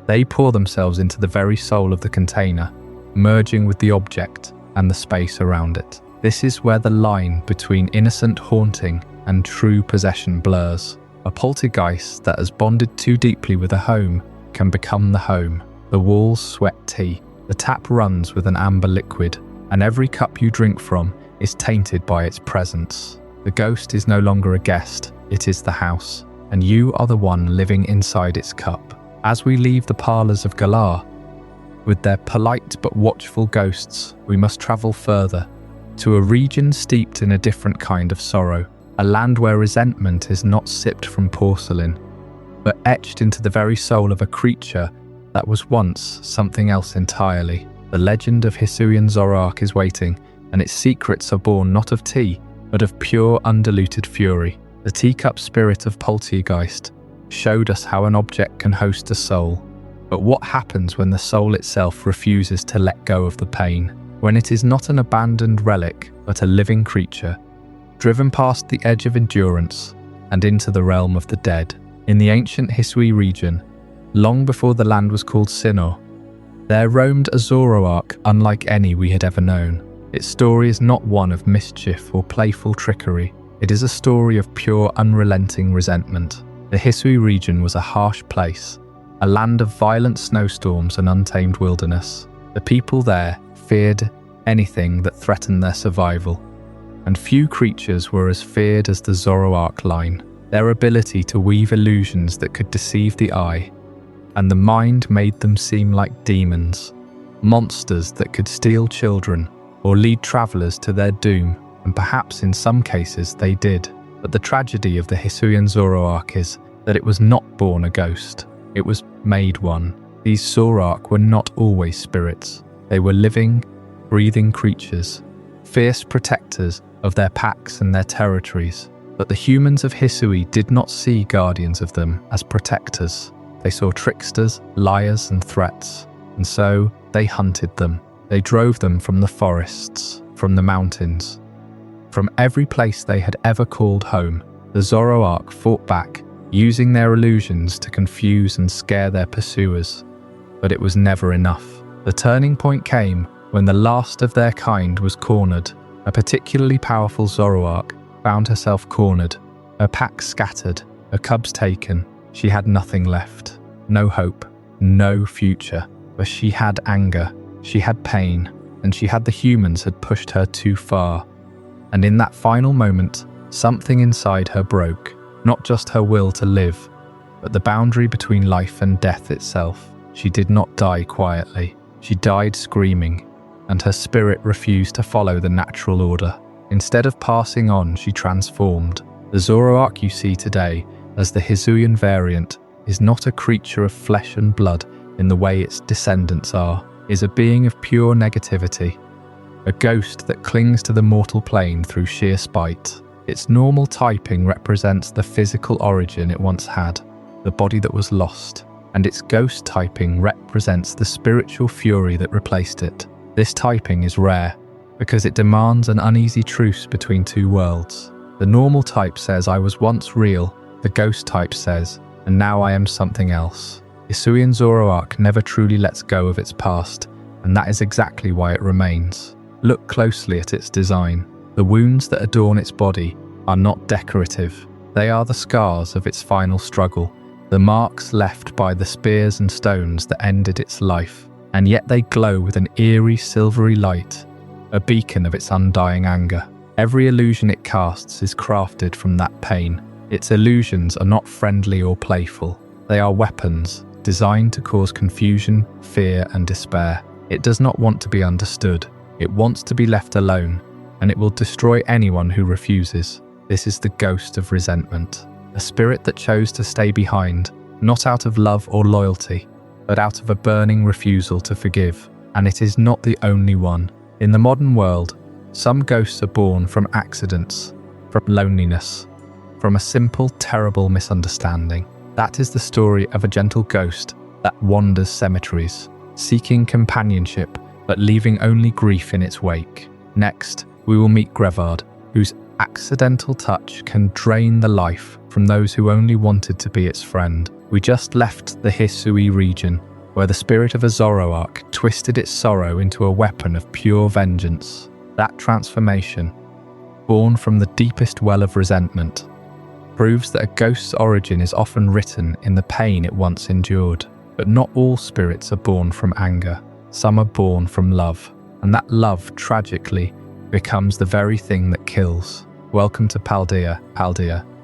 They pour themselves into the very soul of the container, merging with the object and the space around it. This is where the line between innocent haunting and true possession blurs. A poltergeist that has bonded too deeply with a home can become the home. The walls sweat tea, the tap runs with an amber liquid, and every cup you drink from is tainted by its presence. The ghost is no longer a guest, it is the house, and you are the one living inside its cup. As we leave the parlours of Galar, with their polite but watchful ghosts, we must travel further, to a region steeped in a different kind of sorrow, a land where resentment is not sipped from porcelain, but etched into the very soul of a creature that was once something else entirely. The legend of Hisuian Zoroark is waiting, and its secrets are born not of tea, but of pure, undiluted fury. The teacup spirit of Polteageist showed us how an object can host a soul. But what happens when the soul itself refuses to let go of the pain? When it is not an abandoned relic, but a living creature, driven past the edge of endurance and into the realm of the dead. In the ancient Hisuian region, long before the land was called Sinnoh, there roamed a Zoroark unlike any we had ever known. Its story is not one of mischief or playful trickery. It is a story of pure, unrelenting resentment. The Hisuian region was a harsh place, a land of violent snowstorms and untamed wilderness. The people there feared anything that threatened their survival, and few creatures were as feared as the Zoroark line. Their ability to weave illusions that could deceive the eye and the mind made them seem like demons, monsters that could steal children or lead travelers to their doom, and perhaps in some cases they did. But the tragedy of the Hisuian Zoroark is that it was not born a ghost, it was made one. These Zoroark were not always spirits. They were living, breathing creatures, fierce protectors of their packs and their territories. But the humans of Hisui did not see guardians of them as protectors. They saw tricksters, liars, and threats, and so they hunted them. They drove them from the forests, from the mountains, from every place they had ever called home. The Zoroark fought back, using their illusions to confuse and scare their pursuers. But it was never enough. The turning point came when the last of their kind was cornered. A particularly powerful Zoroark found herself cornered, her pack scattered, her cubs taken. She had nothing left, no hope, no future. But she had anger, she had pain, and she had the humans had pushed her too far. And in that final moment, something inside her broke, not just her will to live, but the boundary between life and death itself. She did not die quietly, she died screaming, and her spirit refused to follow the natural order. Instead of passing on, she transformed. The Zoroark you see today, as the Hisuian variant, is not a creature of flesh and blood in the way its descendants are, is a being of pure negativity, a ghost that clings to the mortal plane through sheer spite. Its normal typing represents the physical origin it once had, the body that was lost, and its ghost typing represents the spiritual fury that replaced it. This typing is rare because it demands an uneasy truce between two worlds. The normal type says, "I was once real." The ghost type says, "And now I am something else." Hisuian Zoroark never truly lets go of its past, and that is exactly why it remains. Look closely at its design. The wounds that adorn its body are not decorative. They are the scars of its final struggle, the marks left by the spears and stones that ended its life. And yet they glow with an eerie silvery light, a beacon of its undying anger. Every illusion it casts is crafted from that pain. Its illusions are not friendly or playful. They are weapons designed to cause confusion, fear, and despair. It does not want to be understood. It wants to be left alone, and it will destroy anyone who refuses. This is the ghost of resentment, a spirit that chose to stay behind, not out of love or loyalty, but out of a burning refusal to forgive. And it is not the only one. In the modern world, some ghosts are born from accidents, from loneliness, from a simple, terrible misunderstanding. That is the story of a gentle ghost that wanders cemeteries, seeking companionship, but leaving only grief in its wake. Next, we will meet Greavard, whose accidental touch can drain the life from those who only wanted to be its friend. We just left the Hisuian region, where the spirit of a Zoroark twisted its sorrow into a weapon of pure vengeance. That transformation, born from the deepest well of resentment, proves that a ghost's origin is often written in the pain it once endured. But not all spirits are born from anger. Some are born from love, and that love, tragically, becomes the very thing that kills. Welcome to Paldea,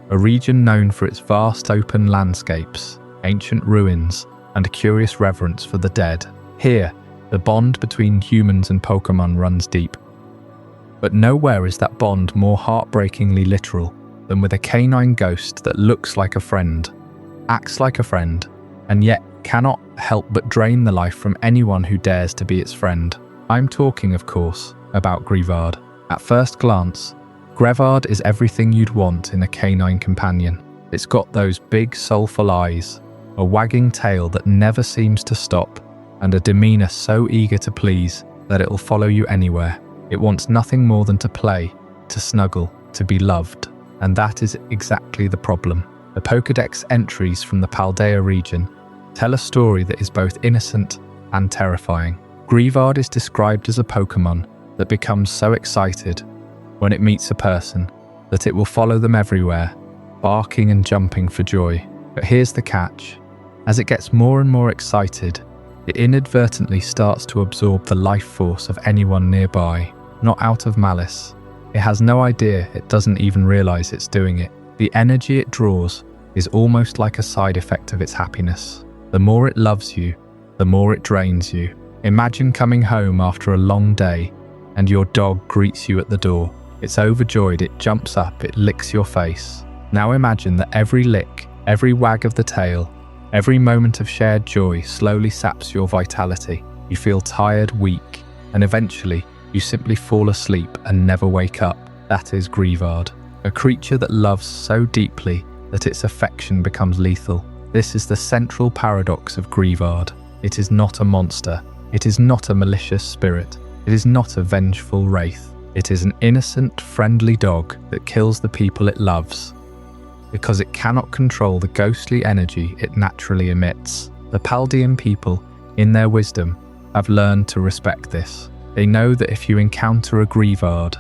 a region known for its vast open landscapes, ancient ruins, and a curious reverence for the dead. Here, the bond between humans and Pokémon runs deep. But nowhere is that bond more heartbreakingly literal than with a canine ghost that looks like a friend, acts like a friend, and yet cannot help but drain the life from anyone who dares to be its friend. I'm talking, of course, about Greavard. At first glance, Greavard is everything you'd want in a canine companion. It's got those big, soulful eyes, a wagging tail that never seems to stop, and a demeanour so eager to please that it'll follow you anywhere. It wants nothing more than to play, to snuggle, to be loved. And that is exactly the problem. The Pokédex entries from the Paldea region tell a story that is both innocent and terrifying. Greavard is described as a Pokémon that becomes so excited when it meets a person that it will follow them everywhere, barking and jumping for joy. But here's the catch. As it gets more and more excited, it inadvertently starts to absorb the life force of anyone nearby, not out of malice. It has no idea, it doesn't even realize it's doing it. The energy it draws is almost like a side effect of its happiness. The more it loves you, the more it drains you. Imagine coming home after a long day and your dog greets you at the door. It's overjoyed, it jumps up, it licks your face. Now imagine that every lick, every wag of the tail, every moment of shared joy slowly saps your vitality. You feel tired, weak, and eventually you simply fall asleep and never wake up. That is Greavard, a creature that loves so deeply that its affection becomes lethal. This is the central paradox of Greavard. It is not a monster. It is not a malicious spirit. It is not a vengeful wraith. It is an innocent, friendly dog that kills the people it loves because it cannot control the ghostly energy it naturally emits. The Paldean people, in their wisdom, have learned to respect this. They know that if you encounter a Greavard,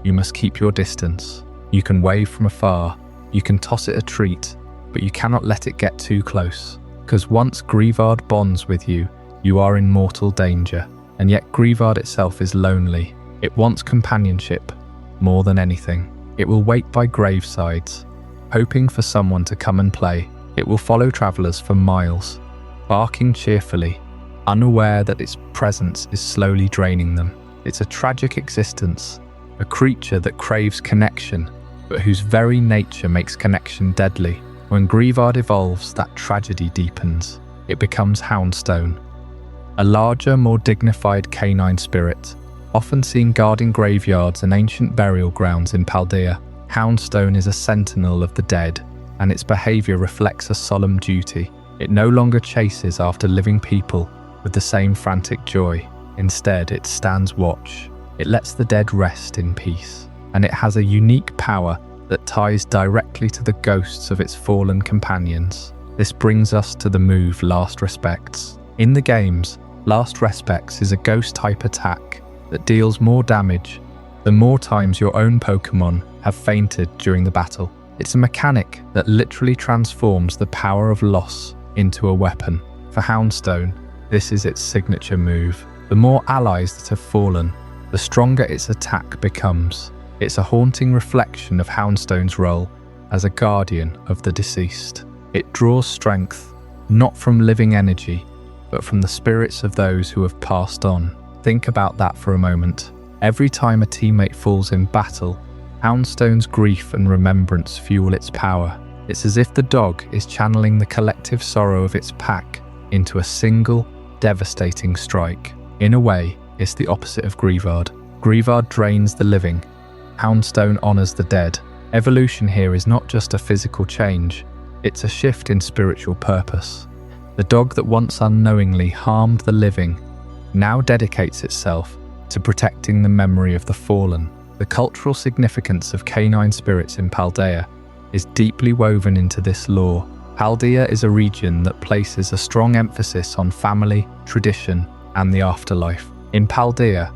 you must keep your distance. You can wave from afar, you can toss it a treat, but you cannot let it get too close, because once Greavard bonds with you, you are in mortal danger. And yet Greavard itself is lonely. It wants companionship more than anything. It will wait by gravesides, hoping for someone to come and play. It will follow travellers for miles, barking cheerfully, unaware that its presence is slowly draining them. It's a tragic existence, a creature that craves connection, but whose very nature makes connection deadly. When Greavard evolves, that tragedy deepens. It becomes Houndstone, a larger, more dignified canine spirit, often seen guarding graveyards and ancient burial grounds in Paldea. Houndstone is a sentinel of the dead, and its behaviour reflects a solemn duty. It no longer chases after living people with the same frantic joy. Instead, it stands watch. It lets the dead rest in peace, and it has a unique power that ties directly to the ghosts of its fallen companions. This brings us to the move Last Respects. In the games, Last Respects is a ghost-type attack that deals more damage the more times your own Pokémon have fainted during the battle. It's a mechanic that literally transforms the power of loss into a weapon. For Houndstone, this is its signature move. The more allies that have fallen, the stronger its attack becomes. It's a haunting reflection of Houndstone's role as a guardian of the deceased. It draws strength, not from living energy, but from the spirits of those who have passed on. Think about that for a moment. Every time a teammate falls in battle, Houndstone's grief and remembrance fuel its power. It's as if the dog is channeling the collective sorrow of its pack into a single, devastating strike. In a way, it's the opposite of Greavard. Greavard drains the living. Houndstone honours the dead. Evolution here is not just a physical change, it's a shift in spiritual purpose. The dog that once unknowingly harmed the living now dedicates itself to protecting the memory of the fallen. The cultural significance of canine spirits in Paldea is deeply woven into this lore. Paldea is a region that places a strong emphasis on family, tradition, and the afterlife. In Paldea,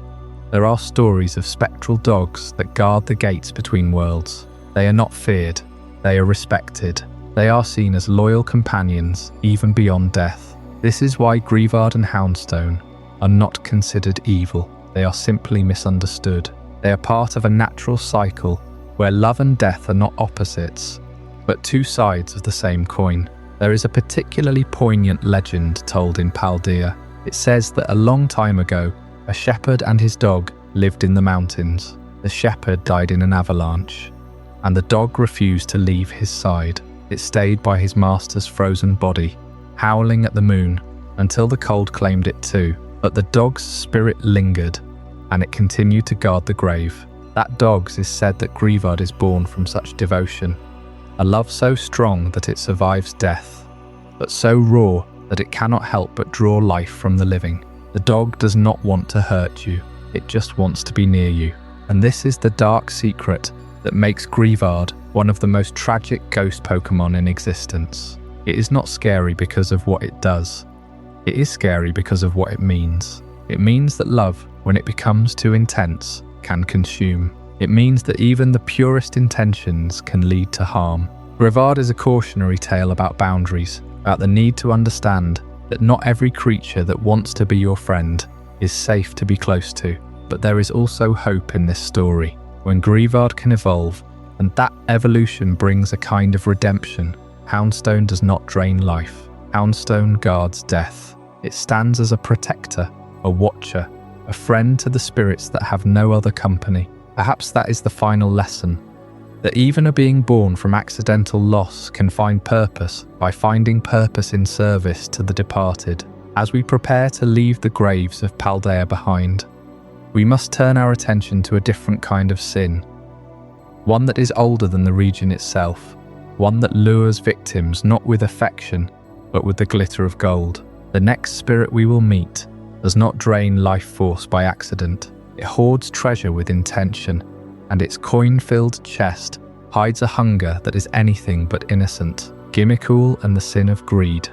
there are stories of spectral dogs that guard the gates between worlds. They are not feared, they are respected. They are seen as loyal companions, even beyond death. This is why Greavard and Houndstone are not considered evil. They are simply misunderstood. They are part of a natural cycle where love and death are not opposites, but two sides of the same coin. There is a particularly poignant legend told in Paldea. It says that a long time ago, a shepherd and his dog lived in the mountains. The shepherd died in an avalanche, and the dog refused to leave his side. It stayed by his master's frozen body, howling at the moon, until the cold claimed it too. But the dog's spirit lingered, and it continued to guard the grave. That dog's is said that Greavard is born from such devotion, a love so strong that it survives death, but so raw that it cannot help but draw life from the living. The dog does not want to hurt you, it just wants to be near you. And this is the dark secret that makes Greavard one of the most tragic ghost Pokémon in existence. It is not scary because of what it does. It is scary because of what it means. It means that love, when it becomes too intense, can consume. It means that even the purest intentions can lead to harm. Greavard is a cautionary tale about boundaries, about the need to understand that not every creature that wants to be your friend is safe to be close to. But there is also hope in this story. When Greavard can evolve, and that evolution brings a kind of redemption, Houndstone does not drain life. Houndstone guards death. It stands as a protector, a watcher, a friend to the spirits that have no other company. Perhaps that is the final lesson, that even a being born from accidental loss can find purpose by finding purpose in service to the departed. As we prepare to leave the graves of Paldea behind, we must turn our attention to a different kind of sin, one that is older than the region itself, one that lures victims not with affection, but with the glitter of gold. The next spirit we will meet does not drain life force by accident. It hoards treasure with intention, and its coin-filled chest hides a hunger that is anything but innocent. Gimmighoul and the sin of greed.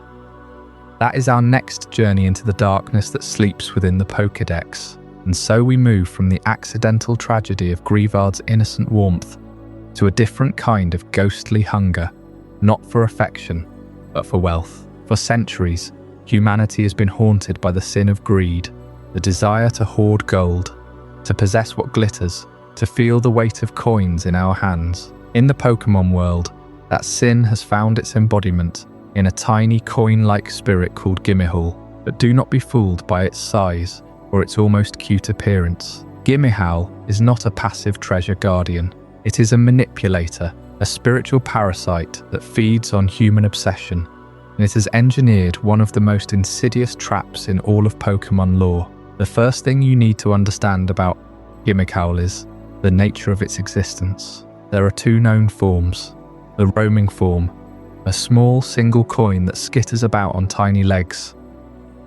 That is our next journey into the darkness that sleeps within the Pokédex. And so we move from the accidental tragedy of Greavard's innocent warmth to a different kind of ghostly hunger, not for affection, but for wealth. For centuries, humanity has been haunted by the sin of greed, the desire to hoard gold, to possess what glitters, to feel the weight of coins in our hands. In the Pokémon world, that sin has found its embodiment in a tiny coin-like spirit called Gimmighoul. But do not be fooled by its size or its almost cute appearance. Gimmighoul is not a passive treasure guardian. It is a manipulator, a spiritual parasite that feeds on human obsession, and it has engineered one of the most insidious traps in all of Pokémon lore. The first thing you need to understand about Gimmighoul is the nature of its existence. There are two known forms. The roaming form, a small single coin that skitters about on tiny legs,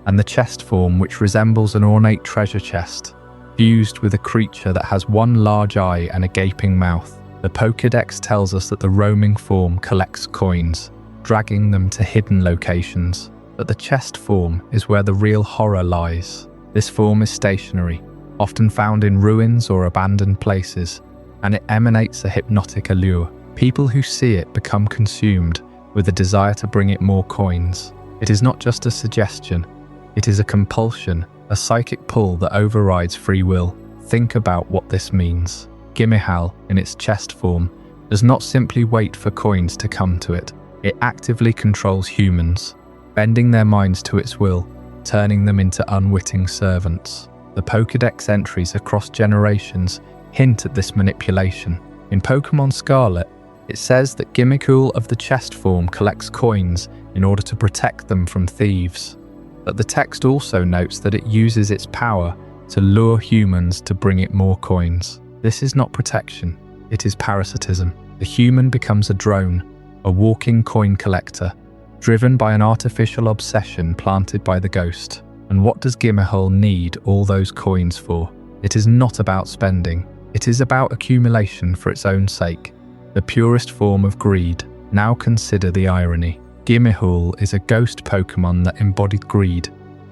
and the chest form, which resembles an ornate treasure chest, fused with a creature that has one large eye and a gaping mouth. The Pokédex tells us that the roaming form collects coins, dragging them to hidden locations. But the chest form is where the real horror lies. This form is stationary, often found in ruins or abandoned places, and it emanates a hypnotic allure. People who see it become consumed with a desire to bring it more coins. It is not just a suggestion, it is a compulsion, a psychic pull that overrides free will. Think about what this means. Gimmighoul, in its chest form, does not simply wait for coins to come to it. It actively controls humans, bending their minds to its will, turning them into unwitting servants. The Pokédex entries across generations hint at this manipulation. In Pokémon Scarlet, it says that Gimmighoul of the chest form collects coins in order to protect them from thieves. But the text also notes that it uses its power to lure humans to bring it more coins. This is not protection, it is parasitism. The human becomes a drone, a walking coin collector, driven by an artificial obsession planted by the ghost. And what does Gimmighoul need all those coins for? It is not about spending, it is about accumulation for its own sake, the purest form of greed. Now consider the irony. Gimmighoul is a ghost Pokémon that embodied greed,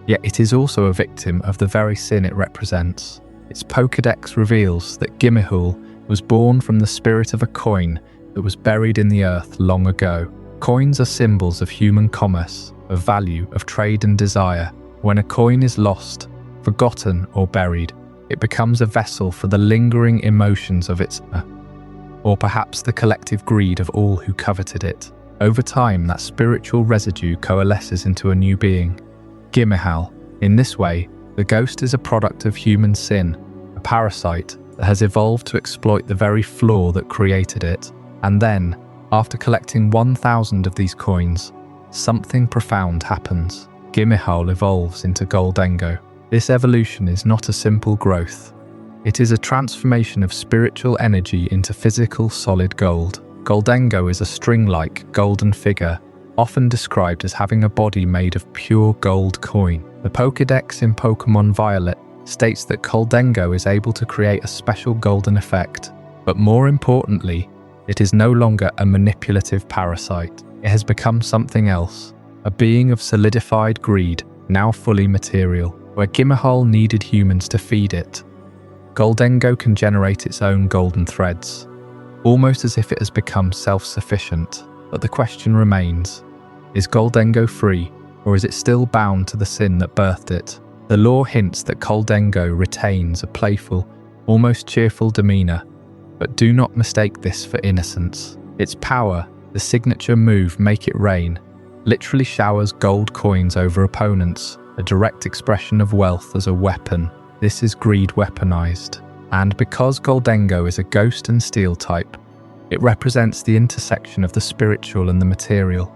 yet it is also a victim of the very sin it represents. Its Pokédex reveals that Gimmighoul was born from the spirit of a coin that was buried in the earth long ago. Coins are symbols of human commerce, of value, of trade and desire. When a coin is lost, forgotten or buried, it becomes a vessel for the lingering emotions of its or perhaps the collective greed of all who coveted it. Over time, that spiritual residue coalesces into a new being, Gimmighoul. In this way, the ghost is a product of human sin, a parasite that has evolved to exploit the very flaw that created it. And then, After collecting 1,000 of these coins, something profound happens. Gimmighoul evolves into Gholdengo. This evolution is not a simple growth. It is a transformation of spiritual energy into physical solid gold. Gholdengo is a string-like golden figure, often described as having a body made of pure gold coin. The Pokédex in Pokémon Violet states that Gholdengo is able to create a special golden effect, but more importantly, it is no longer a manipulative parasite. It has become something else, a being of solidified greed, now fully material. Where Gimmighoul needed humans to feed it, Gholdengo can generate its own golden threads, almost as if it has become self-sufficient. But the question remains, is Gholdengo free, or is it still bound to the sin that birthed it? The lore hints that Gholdengo retains a playful, almost cheerful demeanour, but do not mistake this for innocence. Its power, the signature move Make It Rain, literally showers gold coins over opponents, a direct expression of wealth as a weapon. This is greed weaponized. And because Gholdengo is a ghost and steel type, it represents the intersection of the spiritual and the material.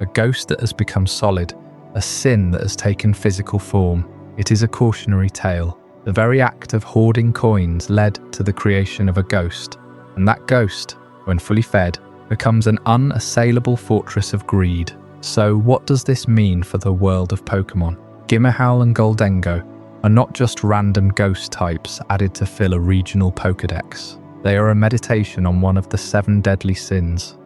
A ghost that has become solid, a sin that has taken physical form. It is a cautionary tale. The very act of hoarding coins led to the creation of a ghost, and that ghost, when fully fed, becomes an unassailable fortress of greed. So what does this mean for the world of Pokémon? Gimmighoul and Gholdengo are not just random ghost types added to fill a regional Pokédex. They are a meditation on one of the 7 deadly sins,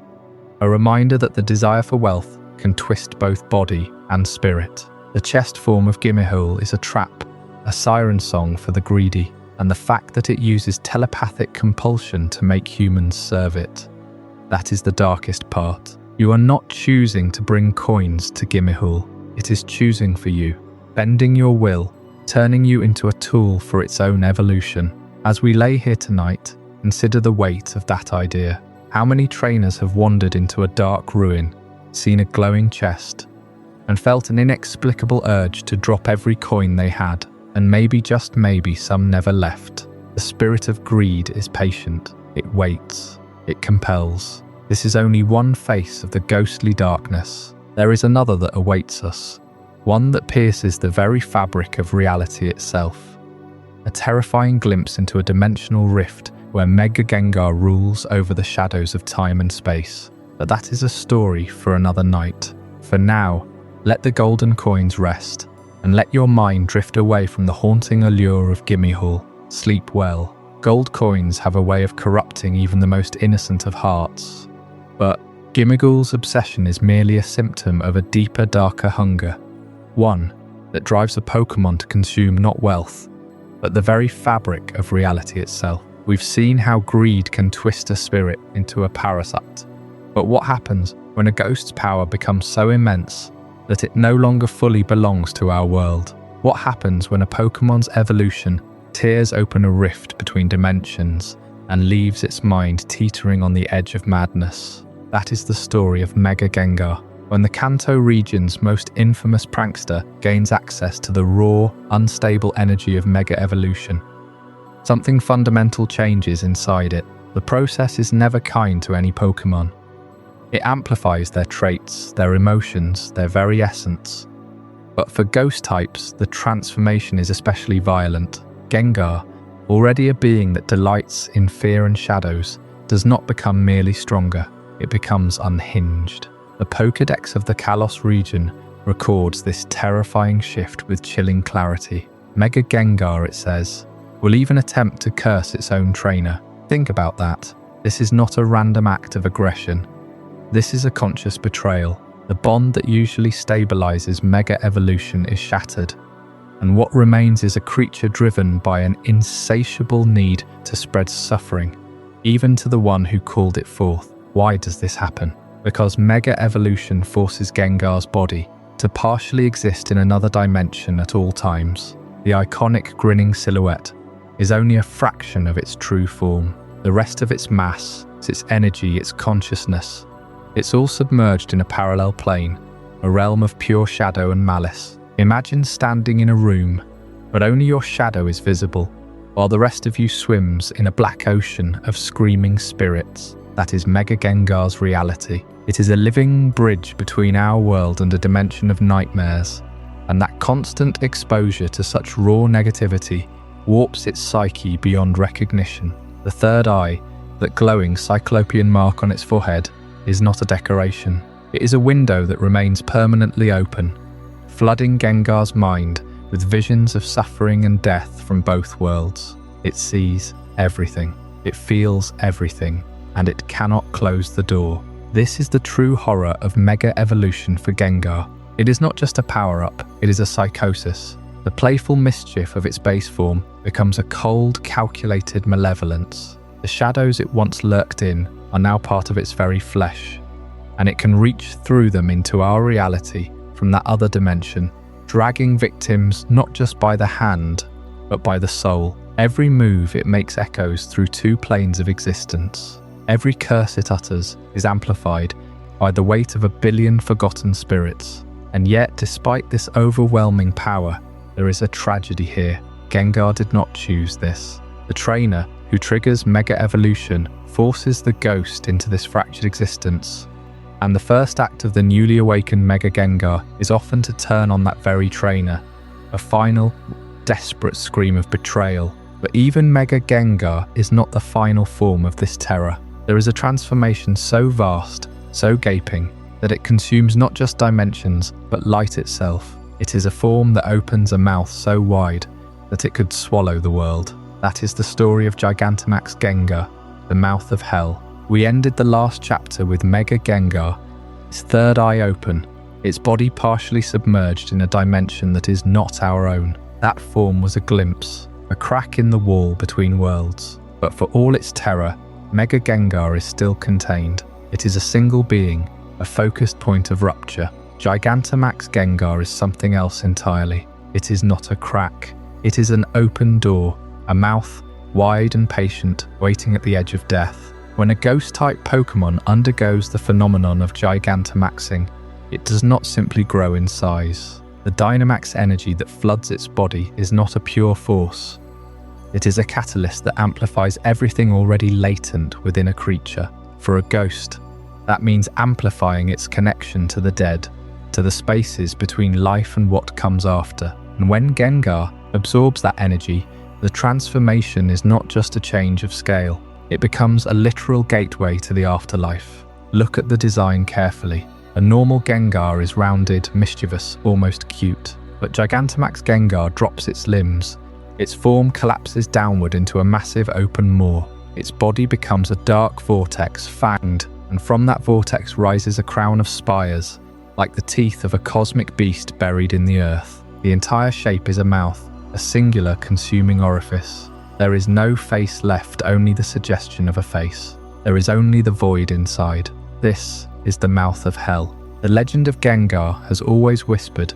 a reminder that the desire for wealth can twist both body and spirit. The chest form of Gimmighoul is a trap, a siren song for the greedy, and the fact that it uses telepathic compulsion to make humans serve it. That is the darkest part. You are not choosing to bring coins to Gimmighoul. It is choosing for you, bending your will, turning you into a tool for its own evolution. As we lay here tonight, consider the weight of that idea. How many trainers have wandered into a dark ruin, seen a glowing chest, and felt an inexplicable urge to drop every coin they had, and maybe, just maybe, some never left. The spirit of greed is patient. It waits. It compels. This is only one face of the ghostly darkness. There is another that awaits us, one that pierces the very fabric of reality itself. A terrifying glimpse into a dimensional rift where Mega Gengar rules over the shadows of time and space. But that is a story for another night. For now, let the golden coins rest, and let your mind drift away from the haunting allure of Gimmighoul. Sleep well. Gold coins have a way of corrupting even the most innocent of hearts. But Gimmighoul's obsession is merely a symptom of a deeper, darker hunger. One that drives a Pokémon to consume not wealth, but the very fabric of reality itself. We've seen how greed can twist a spirit into a parasite. But what happens when a ghost's power becomes so immense that it no longer fully belongs to our world? What happens when a Pokémon's evolution tears open a rift between dimensions and leaves its mind teetering on the edge of madness? That is the story of Mega Gengar, when the Kanto region's most infamous prankster gains access to the raw, unstable energy of Mega Evolution. Something fundamental changes inside it. The process is never kind to any Pokémon. It amplifies their traits, their emotions, their very essence. But for ghost types, the transformation is especially violent. Gengar, already a being that delights in fear and shadows, does not become merely stronger, it becomes unhinged. The Pokédex of the Kalos region records this terrifying shift with chilling clarity. Mega Gengar, it says, will even attempt to curse its own trainer. Think about that. This is not a random act of aggression. This is a conscious betrayal. The bond that usually stabilizes Mega Evolution is shattered, and what remains is a creature driven by an insatiable need to spread suffering, even to the one who called it forth. Why does this happen? Because Mega Evolution forces Gengar's body to partially exist in another dimension at all times. The iconic grinning silhouette is only a fraction of its true form. The rest of its mass, its energy, its consciousness, it's all submerged in a parallel plane, a realm of pure shadow and malice. Imagine standing in a room, but only your shadow is visible, while the rest of you swims in a black ocean of screaming spirits. That is Mega Gengar's reality. It is a living bridge between our world and a dimension of nightmares, and that constant exposure to such raw negativity warps its psyche beyond recognition. The third eye, that glowing cyclopean mark on its forehead, is not a decoration. It is a window that remains permanently open, flooding Gengar's mind with visions of suffering and death from both worlds. It sees everything, it feels everything, and it cannot close the door. This is the true horror of Mega Evolution for Gengar. It is not just a power-up, it is a psychosis. The playful mischief of its base form becomes a cold, calculated malevolence. The shadows it once lurked in are now part of its very flesh, and it can reach through them into our reality from that other dimension, dragging victims not just by the hand, but by the soul. Every move it makes echoes through two planes of existence. Every curse it utters is amplified by the weight of 1 billion forgotten spirits. And yet, despite this overwhelming power, there is a tragedy here. Gengar did not choose this. The trainer who triggers Mega Evolution forces the ghost into this fractured existence, and the first act of the newly awakened Mega Gengar is often to turn on that very trainer, a final, desperate scream of betrayal. But even Mega Gengar is not the final form of this terror. There is a transformation so vast, so gaping, that it consumes not just dimensions, but light itself. It is a form that opens a mouth so wide that it could swallow the world. That is the story of Gigantamax Gengar, the mouth of hell. We ended the last chapter with Mega Gengar, its third eye open, its body partially submerged in a dimension that is not our own. That form was a glimpse, a crack in the wall between worlds. But for all its terror, Mega Gengar is still contained. It is a single being, a focused point of rupture. Gigantamax Gengar is something else entirely. It is not a crack. It is an open door, a mouth, wide and patient, waiting at the edge of death. When a ghost-type Pokémon undergoes the phenomenon of Gigantamaxing, it does not simply grow in size. The Dynamax energy that floods its body is not a pure force. It is a catalyst that amplifies everything already latent within a creature. For a ghost, that means amplifying its connection to the dead, to the spaces between life and what comes after. And when Gengar absorbs that energy, the transformation is not just a change of scale. It becomes a literal gateway to the afterlife. Look at the design carefully. A normal Gengar is rounded, mischievous, almost cute. But Gigantamax Gengar drops its limbs. Its form collapses downward into a massive open maw. Its body becomes a dark vortex, fanged, and from that vortex rises a crown of spires, like the teeth of a cosmic beast buried in the earth. The entire shape is a mouth, a singular consuming orifice. There is no face left, only the suggestion of a face. There is only the void inside. This is the mouth of hell. The legend of Gengar has always whispered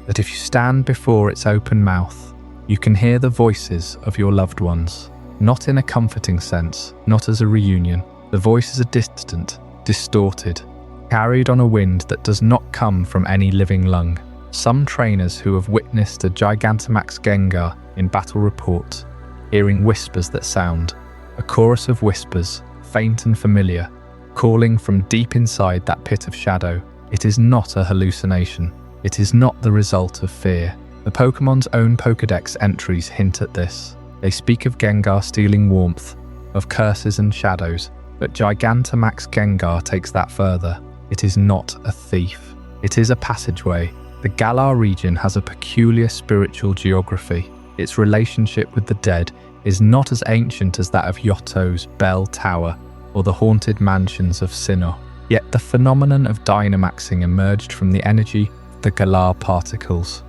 that if you stand before its open mouth, you can hear the voices of your loved ones. Not in a comforting sense, not as a reunion. The voices are distant, distorted, carried on a wind that does not come from any living lung. Some trainers who have witnessed a Gigantamax Gengar in battle report hearing whispers that sound, a chorus of whispers, faint and familiar, calling from deep inside that pit of shadow. It is not a hallucination. It is not the result of fear. The Pokémon's own Pokédex entries hint at this. They speak of Gengar stealing warmth, of curses and shadows, but Gigantamax Gengar takes that further. It is not a thief. It is a passageway. The Galar region has a peculiar spiritual geography. Its relationship with the dead is not as ancient as that of Yoto's Bell Tower or the haunted mansions of Sinnoh. Yet the phenomenon of Dynamaxing emerged from the energy of the Galar particles,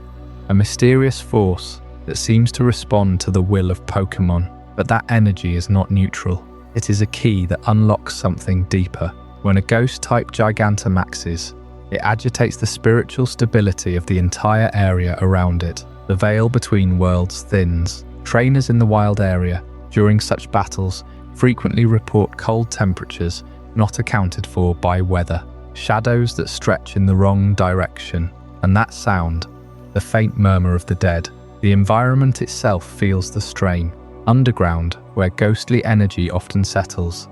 a mysterious force that seems to respond to the will of Pokémon. But that energy is not neutral. It is a key that unlocks something deeper. When a ghost-type Gigantamaxes, it agitates the spiritual stability of the entire area around it. The veil between worlds thins. Trainers in the wild area, during such battles, frequently report cold temperatures not accounted for by weather, shadows that stretch in the wrong direction, and that sound, the faint murmur of the dead. The environment itself feels the strain. Underground, where ghostly energy often settles,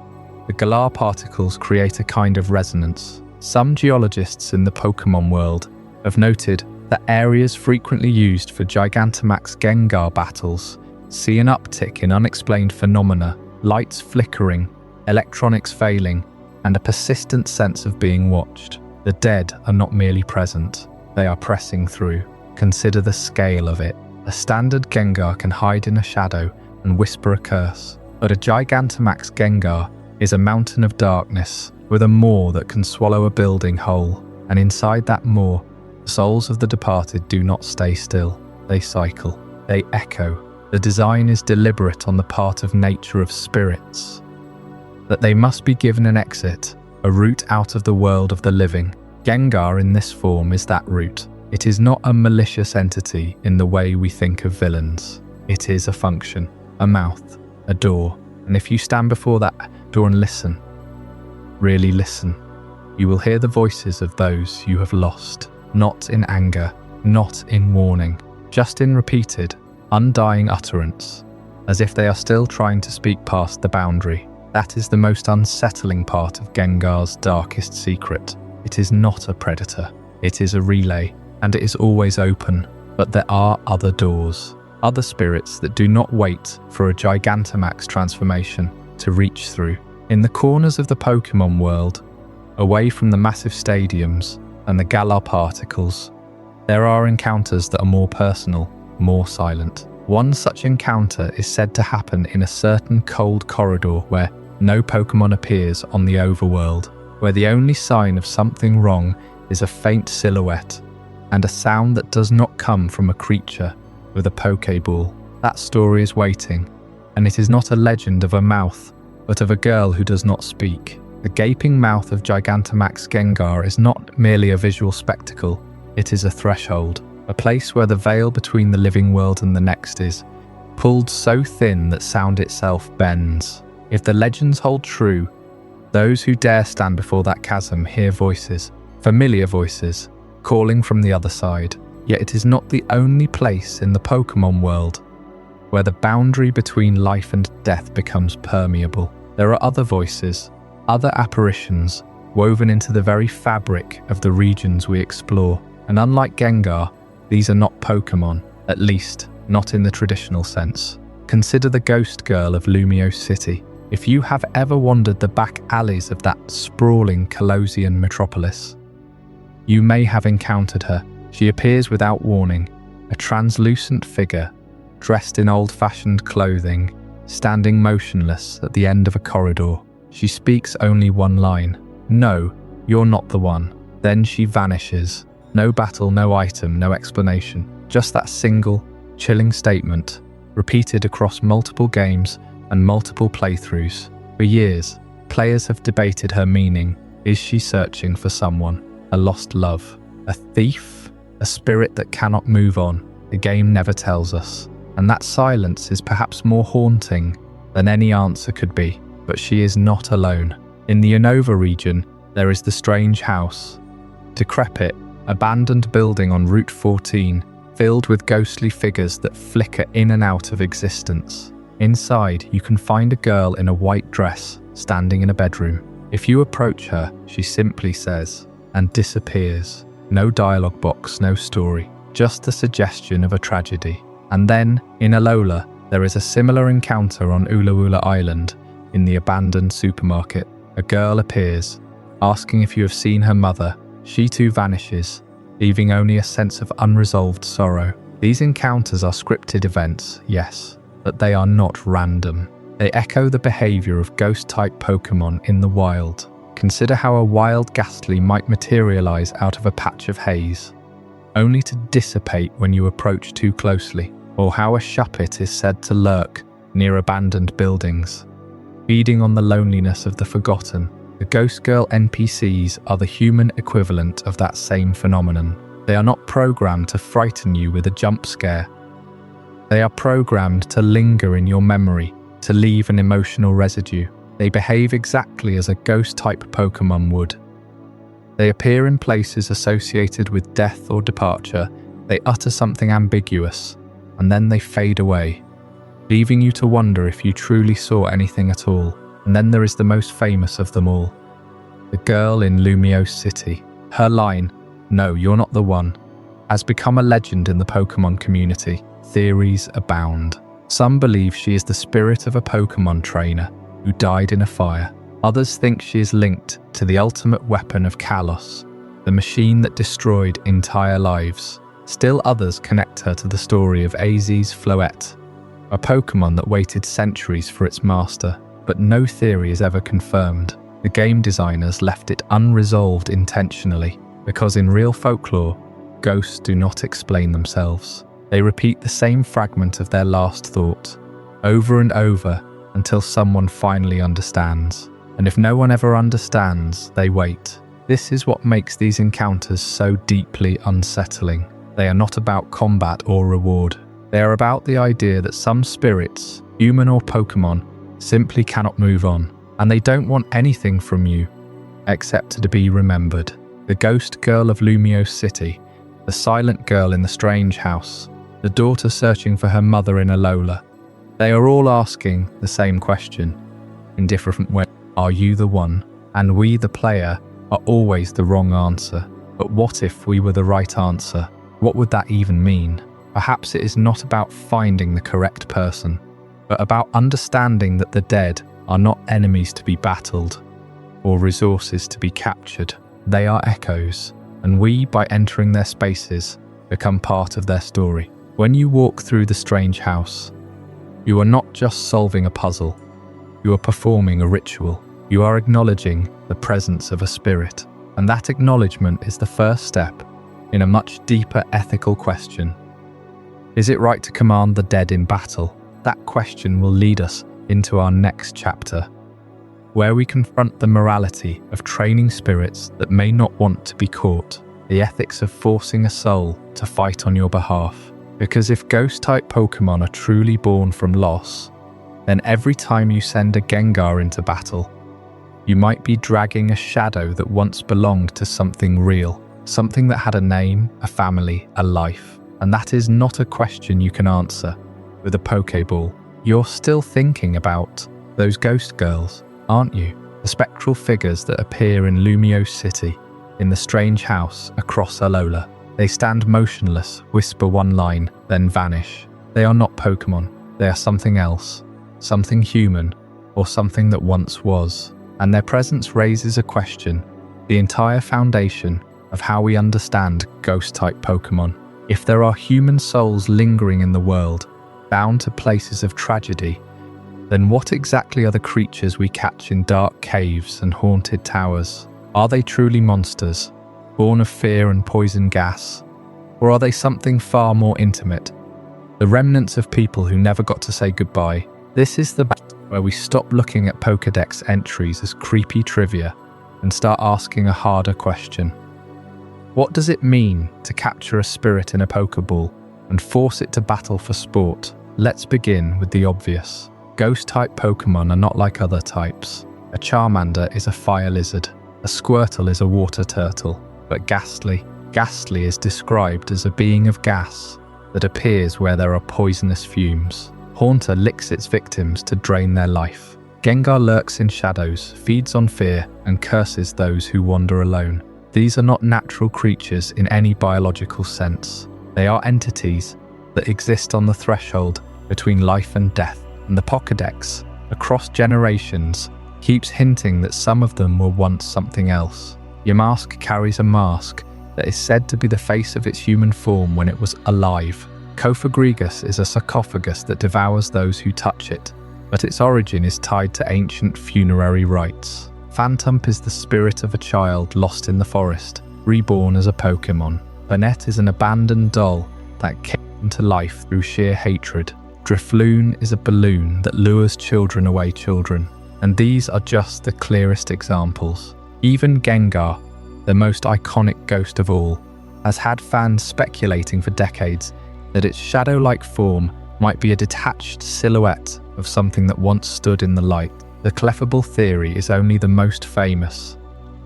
The Galar particles create a kind of resonance. Some geologists in the Pokémon world have noted that areas frequently used for Gigantamax Gengar battles see an uptick in unexplained phenomena, lights flickering, electronics failing, and a persistent sense of being watched. The dead are not merely present, they are pressing through. Consider the scale of it. A standard Gengar can hide in a shadow and whisper a curse, but a Gigantamax Gengar is a mountain of darkness with a maw that can swallow a building whole, and inside that maw, the souls of the departed do not stay still. They cycle, they echo. The design is deliberate on the part of nature of spirits, that they must be given an exit, a route out of the world of the living. Gengar in this form is that route. It is not a malicious entity in the way we think of villains. It is a function, a mouth, a door, and if you stand before that door and listen, really listen, you will hear the voices of those you have lost. Not in anger, not in warning, just in repeated, undying utterance, as if they are still trying to speak past the boundary. That is the most unsettling part of Gengar's darkest secret. It is not a predator, it is a relay, and it is always open. But there are other doors, other spirits that do not wait for a Gigantamax transformation to reach through. In the corners of the Pokémon world, away from the massive stadiums and the Galar particles, there are encounters that are more personal, more silent. One such encounter is said to happen in a certain cold corridor where no Pokémon appears on the overworld, where the only sign of something wrong is a faint silhouette and a sound that does not come from a creature with a Pokéball. That story is waiting, and it is not a legend of a mouth, but of a girl who does not speak. The gaping mouth of Gigantamax Gengar is not merely a visual spectacle, it is a threshold, a place where the veil between the living world and the next is pulled so thin that sound itself bends. If the legends hold true, those who dare stand before that chasm hear voices, familiar voices, calling from the other side. Yet it is not the only place in the Pokémon world where the boundary between life and death becomes permeable. There are other voices, other apparitions, woven into the very fabric of the regions we explore. And unlike Gengar, these are not Pokémon, at least not in the traditional sense. Consider the ghost girl of Lumio City. If you have ever wandered the back alleys of that sprawling Colosian metropolis, you may have encountered her. She appears without warning, a translucent figure, dressed in old-fashioned clothing, standing motionless at the end of a corridor. She speaks only one line, "No, you're not the one." Then she vanishes. No battle, no item, no explanation. Just that single, chilling statement, repeated across multiple games and multiple playthroughs. For years, players have debated her meaning. Is she searching for someone? A lost love? A thief? A spirit that cannot move on? The game never tells us. And that silence is perhaps more haunting than any answer could be. But she is not alone. In the Unova region, there is the strange house. Decrepit, abandoned building on Route 14, filled with ghostly figures that flicker in and out of existence. Inside, you can find a girl in a white dress, standing in a bedroom. If you approach her, she simply says, and disappears. No dialogue box, no story, just the suggestion of a tragedy. And then, in Alola, there is a similar encounter on Ula Island, in the abandoned supermarket. A girl appears, asking if you have seen her mother. She too vanishes, leaving only a sense of unresolved sorrow. These encounters are scripted events, yes, but they are not random. They echo the behavior of ghost-type Pokémon in the wild. Consider how a wild Gastly might materialize out of a patch of haze, only to dissipate when you approach too closely, or how a Shuppet is said to lurk near abandoned buildings, feeding on the loneliness of the forgotten. The Ghost Girl NPCs are the human equivalent of that same phenomenon. They are not programmed to frighten you with a jump scare. They are programmed to linger in your memory, to leave an emotional residue. They behave exactly as a ghost-type Pokémon would. They appear in places associated with death or departure. They utter something ambiguous, and then they fade away, leaving you to wonder if you truly saw anything at all. And then there is the most famous of them all, the girl in Lumio City. Her line, "No, you're not the one," has become a legend in the Pokemon community. Theories abound. Some believe she is the spirit of a Pokemon trainer who died in a fire. Others think she is linked to the ultimate weapon of Kalos, the machine that destroyed entire lives. Still others connect her to the story of Az's Floette, a Pokemon that waited centuries for its master, but no theory is ever confirmed. The game designers left it unresolved intentionally, because in real folklore, ghosts do not explain themselves. They repeat the same fragment of their last thought, over and over, until someone finally understands. And if no one ever understands, they wait. This is what makes these encounters so deeply unsettling. They are not about combat or reward. They are about the idea that some spirits, human or Pokemon, simply cannot move on, and they don't want anything from you except to be remembered. The ghost girl of Lumio City, the silent girl in the strange house, the daughter searching for her mother in Alola. They are all asking the same question, in different ways. Are you the one? And we, the player, are always the wrong answer. But what if we were the right answer? What would that even mean? Perhaps it is not about finding the correct person, but about understanding that the dead are not enemies to be battled, or resources to be captured. They are echoes, and we, by entering their spaces, become part of their story. When you walk through the strange house, you are not just solving a puzzle, you are performing a ritual. You are acknowledging the presence of a spirit, and that acknowledgement is the first step in a much deeper ethical question. Is it right to command the dead in battle? That question will lead us into our next chapter, where we confront the morality of training spirits that may not want to be caught, the ethics of forcing a soul to fight on your behalf. Because if ghost-type Pokemon are truly born from loss, then every time you send a Gengar into battle, you might be dragging a shadow that once belonged to something real, something that had a name, a family, a life. And that is not a question you can answer with a Pokeball. You're still thinking about those ghost girls, aren't you? The spectral figures that appear in Lumio City, in the strange house across Alola. They stand motionless, whisper one line, then vanish. They are not Pokemon. They are something else, something human, or something that once was. And their presence raises a question, the entire foundation of how we understand ghost-type Pokemon. If there are human souls lingering in the world, bound to places of tragedy, then what exactly are the creatures we catch in dark caves and haunted towers? Are they truly monsters, born of fear and poison gas? Or are they something far more intimate, the remnants of people who never got to say goodbye? This is the where we stop looking at Pokédex entries as creepy trivia and start asking a harder question. What does it mean to capture a spirit in a Pokeball and force it to battle for sport? Let's begin with the obvious. Ghost-type Pokemon are not like other types. A Charmander is a fire lizard, a Squirtle is a water turtle, but Gastly is described as a being of gas that appears where there are poisonous fumes. Haunter licks its victims to drain their life. Gengar lurks in shadows, feeds on fear, and curses those who wander alone. These are not natural creatures in any biological sense. They are entities that exist on the threshold between life and death, and the Pokédex, across generations, keeps hinting that some of them were once something else. Yamask carries a mask that is said to be the face of its human form when it was alive. Cofagrigus is a sarcophagus that devours those who touch it, but its origin is tied to ancient funerary rites. Phantump is the spirit of a child lost in the forest, reborn as a Pokémon. Banette is an abandoned doll that came to life through sheer hatred. Drifloon is a balloon that lures children away children. And these are just the clearest examples. Even Gengar, the most iconic ghost of all, has had fans speculating for decades that its shadow-like form might be a detached silhouette of something that once stood in the light. The Clefable theory is only the most famous.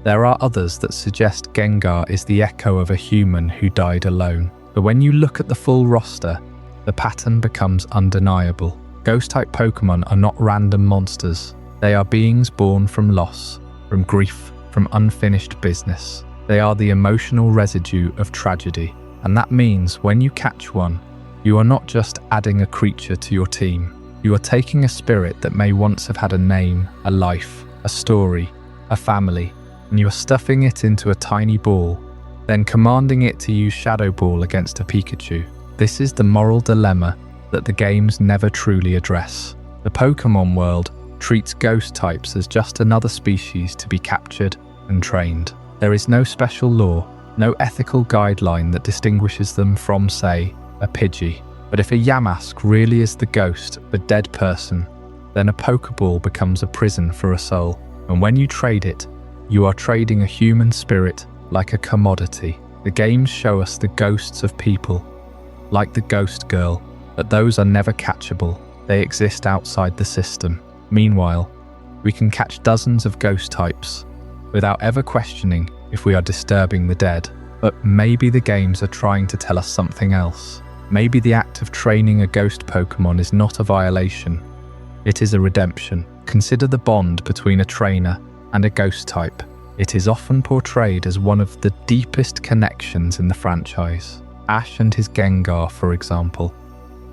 There are others that suggest Gengar is the echo of a human who died alone. But when you look at the full roster, the pattern becomes undeniable. Ghost-type Pokemon are not random monsters. They are beings born from loss, from grief, from unfinished business. They are the emotional residue of tragedy. And that means when you catch one, you are not just adding a creature to your team. You are taking a spirit that may once have had a name, a life, a story, a family, and you are stuffing it into a tiny ball, then commanding it to use Shadow Ball against a Pikachu. This is the moral dilemma that the games never truly address. The Pokémon world treats ghost types as just another species to be captured and trained. There is no special law, no ethical guideline that distinguishes them from, say, a Pidgey. But if a Yamask really is the ghost of a dead person, then a Pokeball becomes a prison for a soul. And when you trade it, you are trading a human spirit like a commodity. The games show us the ghosts of people, like the Ghost Girl, but those are never catchable. They exist outside the system. Meanwhile, we can catch dozens of ghost types without ever questioning if we are disturbing the dead. But maybe the games are trying to tell us something else. Maybe the act of training a ghost Pokémon is not a violation. It is a redemption. Consider the bond between a trainer and a ghost type. It is often portrayed as one of the deepest connections in the franchise. Ash and his Gengar, for example.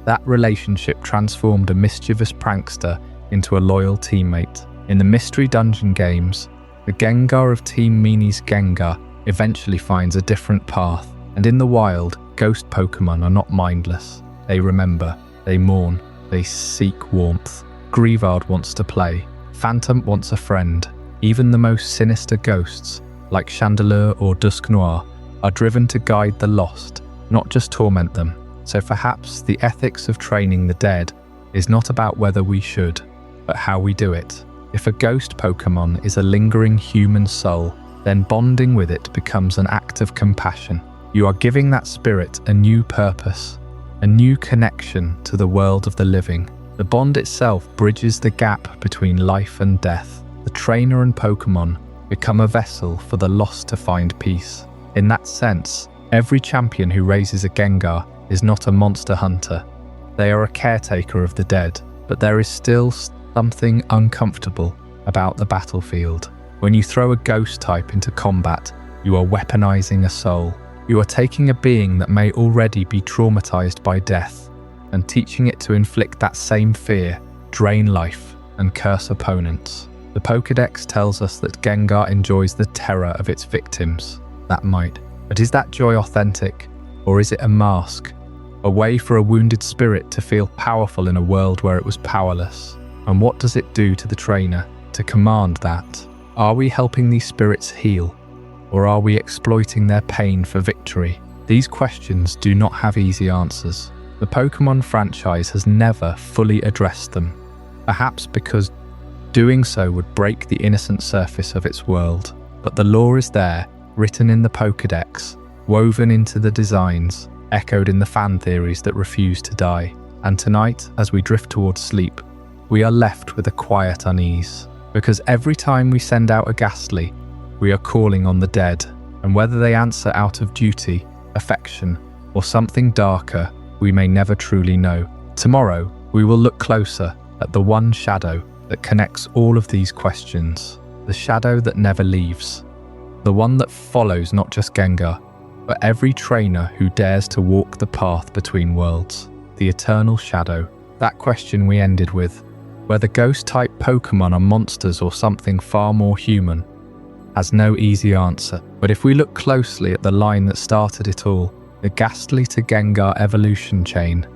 That relationship transformed a mischievous prankster into a loyal teammate. In the Mystery Dungeon games, the Gengar of Team Meanie's Gengar eventually finds a different path, and in the wild, ghost Pokémon are not mindless. They remember, they mourn, they seek warmth. Greavard wants to play. Phantom wants a friend. Even the most sinister ghosts, like Chandelure or Dusk Noir, are driven to guide the lost, not just torment them. So perhaps the ethics of training the dead is not about whether we should, but how we do it. If a ghost Pokémon is a lingering human soul, then bonding with it becomes an act of compassion. You are giving that spirit a new purpose, a new connection to the world of the living. The bond itself bridges the gap between life and death. The trainer and Pokémon become a vessel for the lost to find peace. In that sense, every champion who raises a Gengar is not a monster hunter. They are a caretaker of the dead, but there is still something uncomfortable about the battlefield. When you throw a ghost type into combat, you are weaponizing a soul. You are taking a being that may already be traumatized by death and teaching it to inflict that same fear, drain life, and curse opponents. The Pokédex tells us that Gengar enjoys the terror of its victims. That might. But is that joy authentic? Or is it a mask? A way for a wounded spirit to feel powerful in a world where it was powerless? And what does it do to the trainer to command that? Are we helping these spirits heal? Or are we exploiting their pain for victory? These questions do not have easy answers. The Pokémon franchise has never fully addressed them. Perhaps because doing so would break the innocent surface of its world. But the lore is there, written in the Pokédex, woven into the designs, echoed in the fan theories that refuse to die. And tonight, as we drift towards sleep, we are left with a quiet unease. Because every time we send out a Gastly, we are calling on the dead. And whether they answer out of duty, affection, or something darker, we may never truly know. Tomorrow, we will look closer at the one shadow that connects all of these questions. The shadow that never leaves. The one that follows not just Gengar, but every trainer who dares to walk the path between worlds. The eternal shadow. That question we ended with, whether ghost-type Pokémon are monsters or something far more human, has no easy answer. But if we look closely at the line that started it all, the Gastly to Gengar evolution chain,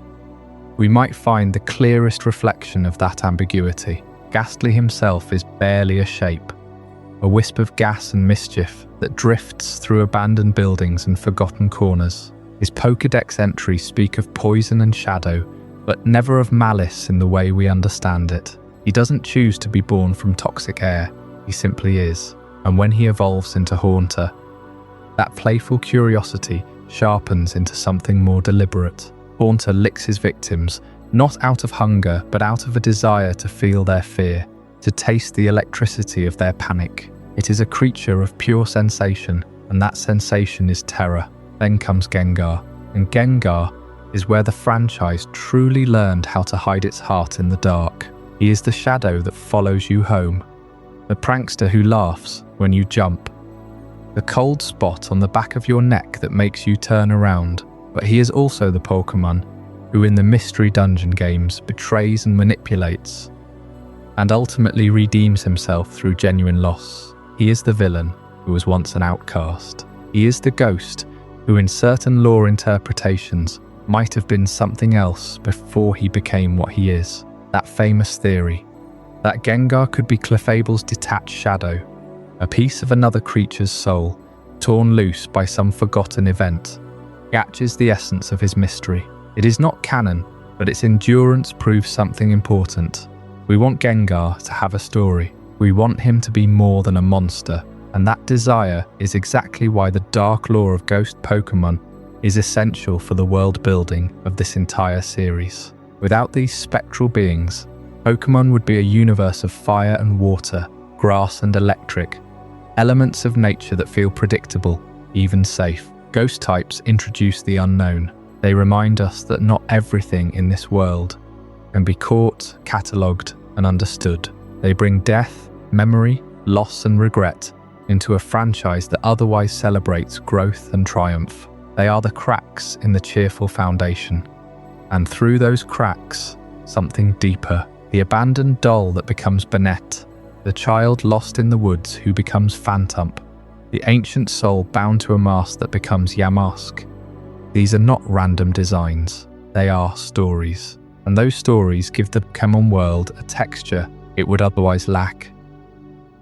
we might find the clearest reflection of that ambiguity. Gastly himself is barely a shape, a wisp of gas and mischief that drifts through abandoned buildings and forgotten corners. His Pokédex entries speak of poison and shadow, but never of malice in the way we understand it. He doesn't choose to be born from toxic air, he simply is. And when he evolves into Haunter, that playful curiosity sharpens into something more deliberate. Haunter licks his victims, not out of hunger, but out of a desire to feel their fear, to taste the electricity of their panic. It is a creature of pure sensation, and that sensation is terror. Then comes Gengar, and Gengar is where the franchise truly learned how to hide its heart in the dark. He is the shadow that follows you home, the prankster who laughs when you jump, the cold spot on the back of your neck that makes you turn around. But he is also the Pokémon who in the mystery dungeon games betrays and manipulates, and ultimately redeems himself through genuine loss. He is the villain who was once an outcast. He is the ghost who in certain lore interpretations might have been something else before he became what he is. That famous theory that Gengar could be Clefable's detached shadow, a piece of another creature's soul, torn loose by some forgotten event, catches the essence of his mystery. It is not canon, but its endurance proves something important. We want Gengar to have a story. We want him to be more than a monster, and that desire is exactly why the dark lore of ghost Pokémon is essential for the world building of this entire series. Without these spectral beings, Pokémon would be a universe of fire and water, grass and electric, elements of nature that feel predictable, even safe. Ghost types introduce the unknown. They remind us that not everything in this world can be caught, catalogued, and understood. They bring death, memory, loss, and regret into a franchise that otherwise celebrates growth and triumph. They are the cracks in the cheerful foundation. And through those cracks, something deeper. The abandoned doll that becomes Banette, the child lost in the woods who becomes Phantump, the ancient soul bound to a mast that becomes Yamask. These are not random designs, they are stories. And those stories give the Pokémon world a texture it would otherwise lack.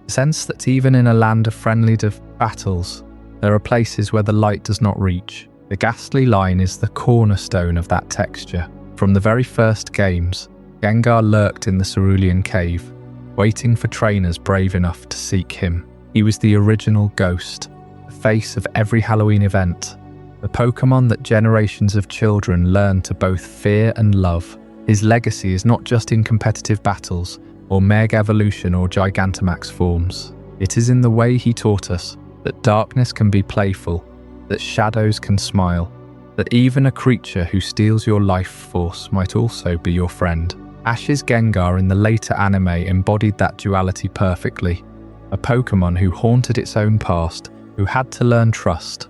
The sense that even in a land of friendly battles, there are places where the light does not reach. The Gastly line is the cornerstone of that texture. From the very first games, Gengar lurked in the Cerulean Cave, waiting for trainers brave enough to seek him. He was the original ghost, the face of every Halloween event, the Pokémon that generations of children learned to both fear and love. His legacy is not just in competitive battles, or Mega Evolution or Gigantamax forms. It is in the way he taught us that darkness can be playful, that shadows can smile, that even a creature who steals your life force might also be your friend. Ash's Gengar in the later anime embodied that duality perfectly. A Pokémon who haunted its own past, who had to learn trust,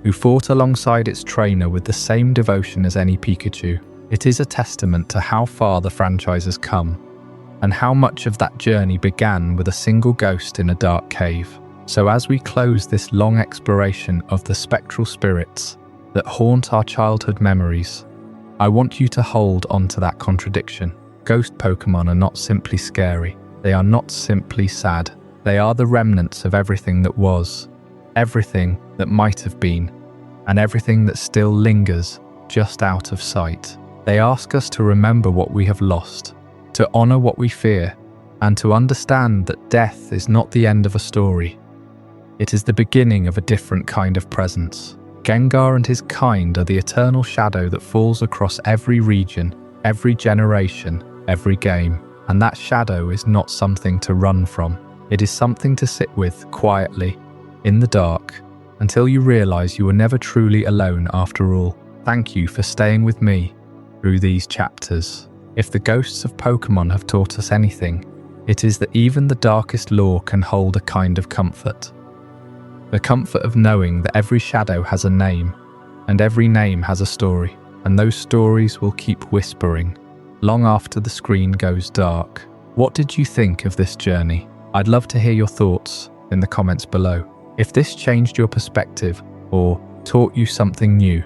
who fought alongside its trainer with the same devotion as any Pikachu. It is a testament to how far the franchise has come, and how much of that journey began with a single ghost in a dark cave. So as we close this long exploration of the spectral spirits that haunt our childhood memories, I want you to hold on to that contradiction. Ghost Pokémon are not simply scary. They are not simply sad. They are the remnants of everything that was, everything that might have been, and everything that still lingers just out of sight. They ask us to remember what we have lost, to honor what we fear, and to understand that death is not the end of a story. It is the beginning of a different kind of presence. Gengar and his kind are the eternal shadow that falls across every region, every generation, every game. And that shadow is not something to run from. It is something to sit with quietly, in the dark, until you realize you were never truly alone after all. Thank you for staying with me through these chapters. If the ghosts of Pokémon have taught us anything, it is that even the darkest lore can hold a kind of comfort. The comfort of knowing that every shadow has a name, and every name has a story, and those stories will keep whispering, long after the screen goes dark. What did you think of this journey? I'd love to hear your thoughts in the comments below. If this changed your perspective, or taught you something new,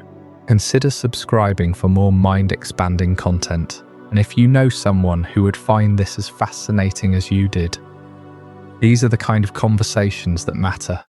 consider subscribing for more mind-expanding content. And if you know someone who would find this as fascinating as you did, these are the kind of conversations that matter.